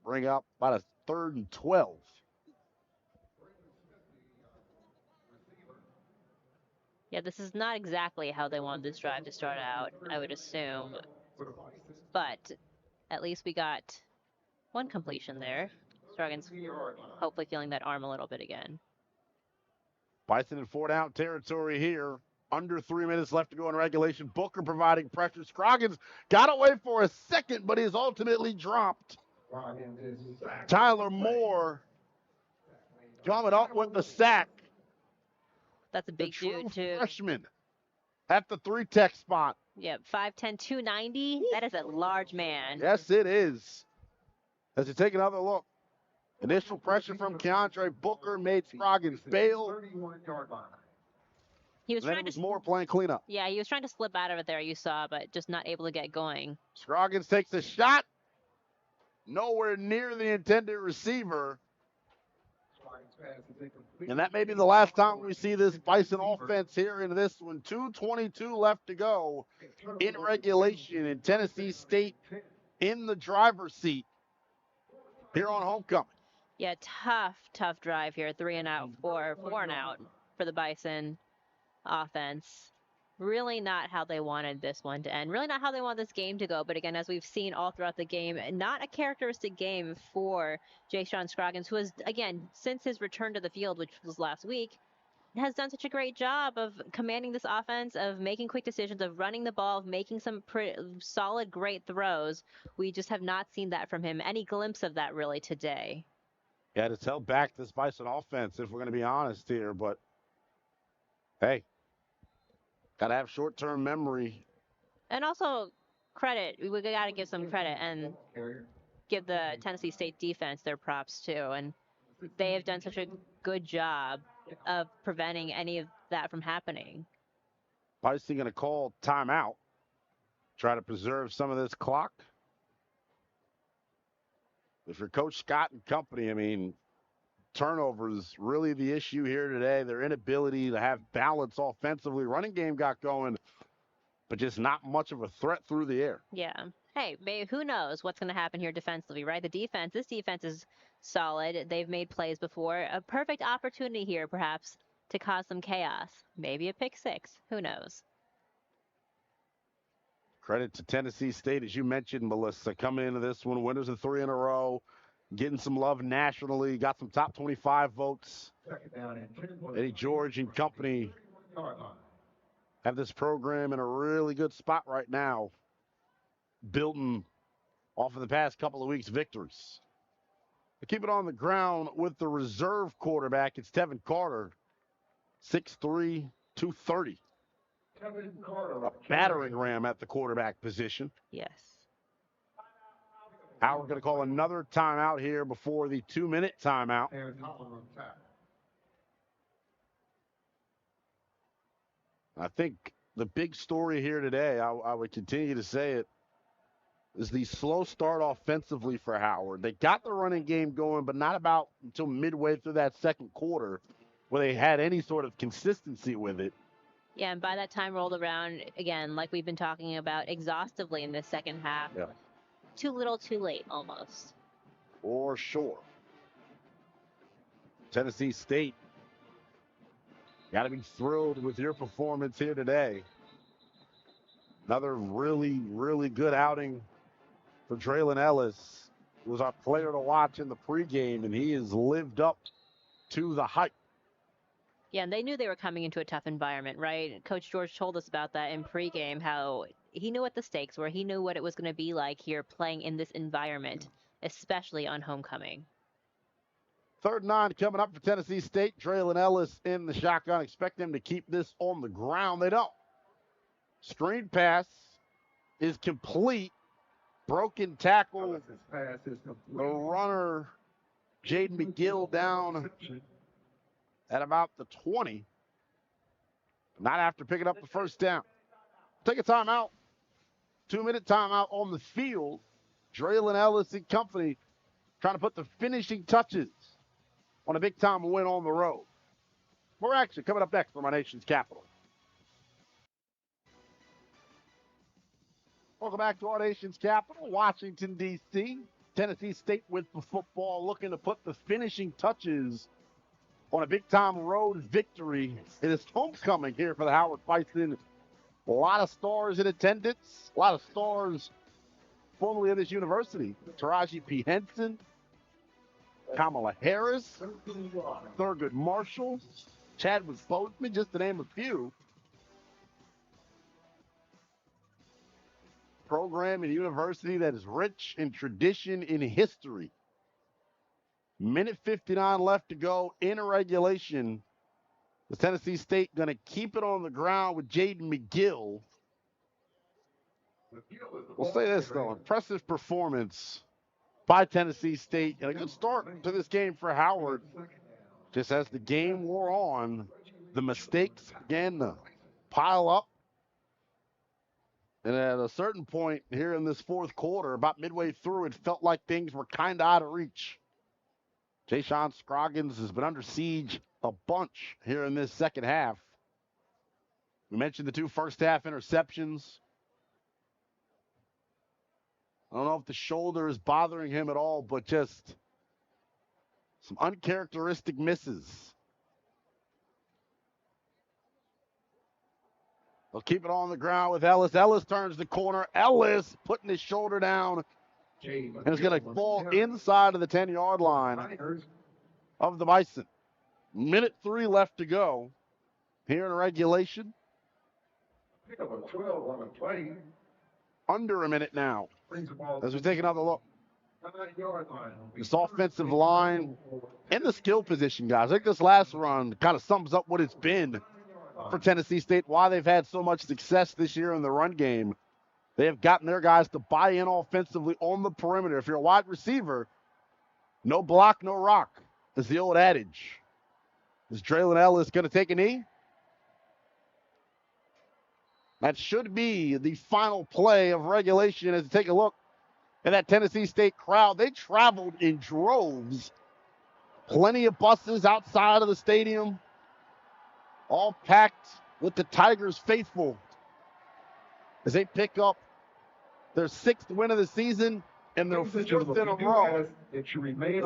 Bring up about a 3rd and 12. Yeah, this is not exactly how they wanted this drive to start out, I would assume. But at least we got one completion there. Scroggins hopefully feeling that arm a little bit again. Bison in 4-down territory here. Under 3 minutes left to go in regulation. Booker providing pressure. Scroggins got away for a second, but is ultimately dropped. Tyler Moore coming up with the sack. That's a big dude, too. Freshman at the 3-tech spot. Yep, 5'10", 290. That is a large man. Yes, it is. As you take another look, initial pressure from Keandre Booker made Scroggins bail. He was trying to Moore playing cleanup. Yeah, he was trying to slip out of it there, you saw, but just not able to get going. Scroggins takes a shot. Nowhere near the intended receiver. And that may be the last time we see this Bison offense here in this one. 2:22 left to go in regulation, and Tennessee State in the driver's seat here on homecoming. Yeah, tough drive here. 3 and out, 4 and out for the Bison offense. Really not how they wanted this one to end. Really not how they want this game to go. But again, as we've seen all throughout the game, not a characteristic game for Jay-Sean Scroggins, who has, again, since his return to the field, which was last week, has done such a great job of commanding this offense, of making quick decisions, of running the ball, of making some solid, great throws. We just have not seen that from him. Any glimpse of that really today. Yeah, it's held back this Bison offense, if we're going to be honest here. But, hey, got to have short-term memory. And also, credit. We got to give some credit and give the Tennessee State defense their props, too. And they have done such a good job of preventing any of that from happening. Bison going to call timeout. Try to preserve some of this clock. If you're Coach Scott and company, I mean, turnovers really the issue here today. Their inability to have balance offensively. Running game got going, but just not much of a threat through the air. Yeah. Hey, who knows what's going to happen here defensively, right? This defense is solid. They've made plays before. A perfect opportunity here, perhaps, to cause some chaos. Maybe a pick 6. Who knows? Credit to Tennessee State, as you mentioned, Melissa, coming into this one, winners of 3 in a row, getting some love nationally, got some top 25 votes. Eddie George and company have this program in a really good spot right now, building off of the past couple of weeks' victories. They keep it on the ground with the reserve quarterback. It's Tevin Carter, 6'3", 230. A battering ram at the quarterback position. Yes. Howard going to call another timeout here before the 2-minute timeout. I think the big story here today, I would continue to say it, is the slow start offensively for Howard. They got the running game going, but not about until midway through that second quarter where they had any sort of consistency with it. Yeah, and by that time rolled around, again, like we've been talking about exhaustively in this second half. Yeah. Too little, too late, almost. For sure. Tennessee State, got to be thrilled with your performance here today. Another really, really good outing for Traylon Ellis, who was our player to watch in the pregame, and he has lived up to the hype. Yeah, and they knew they were coming into a tough environment, right? Coach George told us about that in pregame, how he knew what the stakes were. He knew what it was going to be like here playing in this environment, especially on homecoming. 3rd and 9 coming up for Tennessee State. Traylon Ellis in the shotgun. Expect them to keep this on the ground. They don't. Screen pass is complete. Broken tackle. The runner, Jaden McGill, down at about the 20. Not after picking up the first down. Take a timeout. 2-minute timeout on the field. Traylon Ellis and company trying to put the finishing touches on a big-time win on the road. More action coming up next from our nation's capital. Welcome back to our nation's capital, Washington, D.C. Tennessee State with the football, looking to put the finishing touches on a big-time road victory. It is homecoming here for the Howard Bison. A lot of stars in attendance, a lot of stars formerly of this university. Taraji P. Henson, Kamala Harris, Thurgood Marshall, Chadwick Boseman, just to name a few. Program and university that is rich in tradition and history. Minute 59 left to go in regulation. The Tennessee State going to keep it on the ground with Jaden McGill. We'll say this, though. Impressive performance by Tennessee State. And a good start to this game for Howard. Just as the game wore on, the mistakes began to pile up. And at a certain point here in this fourth quarter, about midway through, it felt like things were kind of out of reach. Jayshon Scroggins has been under siege a bunch here in this second half. We mentioned the two first-half interceptions. I don't know if the shoulder is bothering him at all, but just some uncharacteristic misses. They'll keep it on the ground with Ellis. Ellis turns the corner. Ellis putting his shoulder down and is going to fall inside of the 10-yard line of the Bison. Minute 3 left to go here in regulation. Under a minute now as we take another look. This offensive line and the skill position, guys. I think this last run kind of sums up what it's been for Tennessee State, why they've had so much success this year in the run game. They have gotten their guys to buy in offensively on the perimeter. If you're a wide receiver, no block, no rock is the old adage. Is Draylon Ellis going to take a knee? That should be the final play of regulation as we take a look at that Tennessee State crowd. They traveled in droves. Plenty of buses outside of the stadium, all packed with the Tigers faithful as they pick up their 6th win of the season and their 4th in a row.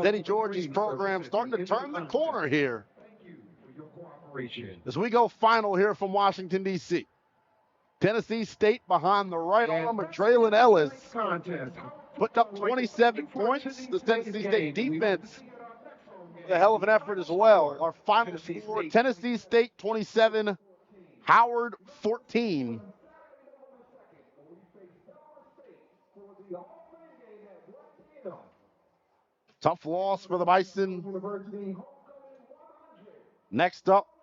Eddie George's program starting to turn the corner here as we go final here from Washington, D.C. Tennessee State behind the right arm of Draylon Ellis putting up 27 points. The Tennessee State defense, a hell of an effort as well. Our final score, Tennessee State 27, Howard 14. Tough loss for the Bison. Next up,